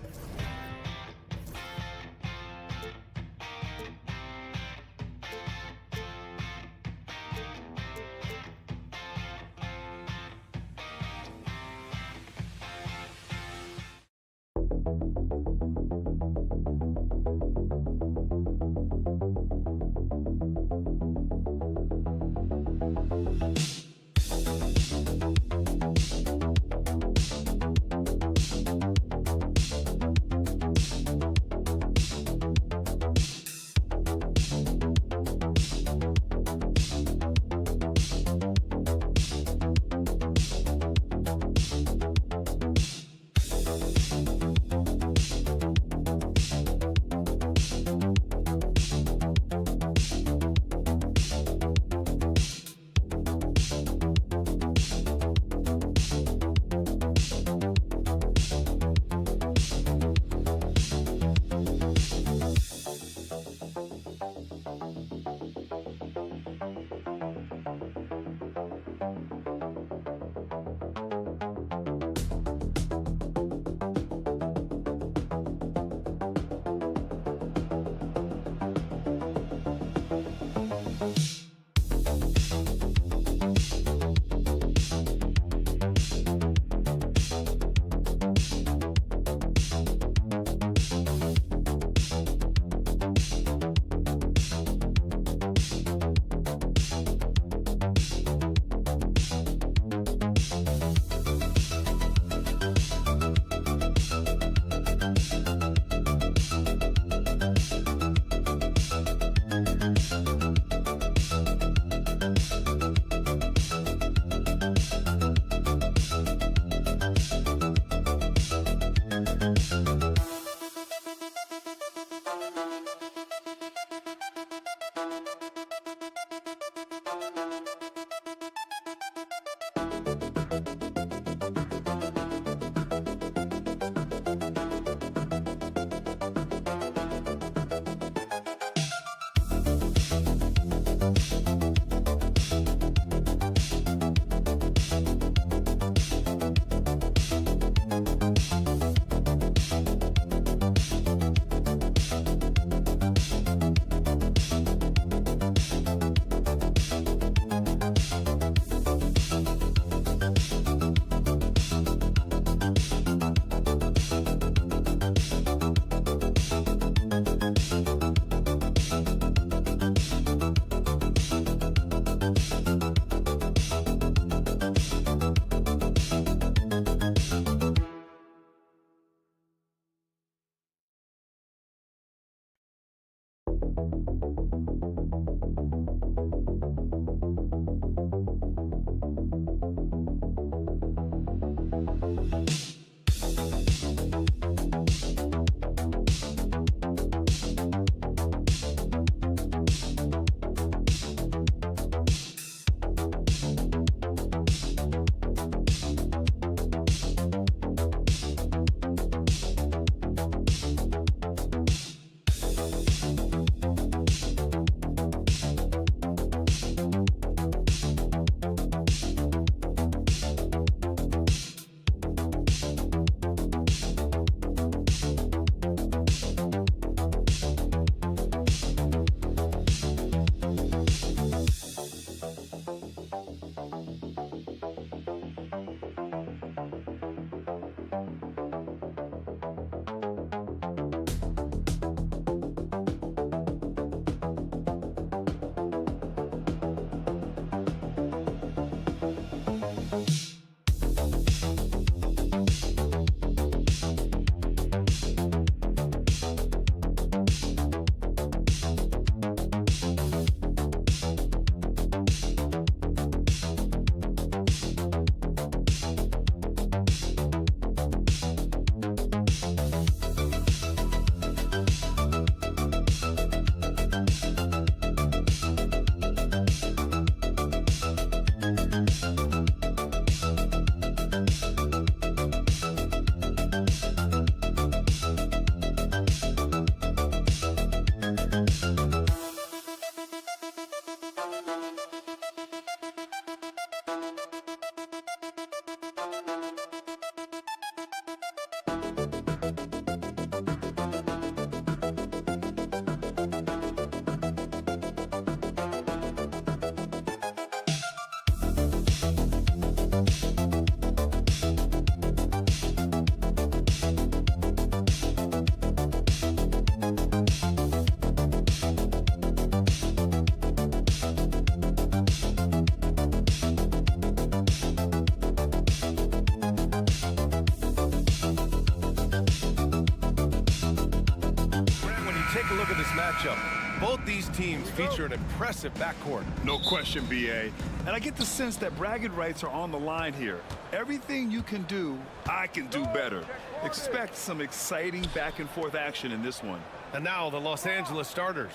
Take a look at this matchup. Both these teams feature an impressive backcourt. No question, BA. And I get the sense that bragging rights are on the line here. Everything you can do, I can do better. Expect some exciting back-and-forth action in this one. And now the Los Angeles starters.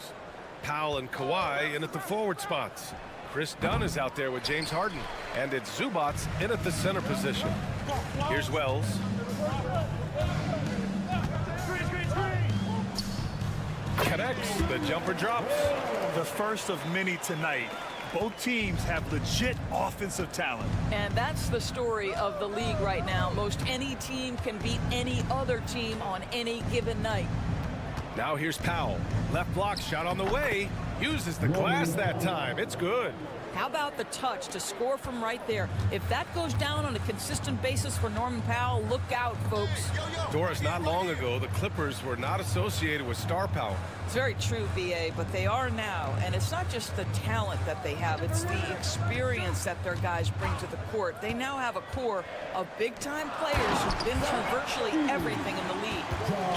Powell and Kawhi in at the forward spots. Chris Dunn is out there with James Harden. And it's Zubats in at the center position. Here's Wells. Connects, the jumper drops. The first of many tonight. Both teams have legit offensive talent. And that's the story of the league right now. Most any team can beat any other team on any given night. Now here's Powell. Left block shot on the way. Uses the glass that time. It's good. How about the touch to score from right there? If that goes down on a consistent basis for Norman Powell, look out, folks. Doris, not long ago, the Clippers were not associated with star power. It's very true, BA, but they are now. And it's not just the talent that they have, it's the experience that their guys bring to the court. They now have a core of big-time players who've been through virtually everything in the league.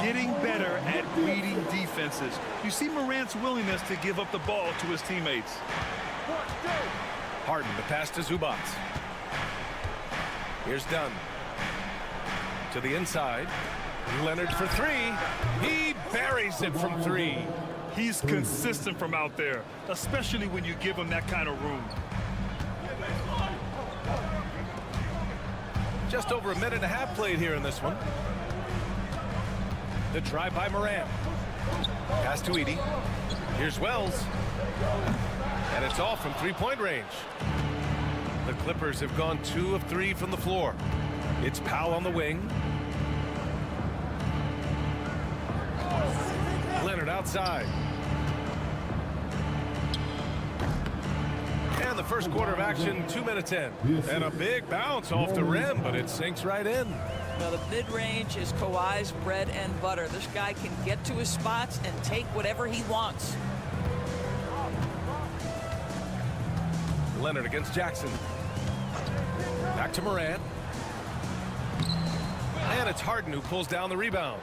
Getting better at reading defenses. You see Morant's willingness to give up the ball to his teammates. Harden, the pass to Zubats. Here's Dunn. To the inside. Leonard for three. He buries it from three. He's consistent from out there, especially when you give him that kind of room. Just over a minute and a half played here in this one. The drive by Morant. Pass to Edey. Here's Wells. And it's off from three-point range. The Clippers have gone 2 of 3 from the floor. It's Powell on the wing. Leonard outside. And the first quarter of action, 2 minutes in. And a big bounce off the rim, but it sinks right in. Now, the mid-range is Kawhi's bread and butter. This guy can get to his spots and take whatever he wants. Leonard against Jackson. Back to Morant. And it's Harden who pulls down the rebound.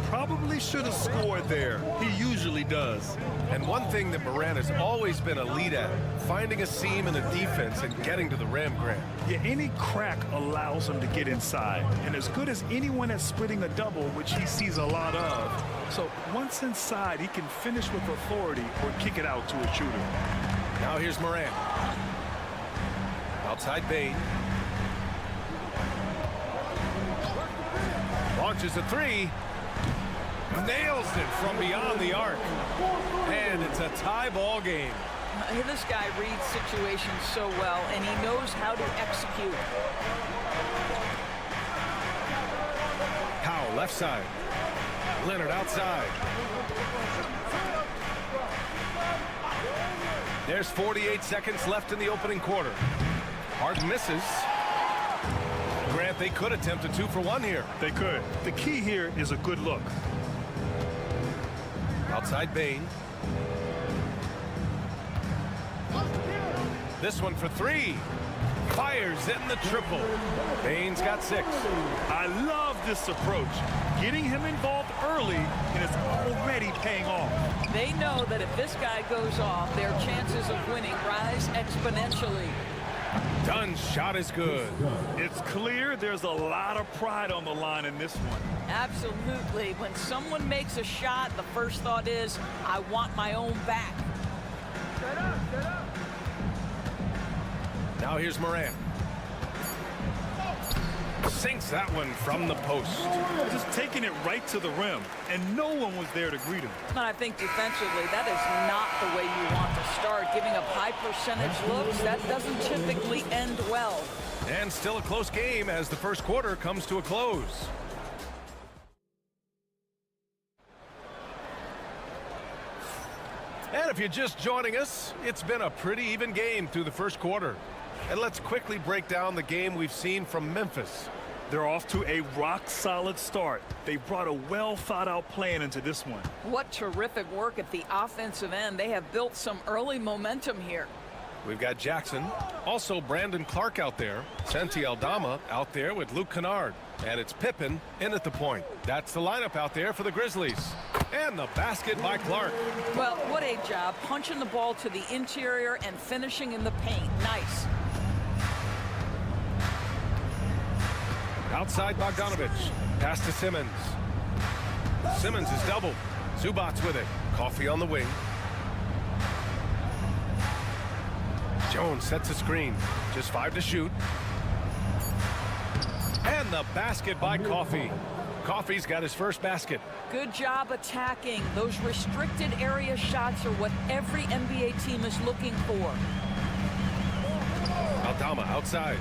Probably should have scored there. He usually does. And one thing that Morant has always been elite at, finding a seam in the defense and getting to the rim, Grant. Yeah, any crack allows him to get inside. And as good as anyone at splitting a double, which he sees a lot of. So once inside, he can finish with authority or kick it out to a shooter. Now here's Morant. Outside Bane. Launches a three. Nails it from beyond the arc. And it's a tie ball game. This guy reads situations so well, and he knows how to execute. Powell left side. Leonard outside. There's 48 seconds left in the opening quarter. Harden misses. Grant, they could attempt a 2-for-1 here. They could. The key here is a good look. Outside Bane. This one for three. Fires in the triple. Bain's got 6. I love this approach. Getting him involved early, and it's already paying off. They know that if this guy goes off, their chances of winning rise exponentially. Dunn's shot is good. It's clear there's a lot of pride on the line in this one. Absolutely. When someone makes a shot, the first thought is, I want my own back. Now here's Morant. Sinks that one from the post. Just taking it right to the rim, and no one was there to greet him. And I think defensively, that is not the way you want to start. Giving up high percentage looks, that doesn't typically end well. And still a close game as the first quarter comes to a close. And if you're just joining us, it's been a pretty even game through the first quarter. And let's quickly break down the game we've seen from Memphis. They're off to a rock-solid start. They brought a well-thought-out plan into this one. What terrific work at the offensive end. They have built some early momentum here. We've got Jackson, also Brandon Clark out there, Santi Aldama out there with Luke Kennard, and it's Pippen in at the point. That's the lineup out there for the Grizzlies. And the basket by Clark. Well, what a job punching the ball to the interior and finishing in the paint. Nice. Outside Bogdanovich. Pass to Simmons. Simmons is doubled. Zubac's with it. Coffee on the wing. Jones sets a screen. Just 5 to shoot. And the basket by Coffee. Coffee's got his first basket. Good job attacking. Those restricted area shots are what every NBA team is looking for. Aldama outside.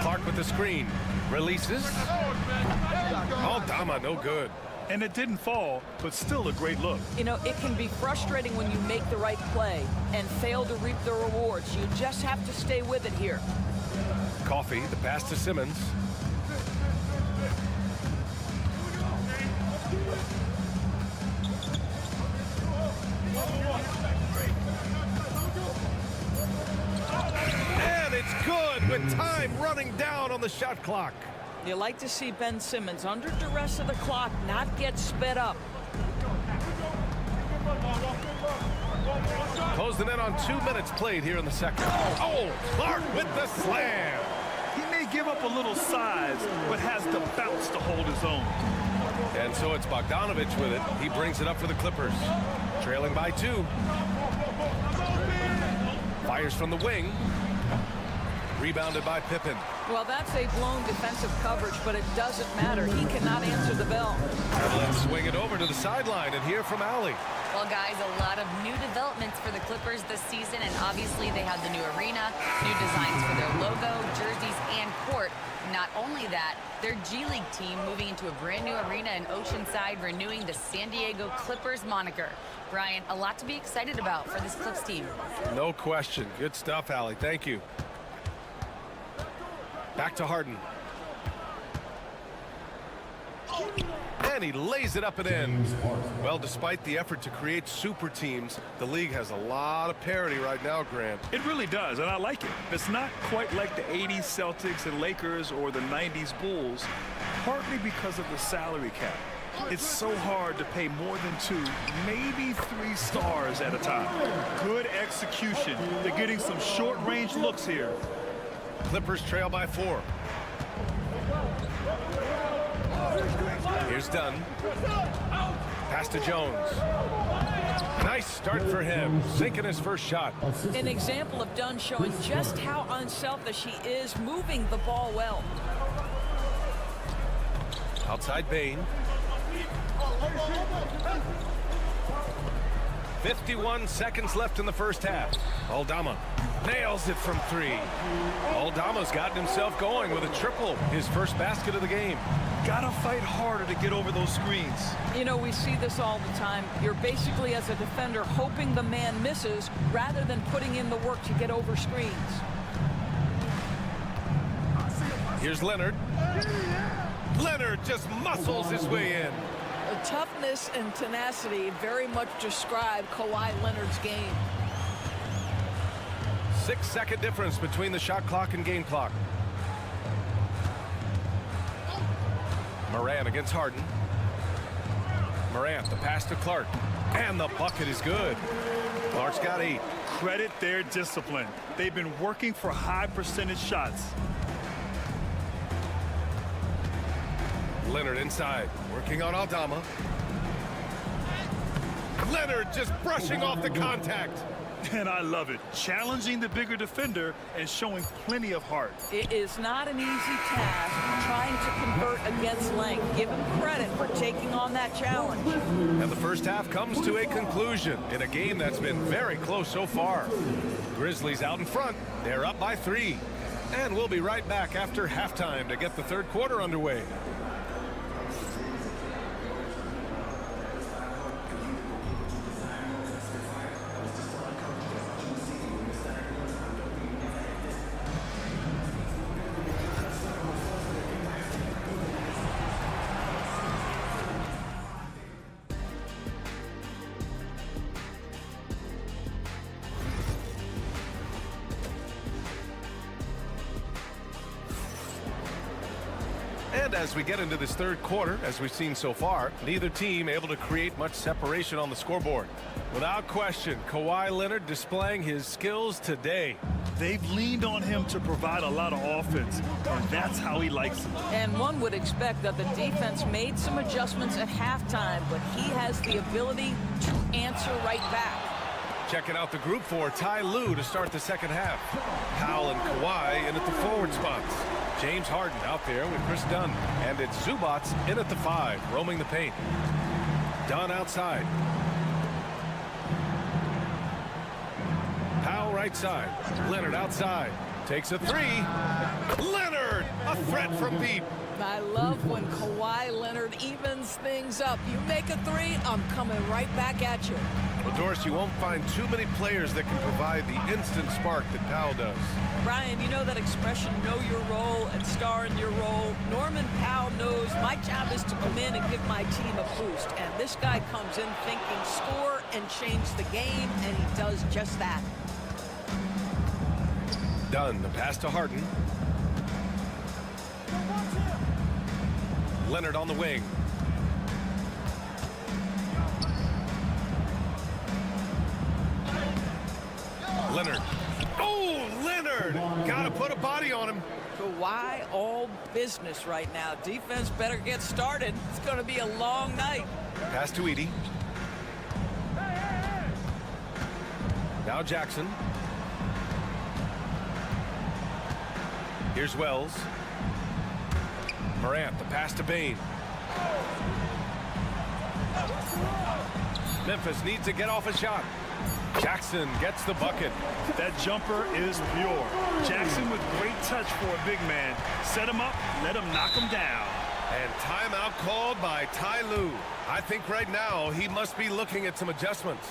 Clark with the screen. Releases. Aldama no good. And it didn't fall, but still a great look. You know, it can be frustrating when you make the right play and fail to reap the rewards. You just have to stay with it here. Coffee, the pass to Simmons. And it's good with time running down on the shot clock. You like to see Ben Simmons under duress of the clock not get sped up. Close the net on 2 minutes played here in the second. Oh, Clark with the slam. He may give up a little size, but has the bounce to hold his own. And so it's Bogdanovich with it. He brings it up for the Clippers. Trailing by 2. Fires from the wing. Rebounded by Pippen. Well, that's a blown defensive coverage, but it doesn't matter. He cannot answer the bell. And let's swing it over to the sideline and hear from Allie. Well, guys, a lot of new developments for the Clippers this season, and obviously they have the new arena, new designs for their logo, jerseys, and court. Not only that, their G League team moving into a brand new arena in Oceanside, renewing the San Diego Clippers moniker. Brian, a lot to be excited about for this Clips team. No question. Good stuff, Allie. Thank you. Back to Harden. And he lays it up and in. Well, despite the effort to create super teams, the league has a lot of parity right now, Grant. It really does, and I like it. It's not quite like the 80s Celtics and Lakers or the 90s Bulls, partly because of the salary cap. It's so hard to pay more than 2, maybe 3 stars at a time. Good execution. They're getting some short-range looks here. Clippers trail by 4. Here's Dunn. Pass to Jones. Nice start for him, sinking his first shot. An example of Dunn showing just how unselfish he is, moving the ball well. Outside Bain. 51 seconds left in the first half. Aldama nails it from 3. Aldama's gotten himself going with a triple, his first basket of the game. Gotta fight harder to get over those screens. You know, we see this all the time. You're basically, as a defender, hoping the man misses rather than putting in the work to get over screens. Here's Leonard. Leonard just muscles his way in. The toughness and tenacity very much describe Kawhi Leonard's game. 6-second difference between the shot clock and game clock. Morant against Harden. Morant, the pass to Clark. And the bucket is good. Clark's got 8. Credit their discipline. They've been working for high percentage shots. Leonard inside, working on Aldama. Leonard just brushing off the contact. And I love it. Challenging the bigger defender and showing plenty of heart. It is not an easy task trying to convert against length. Give him credit for taking on that challenge. And the first half comes to a conclusion in a game that's been very close so far. Grizzlies out in front. They're up by 3. And we'll be right back after halftime to get the third quarter underway. And as we get into this third quarter, as we've seen so far, neither team able to create much separation on the scoreboard. Without question, Kawhi Leonard displaying his skills today. They've leaned on him to provide a lot of offense, and that's how he likes it. And one would expect that the defense made some adjustments at halftime, but he has the ability to answer right back. Checking out the group for Ty Lue to start the second half. Powell and Kawhi in at the forward spots. James Harden out there with Chris Dunn. And it's Zubats in at the 5, roaming the paint. Dunn outside. Powell right side. Leonard outside. Takes a 3. Leonard! A threat from deep. I love when Kawhi Leonard evens things up. You make a 3, I'm coming right back at you. Well, Doris, you won't find too many players that can provide the instant spark that Powell does. Brian, you know that expression, know your role and star in your role. Norman Powell knows my job is to come in and give my team a boost. And this guy comes in thinking score and change the game, and he does just that. Dunn, the pass to Harden. Leonard on the wing. Leonard. Oh, Leonard! Gotta put a body on him. Kawhi all business right now. Defense better get started. It's going to be a long night. Pass to Edey. Now Jackson. Here's Wells. Morant, the pass to Bane. Memphis needs to get off a shot. Jackson gets the bucket. That jumper is pure. Jackson with great touch for a big man. Set him up, let him knock him down. And timeout called by Ty Lue. I think right now he must be looking at some adjustments.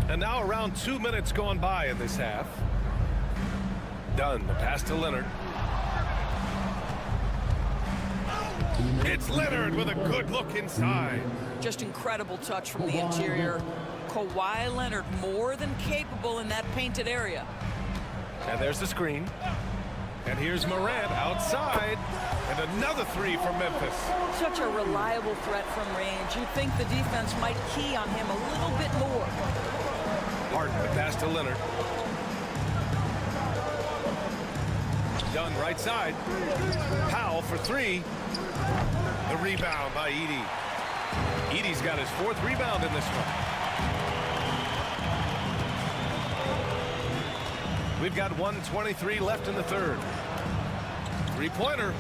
And now around 2 minutes gone by in this half. Dunn, the pass to Leonard. It's Leonard with a good look inside. Just incredible touch from the interior. Kawhi Leonard more than capable in that painted area. And there's the screen. And here's Morant outside. And another 3 from Memphis. Such a reliable threat from range. You'd think the defense might key on him a little bit more. Harden, the pass to Leonard. Dunn right side. Powell for 3. The rebound by Edey. Edey's got his 4th rebound in this one. We've got 1:23 left in the third. 3-pointer.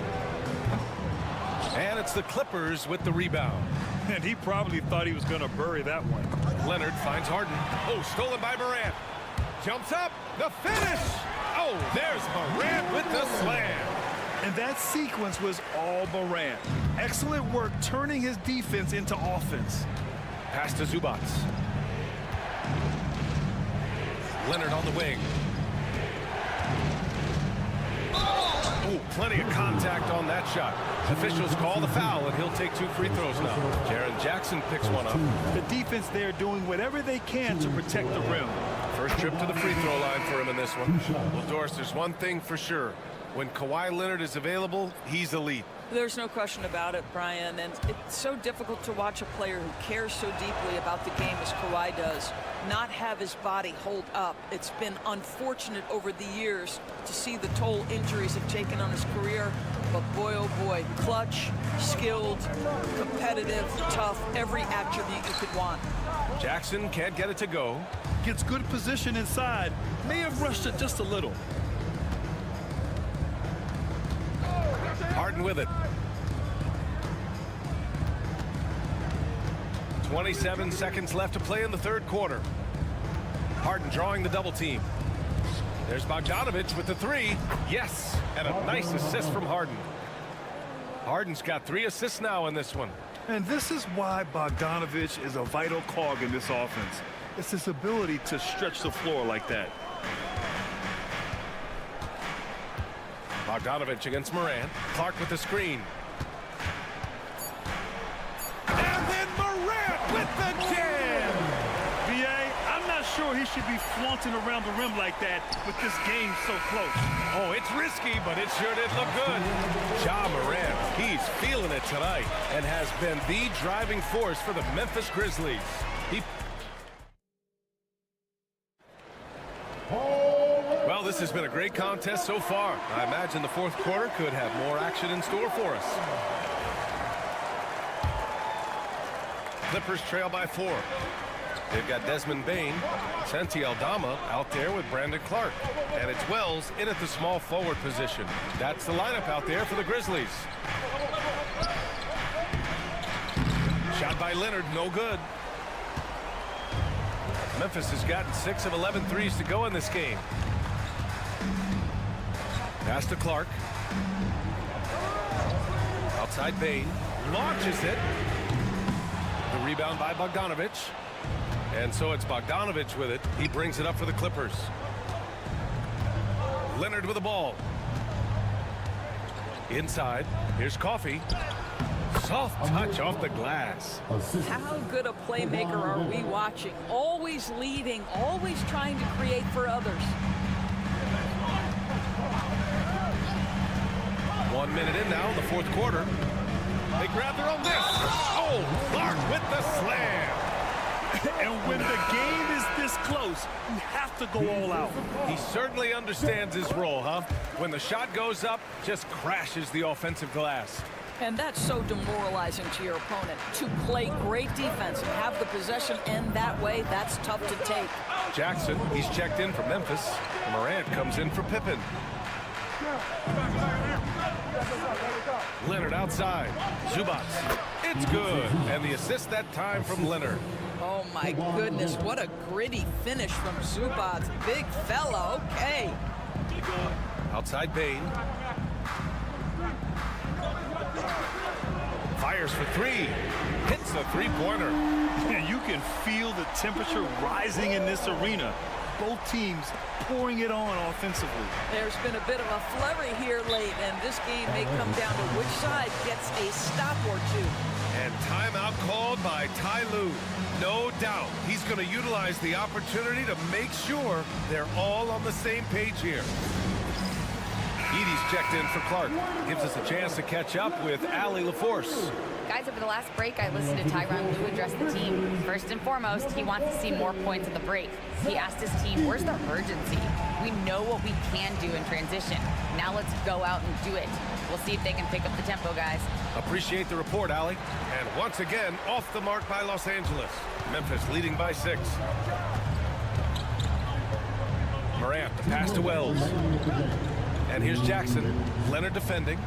And it's the Clippers with the rebound. And he probably thought he was going to bury that one. Leonard finds Harden. Oh, stolen by Morant. Jumps up. The finish. Oh, there's Morant with the slam. And that sequence was all Morant. Excellent work turning his defense into offense. Pass to Zubac. Leonard on the wing. Ooh, plenty of contact on that shot. Officials call the foul, and he'll take 2 free throws now. Jaren Jackson picks one up. The defense there doing whatever they can to protect the rim. First trip to the free throw line for him in this one. Well, Doris, there's one thing for sure. When Kawhi Leonard is available, he's elite. There's no question about it, Brian, and it's so difficult to watch a player who cares so deeply about the game as Kawhi does not have his body hold up. It's been unfortunate over the years to see the toll injuries have taken on his career, but boy, oh boy, clutch, skilled, competitive, tough, every attribute you could want. Jackson can't get it to go. Gets good position inside. May have rushed it just a little. Harden with it. 27 seconds left to play in the third quarter. Harden drawing the double team. There's Bogdanović with the 3. Yes, and a nice assist from Harden. Harden's got 3 assists now in this one. And this is why Bogdanović is a vital cog in this offense. It's his ability to stretch the floor like that. Bogdanović against Morant. Clark with the screen. And then Morant with the jam! B.A., I'm not sure he should be flaunting around the rim like that with this game so close. Oh, it's risky, but it sure did look good. Ja Morant, he's feeling it tonight and has been the driving force for the Memphis Grizzlies. Well, this has been a great contest so far. I imagine the fourth quarter could have more action in store for us. Clippers trail by 4. They've got Desmond Bane, Santi Aldama out there with Brandon Clark. And it's Wells in at the small forward position. That's the lineup out there for the Grizzlies. Shot by Leonard, no good. Memphis has gotten 6 of 11 threes to go in this game. Pass to Clark. Outside Bane. Launches it. The rebound by Bogdanović. And so it's Bogdanović with it. He brings it up for the Clippers. Leonard with the ball. Inside. Here's Coffey. Soft touch off the glass. How good a playmaker are we watching? Always leading, always trying to create for others. 1 minute in now in the fourth quarter. They grab their own miss. Oh, Clark with the slam. And when the game is this close, you have to go all out. He certainly understands his role, huh? When the shot goes up, just crashes the offensive glass. And that's so demoralizing to your opponent. To play great defense and have the possession end that way, that's tough to take. Jackson, he's checked in for Memphis. Morant comes in for Pippen. Leonard outside. Zubac. It's good. And the assist that time from Leonard. Oh, my goodness. What a gritty finish from Zubac. Big fella. Okay. Outside Bane. Fires for 3. Hits the three-pointer. And you can feel the temperature rising in this arena. Both teams pouring it on offensively. There's been a bit of a flurry here late, and this game may come down to which side gets a stop or 2. And timeout called by Ty Lue. No doubt he's going to utilize the opportunity to make sure they're all on the same page here. Edie's checked in for Clark. Gives us a chance to catch up with Allie LaForce. Guys, over the last break, I listened to Tyronn Lue address the team. First and foremost, he wants to see more points at the break. He asked his team, where's the urgency? We know what we can do in transition. Now let's go out and do it. We'll see if they can pick up the tempo, guys. Appreciate the report, Allie. And once again, off the mark by Los Angeles. Memphis leading by 6. Morant, the pass to Wells. And here's Jackson. Leonard defending.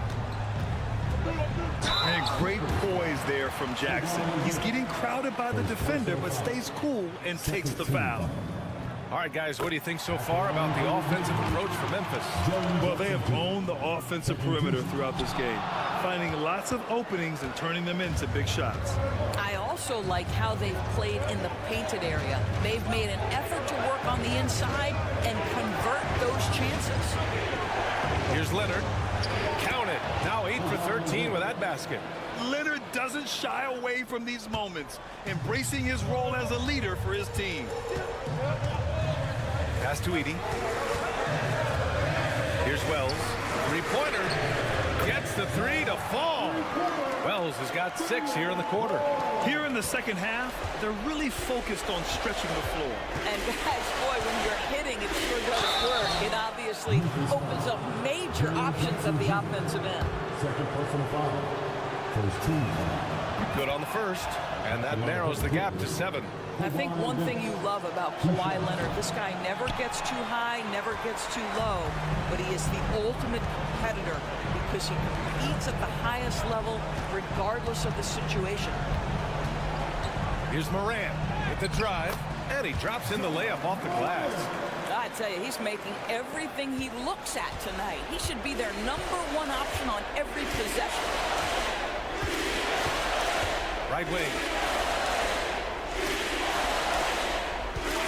And great poise there from Jackson. He's getting crowded by the defender, but stays cool and takes the foul. All right, guys, what do you think so far about the offensive approach for Memphis? Well, they have owned the offensive perimeter throughout this game, finding lots of openings and turning them into big shots. I also like how they've played in the painted area. They've made an effort to work on the inside and convert those chances. Here's Leonard. Count it. Now 8 for 13 with that basket. Leonard doesn't shy away from these moments, embracing his role as a leader for his team. Pass to Edie. Here's Wells. Three-pointer. Gets the three to fall. Wells has got 6 here in the quarter. Here in the second half, they're really focused on stretching the floor. And guys, boy, when you're hitting, it sure does work. It obviously opens up major options at the offensive end. Second personal foul. First team foul. Good on the first, and that narrows the gap to 7. I think one thing you love about Kawhi Leonard, this guy never gets too high, never gets too low, but he is the ultimate competitor because he competes at the highest level regardless of the situation. Here's Morant with the drive, and he drops in the layup off the glass. I tell you, he's making everything he looks at tonight. He should be their #1 option on every possession. Right wing.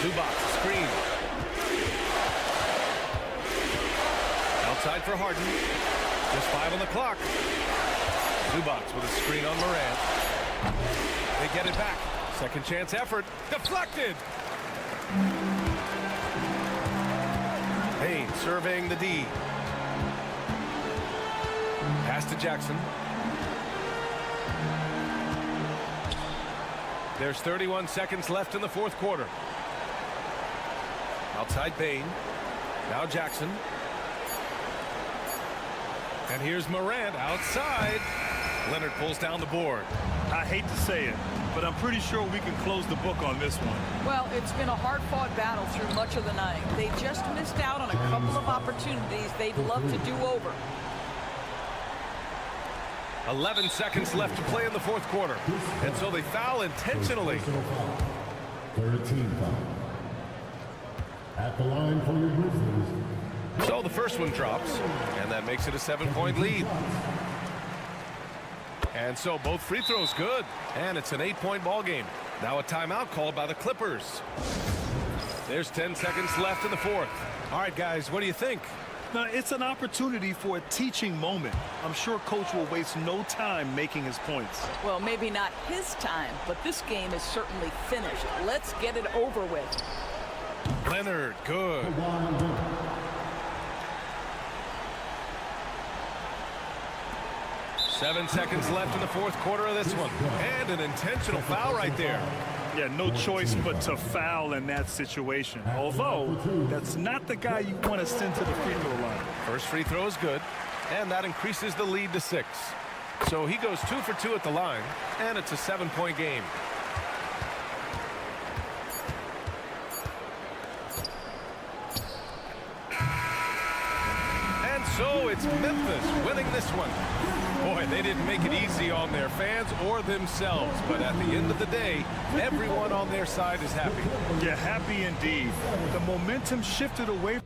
Zubac, screen. Outside for Harden. Just 5 on the clock. Zubac with a screen on Morant. They get it back. Second chance effort. Deflected. Payne surveying the D. Pass to Jackson. There's 31 seconds left in the fourth quarter. Outside Payne. Now Jackson. And here's Morant outside. Leonard pulls down the board. I hate to say it, but I'm pretty sure we can close the book on this one. Well, it's been a hard-fought battle through much of the night. They just missed out on a couple of opportunities they'd love to do over. 11 seconds left to play in the fourth quarter. And so they foul intentionally. Third team foul. At the line for your Grizzlies. So the first one drops, and that makes it a 7-point lead. And so both free throws good, and it's an 8-point ball game. Now a timeout called by the Clippers. There's 10 seconds left in the fourth. All right, guys, what do you think? Now, it's an opportunity for a teaching moment. I'm sure Coach will waste no time making his points. Well, maybe not his time, but this game is certainly finished. Let's get it over with. Leonard, good. 7 seconds left in the fourth quarter of this one. And an intentional foul right there. Yeah, no choice but to foul in that situation. Although, that's not the guy you want to send to the free throw line. First free throw is good, and that increases the lead to 6. So he goes 2 for 2 at the line, and it's a 7-point game. And so it's Memphis winning this one. Boy, they didn't make it easy on their fans or themselves, but at the end of the day, everyone on their side is happy. Yeah, happy indeed. The momentum shifted away.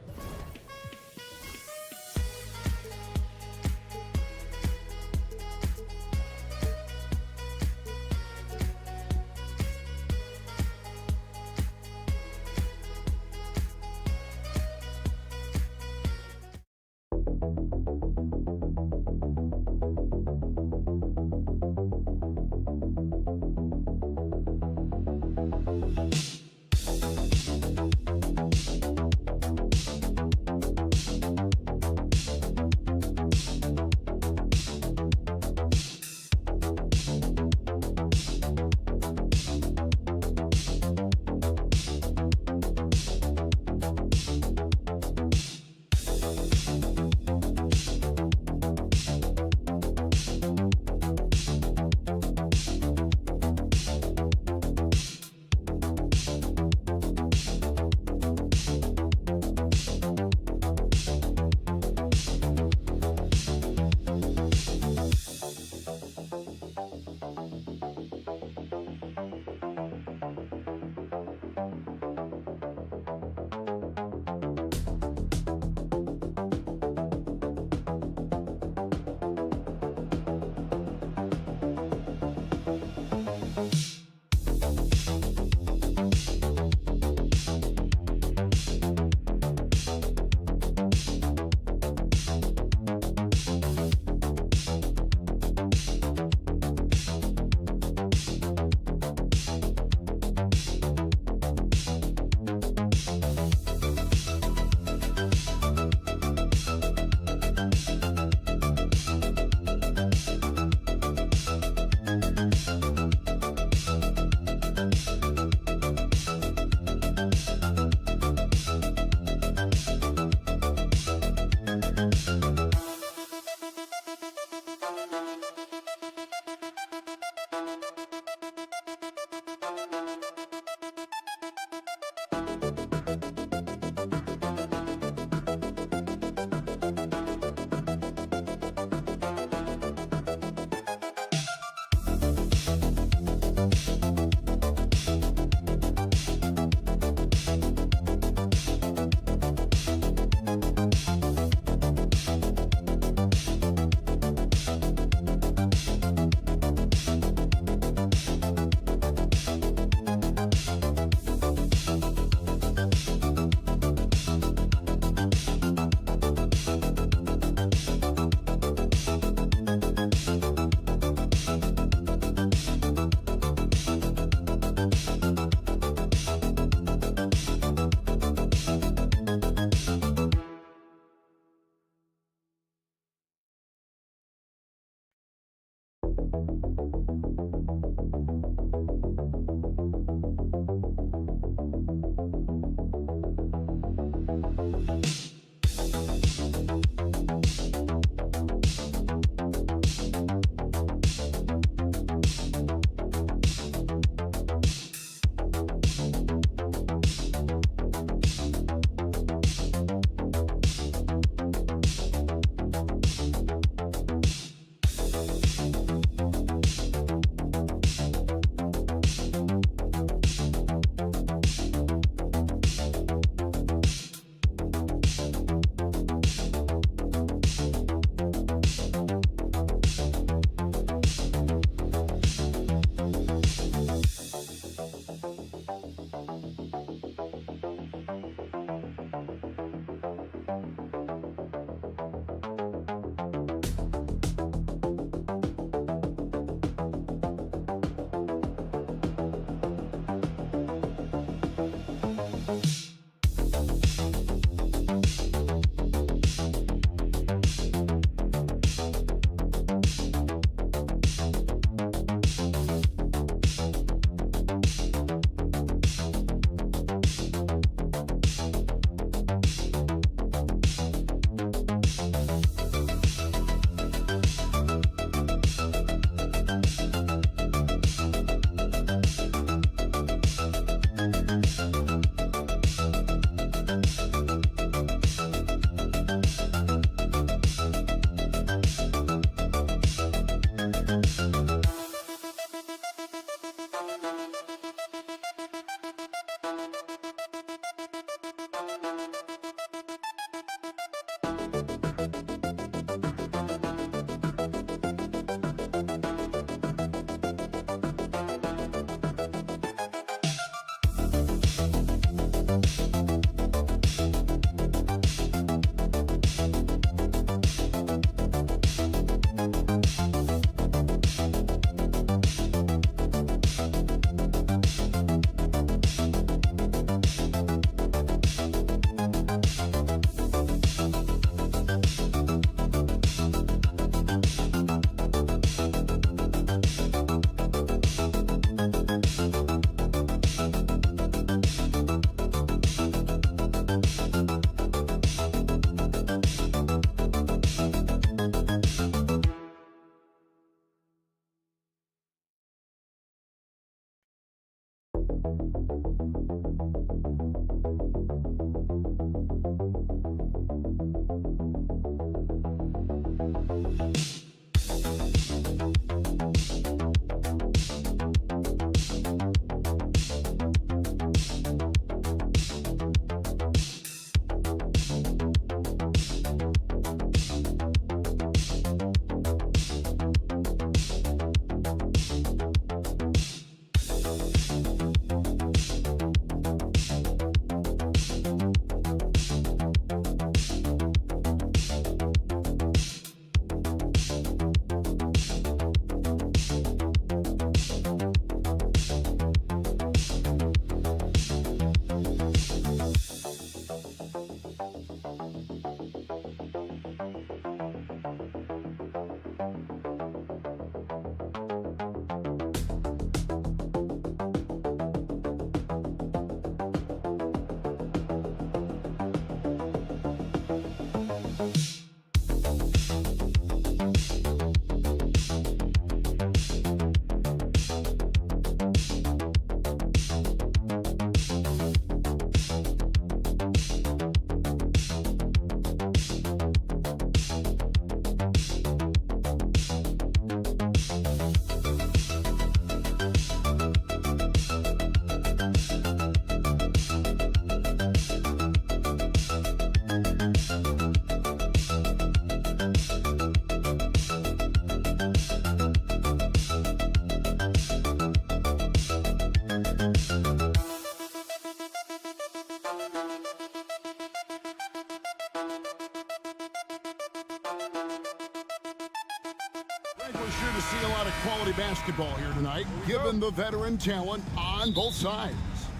We're sure to see a lot of quality basketball here tonight, given the veteran talent on both sides.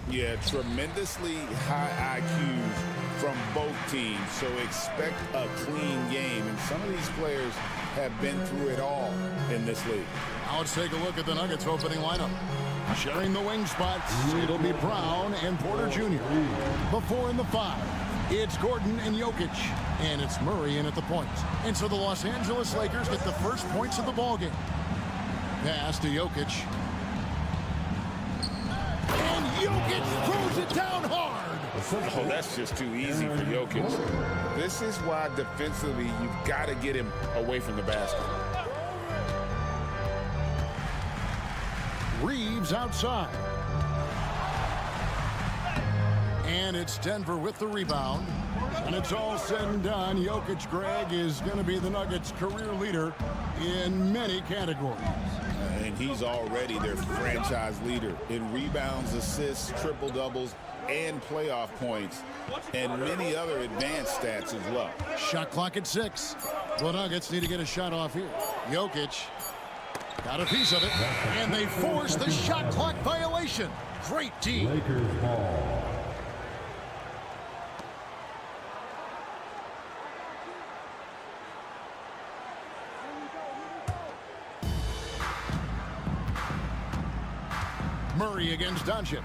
Yeah, tremendously high IQs from both teams, so expect a clean game. And some of these players have been through it all in this league. Now let's take a look at the Nuggets opening lineup. Sharing the wing spots, it'll be Brown and Porter Jr. The 4 and the 5, it's Gordon and Jokic. And it's Murray in at the point. And so the Los Angeles Lakers get the first points of the ballgame. Pass to Jokic. And Jokic throws it down hard. Oh, that's just too easy for Jokic. This is why defensively you've got to get him away from the basket. Reeves outside. And it's Denver with the rebound. And it's all said and done, Jokic, Greg, is going to be the Nuggets' career leader in many categories. And he's already their franchise leader in rebounds, assists, triple-doubles, and playoff points, and many other advanced stats as well. Shot clock at 6. The Nuggets need to get a shot off here. Jokic got a piece of it, and they force the shot clock violation. Great D. Lakers ball. Murray against Doncic.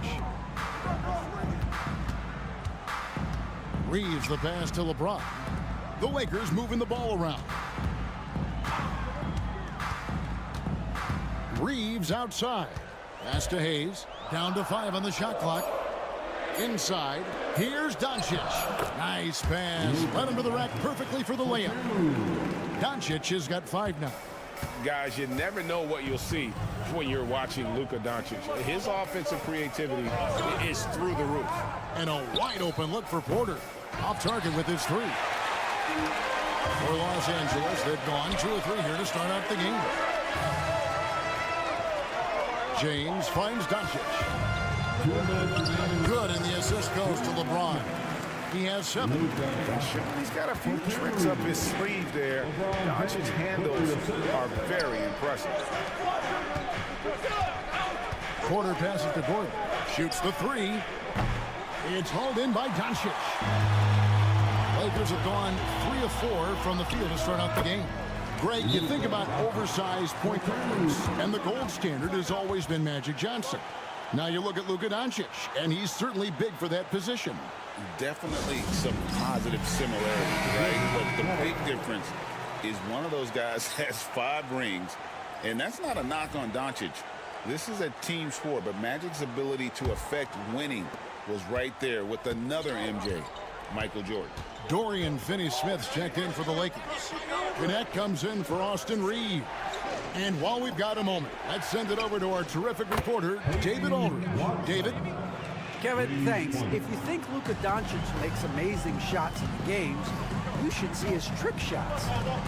Reeves the pass to LeBron. The Lakers moving the ball around. Reeves outside. Pass to Hayes. Down to 5 on the shot clock. Inside. Here's Doncic. Nice pass. Led him to the rack perfectly for the layup. Doncic has got 5 now. Guys, you never know what you'll see when you're watching Luka Doncic. His offensive creativity is through the roof. And a wide open look for Porter. Off target with his 3. For Los Angeles, they've gone 2 of 3 here to start out the game. James finds Doncic. Good, and the assist goes to LeBron. He has 7. He's got a few tricks up his sleeve there. Doncic's handles are very impressive. Porter passes to Gordon. Shoots the 3. It's hauled in by Doncic. Lakers have gone 3 of 4 from the field to start out the game. Greg, you think about oversized point guards, and the gold standard has always been Magic Johnson. Now you look at Luka Doncic, and he's certainly big for that position. Definitely some positive similarities, right? But the big difference is one of those guys has 5 rings, and that's not a knock on Doncic. This is a team sport, but Magic's ability to affect winning was right there with another MJ, Michael Jordan. Dorian Finney-Smith's checked in for the Lakers. Gannett comes in for Austin Reeves. And while we've got a moment, let's send it over to our terrific reporter, David Aldridge. David? Kevin, thanks. If you think Luka Doncic makes amazing shots in the games, you should see his trick shots.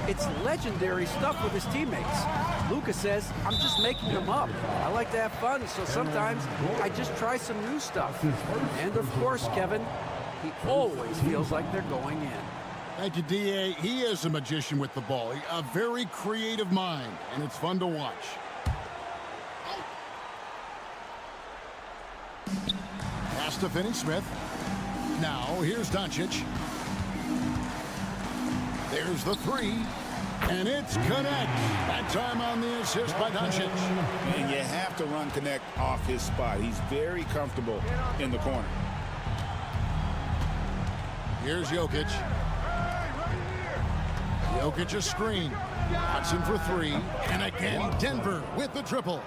It's legendary stuff with his teammates. Luka says, I'm just making them up. I like to have fun, so sometimes I just try some new stuff. And of course, Kevin, he always feels like they're going in. Thank you, D.A. He is a magician with the ball. A very creative mind, and it's fun to watch. Pass to Finney-Smith. Now, here's Doncic. There's the 3. And it's Connect. That time on the assist by Doncic. And you have to run Connect off his spot. He's very comfortable in the corner. Here's Jokic. Jokic a screen. Hudson for 3. And again, Denver with the triple.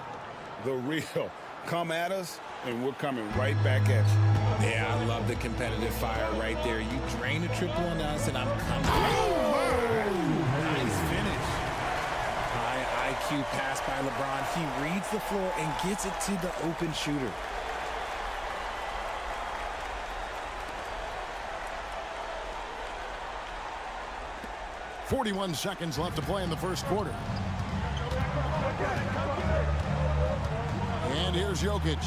The real. Come at us, and we're coming right back at you. Yeah, I love the competitive fire right there. You drain a triple on us, and I'm coming. Nice finish. High IQ pass by LeBron. He reads the floor and gets it to the open shooter. .41 seconds left to play in the first quarter. And here's Jokic.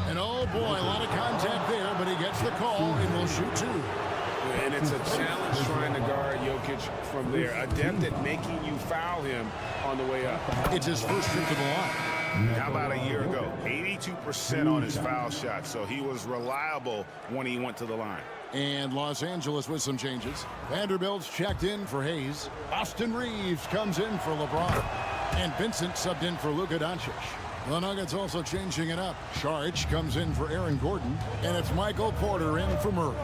And oh boy, a lot of contact there, but he gets the call and will shoot 2. And it's a challenge trying to guard Jokic from there. Adept at making you foul him on the way up. It's his first trip to the line. How about a year ago? 82% on his foul shot, so he was reliable when he went to the line. And Los Angeles with some changes. Vanderbilt's checked in for Hayes. Austin Reeves comes in for LeBron. And Vincent subbed in for Luka Doncic. The Nuggets also changing it up. Saric comes in for Aaron Gordon. And it's Michael Porter in for Murray.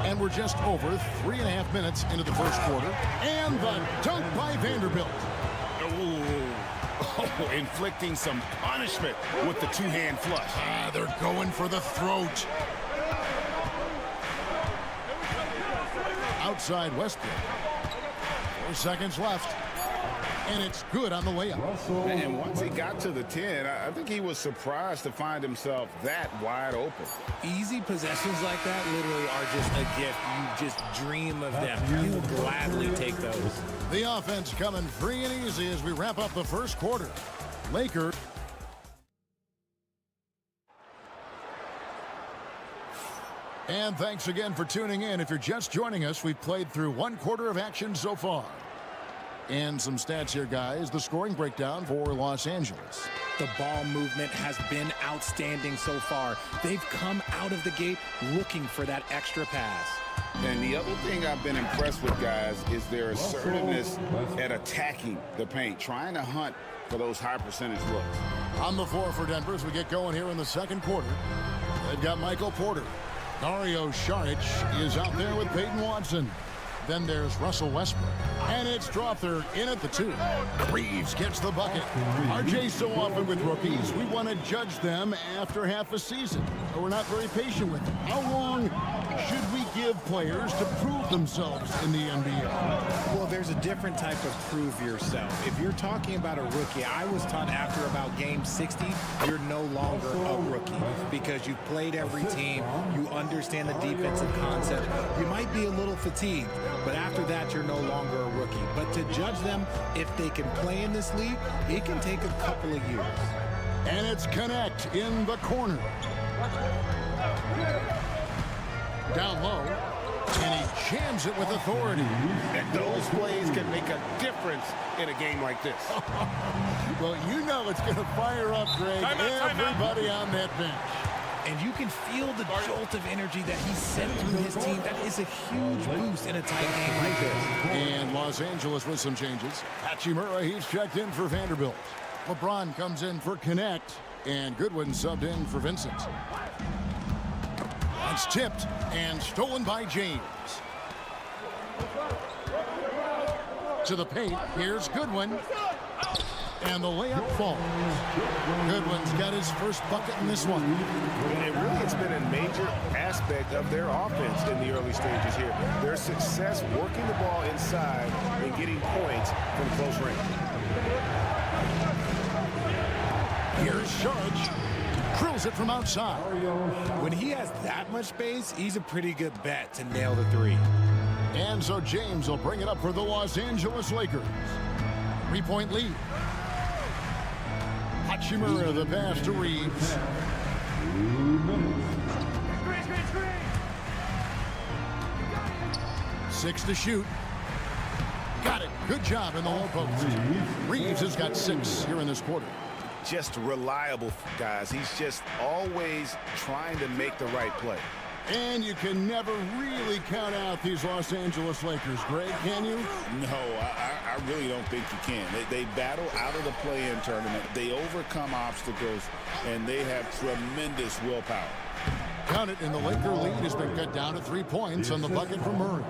And we're just over 3.5 minutes into the first quarter. And the dunk by Vanderbilt. Oh, inflicting some punishment with the two-hand flush. They're going for the throat. Outside Westbrook. 4 seconds left. And it's good on the layup. And once he got to the 10, I think he was surprised to find himself that wide open. Easy possessions like that literally are just a gift. You just dream of them. You will gladly take those. The offense coming free and easy as we wrap up the first quarter. Lakers. And thanks again for tuning in. If you're just joining us, we've played through 1 quarter of action so far. And some stats here, guys. The scoring breakdown for Los Angeles. The ball movement has been outstanding so far. They've come out of the gate looking for that extra pass. And the other thing I've been impressed with, guys, is their assertiveness at attacking the paint, trying to hunt for those high percentage looks. On the floor for Denver as we get going here in the second quarter. They've got Michael Porter. Dario Saric is out there with Peyton Watson. Then there's Russell Westbrook. And it's Strawther in at the 2. Reeves gets the bucket. RJ, so often with rookies, we want to judge them after half a season. We're not very patient with them. How long should we give players to prove themselves in the NBA? Well, there's a different type of prove yourself. If you're talking about a rookie, I was taught after about game 60, you're no longer a rookie because you've played every team. You understand the defensive concept. You might be a little fatigued, but after that, you're no longer a rookie. But to judge them, if they can play in this league, it can take a couple of years. And it's Connect in the corner. Down low. And he jams it with authority. And those plays can make a difference in a game like this. Well, you know it's going to fire up, Greg. Everybody on that bench. And you can feel the jolt of energy that he sent through his team. That is a huge boost in a tight game like this. And Los Angeles with some changes. Hachimura, he's checked in for Vanderbilt. LeBron comes in for Connect. And Goodwin subbed in for Vincent. It's tipped and stolen by James. To the paint, here's Goodwin. And the layup falls. Goodwin's got his first bucket in this one. And it really has been a major aspect of their offense in the early stages here. Their success working the ball inside and getting points from close range. Here's Saric. Drills it from outside. When he has that much space, he's a pretty good bet to nail the 3. And so James will bring it up for the Los Angeles Lakers. 3-point lead. Hachimura, the pass to Reeves. 6 to shoot. Got it. Good job in the low post. Reeves has got 6 here in this quarter. Just reliable, guys. He's just always trying to make the right play. And you can never really count out these Los Angeles Lakers, Greg, can you? No, I really don't think you can. They battle out of the play-in tournament. They overcome obstacles, and they have tremendous willpower. Count it, and the Laker lead has been cut down to 3 points on the bucket from Murray.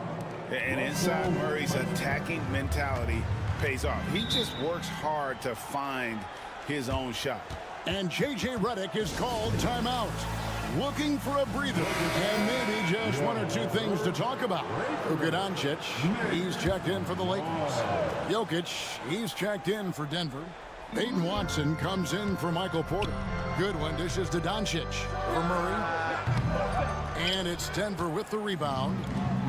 And inside Murray's attacking mentality pays off. He just works hard to find his own shot. And J.J. Redick is called timeout. Looking for a breather, and maybe just 1 or 2 things to talk about. Luka Doncic, he's checked in for the Lakers. Jokic, he's checked in for Denver. Peyton Watson comes in for Michael Porter. Goodwin dishes to Doncic for Murray. And it's Denver with the rebound.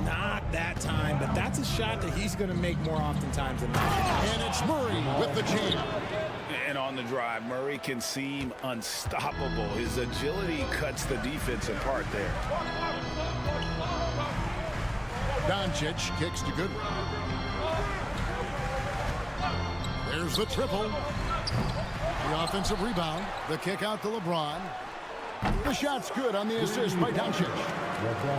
Not that time, but that's a shot that he's going to make more oftentimes than not. And it's Murray with the jam. And on the drive, Murray can seem unstoppable. His agility cuts the defense apart there. Doncic kicks to Goodwin. There's the triple. The offensive rebound. The kick out to LeBron. The shot's good on the assist by Doncic.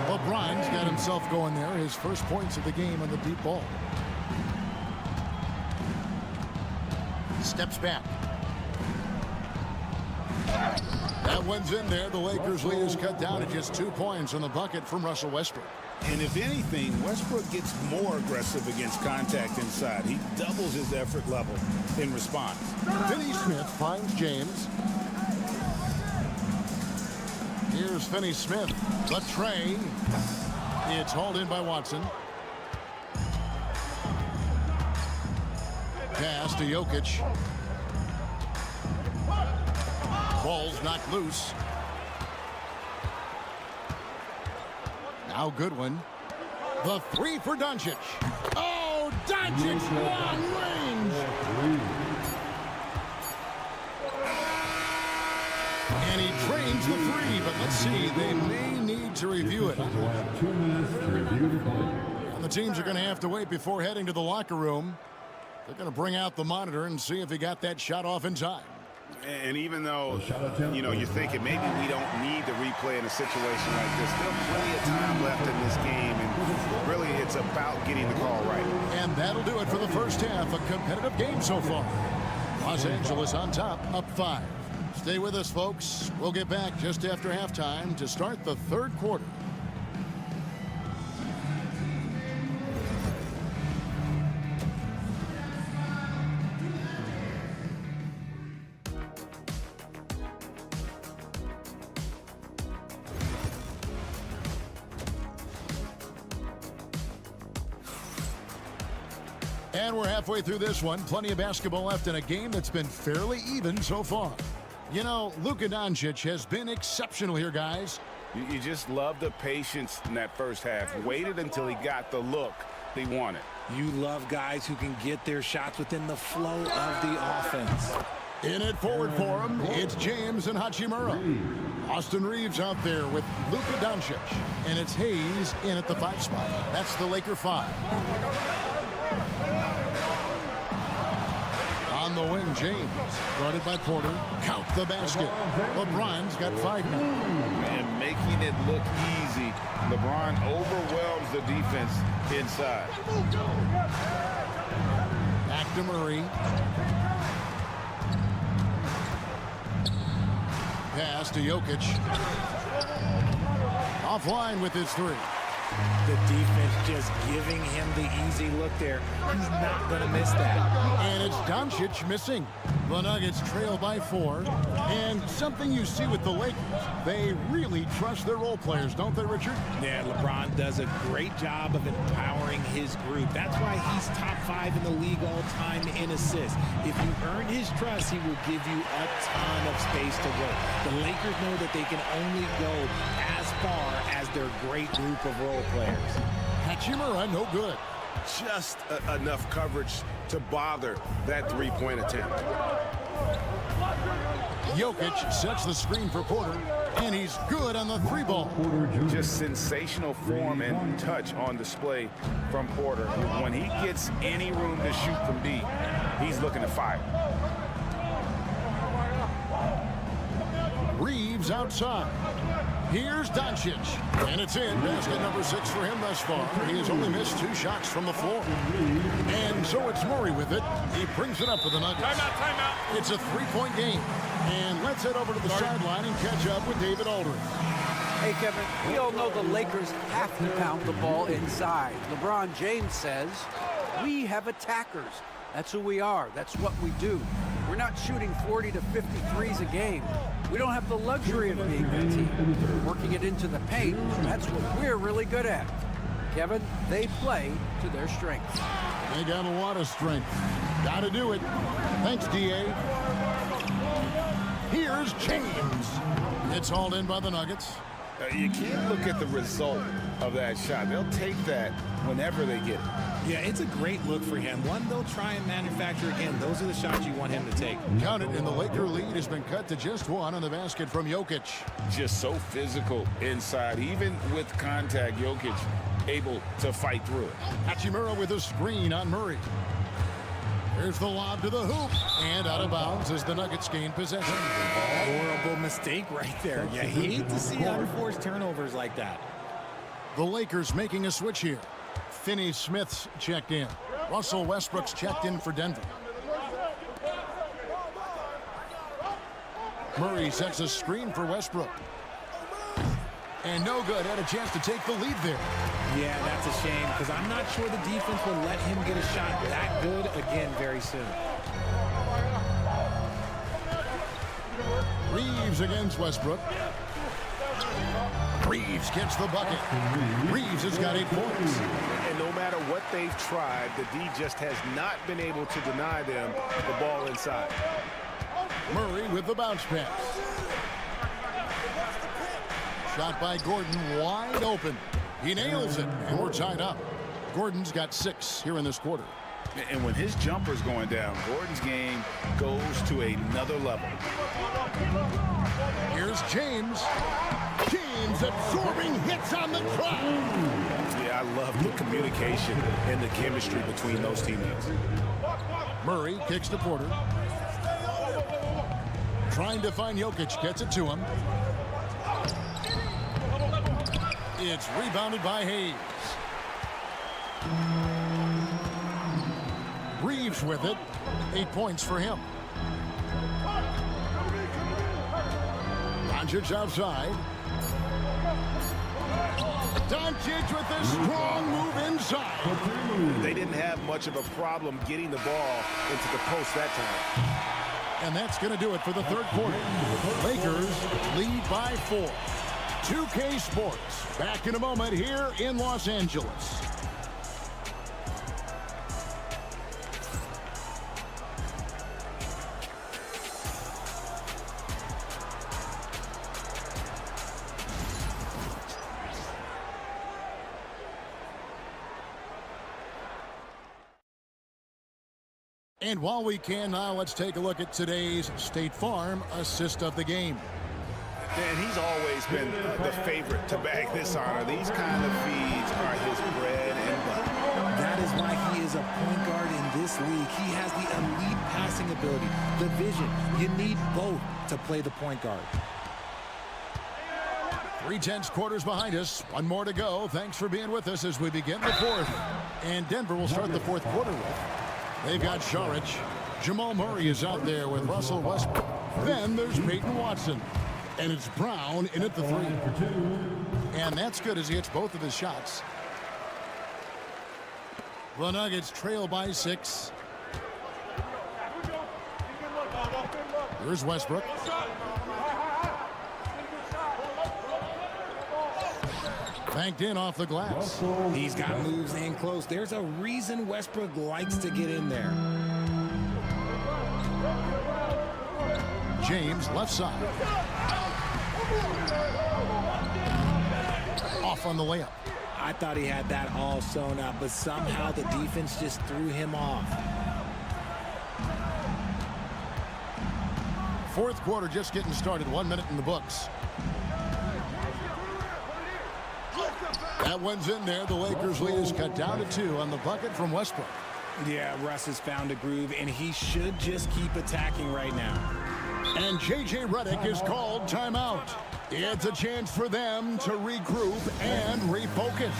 LeBron's got himself going there. His first points of the game on the deep ball. Steps back. That one's in there. The Lakers lead is cut down to just 2 points on the bucket from Russell Westbrook. And if anything, Westbrook gets more aggressive against contact inside. He doubles his effort level in response. Finney Smith finds James. Here's Finney Smith. The tray. It's hauled in by Watson. Pass to Jokic. Ball's knocked loose. Now Goodwin. The three for Doncic. Oh, Doncic, long range. And he drains the three, but let's see. They may need to review it. And the teams are going to have to wait before heading to the locker room. They're going to bring out the monitor and see if he got that shot off in time. And even though, you're thinking maybe we don't need to replay in a situation like this, still plenty of time left in this game, and really it's about getting the call right. And that'll do it for the first half. A competitive game so far. Los Angeles on top, up 5. Stay with us, folks. We'll get back just after halftime to start the third quarter. And we're halfway through this one. Plenty of basketball left in a game that's been fairly even so far. You know, Luka Doncic has been exceptional here, guys. You just love the patience in that first half. Waited until he got the look he wanted. You love guys who can get their shots within the flow of the offense. In it forward for him, it's James and Hachimura. Austin Reeves out there with Luka Doncic. And it's Hayes in at the 5 spot. That's the Laker 5. On the wing, James, guarded by Porter. Count the basket. LeBron's got 5 now. And making it look easy. LeBron overwhelms the defense inside. Back to Murray. Pass to Jokic. Offline with his 3. The defense just giving him the easy look there. He's not going to miss that. And it's Doncic missing. The Nuggets trail by 4. And something you see with the Lakers, they really trust their role players, don't they, Richard? Yeah, LeBron does a great job of empowering his group. That's why he's top 5 in the league all time in assists. If you earn his trust, he will give you a ton of space to work. The Lakers know that they can only go as far as their great group of role players. Hachimura, no good. Just enough coverage to bother that three-point attempt. Jokic sets the screen for Porter, and he's good on the 3 ball. Just sensational form and touch on display from Porter. When he gets any room to shoot from deep, he's looking to fire. Reeves outside. Here's Doncic. And it's in. Basket number 6 for him thus far. He has only missed 2 shots from the floor. And so it's Murray with it. He brings it up for the Nuggets. Timeout. It's a 3-point game. And let's head over to the sideline and catch up with David Aldridge. Hey, Kevin, we all know the Lakers have to pound the ball inside. LeBron James says, we have attackers. That's who we are. That's what we do. We're not shooting 40 to 53s a game. We don't have the luxury of being that team. Working it into the paint, that's what we're really good at. Kevin, they play to their strengths. They got a lot of strength. Got to do it. Thanks, D.A. Here's James. It's hauled in by the Nuggets. You can't look at the result of that shot. They'll take that whenever they get it. Yeah, it's a great look for him. One they'll try and manufacture again. Those are the shots you want him to take. Count it, and the Laker lead has been cut to just 1 on the basket from Jokic. Just so physical inside. Even with contact, Jokic able to fight through it. Hachimura with a screen on Murray. Here's the lob to the hoop, and out of bounds as the Nuggets gain possession. Horrible mistake right there. You hate to see unforced turnovers like that. The Lakers making a switch here. Finney-Smith's checked in. Russell Westbrook's checked in for Denver. Murray sets a screen for Westbrook. And no good. Had a chance to take the lead there. Yeah, that's a shame because I'm not sure the defense will let him get a shot that good again very soon. Reeves against Westbrook. Reeves gets the bucket. Reeves has got 8 points. And no matter what they've tried, the D just has not been able to deny them the ball inside. Murray with the bounce pass. Shot by Gordon, wide open. He nails it, and we're tied up. Gordon's got 6 here in this quarter. And when his jumper's going down, Gordon's game goes to another level. Here's James. James absorbing hits on the track. Yeah, I love the communication and the chemistry between those teammates. Murray kicks to Porter. Trying to find Jokic, gets it to him. It's rebounded by Hayes. Reeves with it. 8 points for him. Doncic outside. Doncic with a strong move inside. They didn't have much of a problem getting the ball into the post that time. And that's going to do it for the third quarter. Lakers lead by 4. 2K Sports back in a moment here in Los Angeles. And while we can now, let's take a look at today's State Farm assist of the game. And he's always been the favorite to bag this honor. These kind of feeds are his bread and butter. That is why he is a point guard in this league. He has the elite passing ability, the vision. You need both to play the point guard. 3/10 quarters behind us. One more to go. Thanks for being with us as we begin the fourth. And Denver will start the fourth quarter with. They've got Saric. Jamal Murray is out there with Russell Westbrook. Then there's Peyton Watson. And it's Brown in at the 3. And that's good as he hits both of his shots. The Nuggets trail by 6. Here's Westbrook. Banked in off the glass. He's got moves in close. There's a reason Westbrook likes to get in there. James left side. Off on the layup. I thought he had that all sewn up, but somehow the defense just threw him off. Fourth quarter just getting started. 1 minute in the books. That one's in there. The Lakers lead is cut down to 2 on the bucket from Westbrook. Yeah, Russ has found a groove, and he should just keep attacking right now. And J.J. Redick is called timeout. It's a chance for them to regroup and refocus.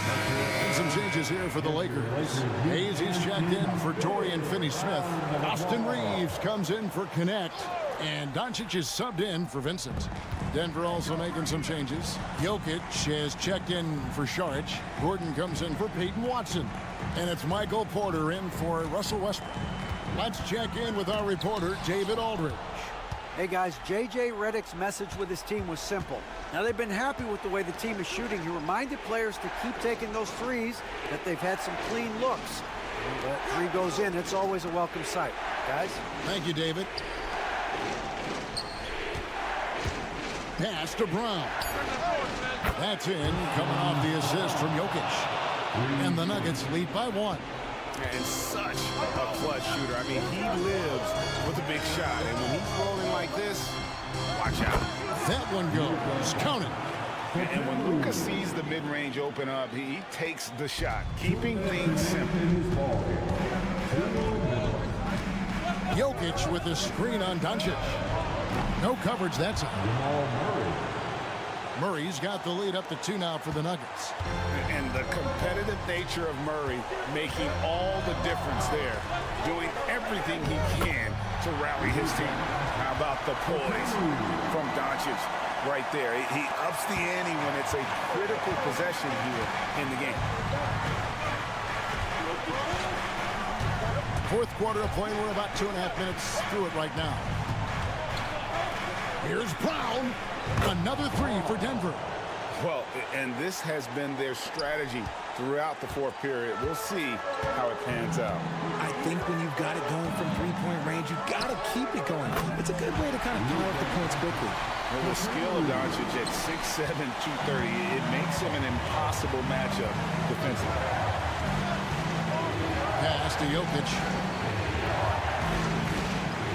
And some changes here for the Lakers. Hayes is checked in for Dorian Finney-Smith. Austin Reeves comes in for Connect. And Doncic is subbed in for Vincent. Denver also making some changes. Jokic has checked in for Saric. Gordon comes in for Peyton Watson. And it's Michael Porter in for Russell Westbrook. Let's check in with our reporter, David Aldridge. Hey guys, J.J. Redick's message with his team was simple. Now they've been happy with the way the team is shooting. He reminded players to keep taking those threes, that they've had some clean looks. When that 3 goes in, it's always a welcome sight. Guys? Thank you, David. Pass to Brown. That's in, coming off the assist from Jokic. And the Nuggets lead by 1. And such a clutch shooter. I mean, he lives with a big shot. And when he's rolling like this, watch out. That one goes. Count it. And when Luka sees the mid-range open up, he takes the shot, keeping things simple. Jokic with the screen on Doncic. No coverage that time. Murray's got the lead up to 2 now for the Nuggets. And the competitive nature of Murray making all the difference there, doing everything he can to rally his team. How about the poise from Doncic right there? He ups the ante when it's a critical possession here in the game. Fourth quarter of play. We're about 2.5 minutes through it right now. Here's Brown. Another 3 for Denver. Well, and this has been their strategy throughout the fourth period. We'll see how it pans out. I think when you've got it going from three-point range, you've got to keep it going. It's a good way to kind of power up the points quickly. Well, the skill of Doncic at 6'7", 230, it makes him an impossible matchup defensively. Pass to Jokic.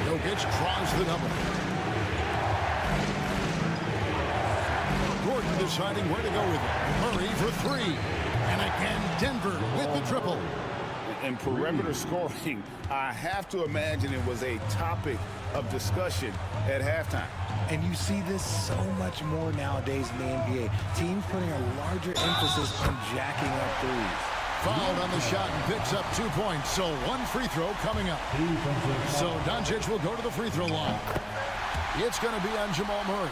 Jokic draws the double. Gordon deciding where to go with it. Murray for 3. And again, Denver with the triple. And perimeter scoring, I have to imagine it was a topic of discussion at halftime. And you see this so much more nowadays in the NBA. Teams putting a larger emphasis on jacking up threes. Fouled on the shot and picks up 2 points. So 1 free throw coming up. So Doncic will go to the free throw line. It's going to be on Jamal Murray.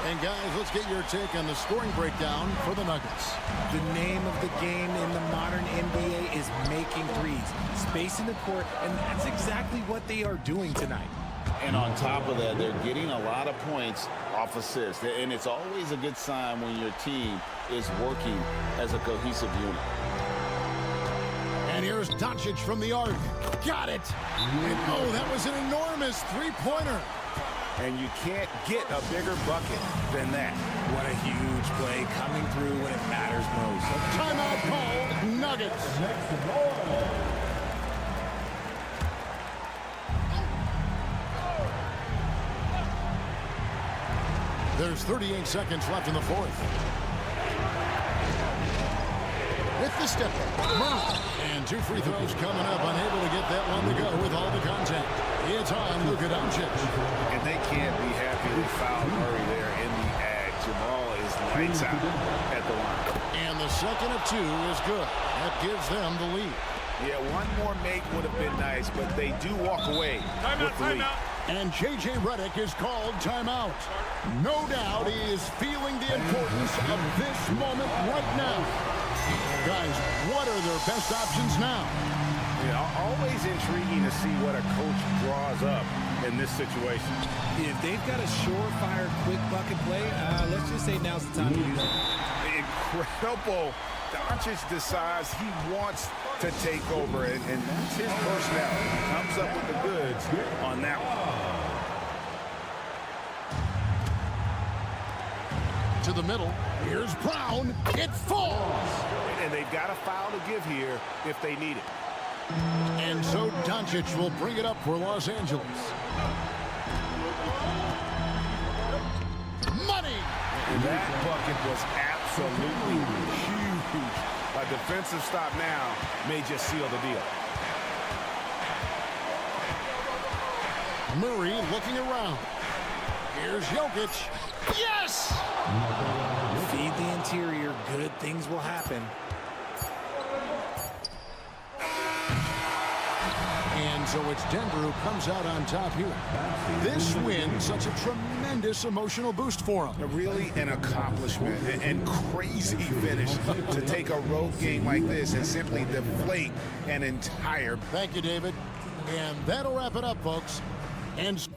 And guys, let's get your take on the scoring breakdown for the Nuggets. The name of the game in the modern NBA is making threes, spacing the court, and that's exactly what they are doing tonight. And on top of that, they're getting a lot of points off assists. And it's always a good sign when your team is working as a cohesive unit. And here's Doncic from the arc. Got it. And oh, that was an enormous three-pointer. And you can't get a bigger bucket than that. What a huge play coming through when it matters most. Timeout called, Nuggets. There's 38 seconds left in the fourth. With the step Murray. And 2 free throws coming up, unable to get that one to go with all the contact. It's on Luka Doncic. And they can't be happy they fouled Murray there in the act. Jamal is lights out at the line. And the second of 2 is good. That gives them the lead. Yeah, one more make would have been nice, but they do walk away with the lead. And J.J. Redick is called timeout. No doubt he is feeling the importance of this moment right now. Guys, what are their best options now? Yeah, always intriguing to see what a coach draws up in this situation. If they've got a surefire, quick bucket play, let's just say now's the time to use it. Incredible. Doncic decides he wants to take over, and that's his personality. He comes up with the goods on that one. To the middle. Here's Brown. It falls. And they've got a foul to give here if they need it. And so Doncic will bring it up for Los Angeles. Money! That bucket was absolutely huge. A defensive stop now may just seal the deal. Murray looking around. Here's Jokic. Yes! Feed the interior. Good things will happen. And so it's Denver who comes out on top here. This win, such a tremendous emotional boost for them. Really an accomplishment and crazy finish to take a road game like this and simply deflate an entire... Thank you, David. And that'll wrap it up, folks. And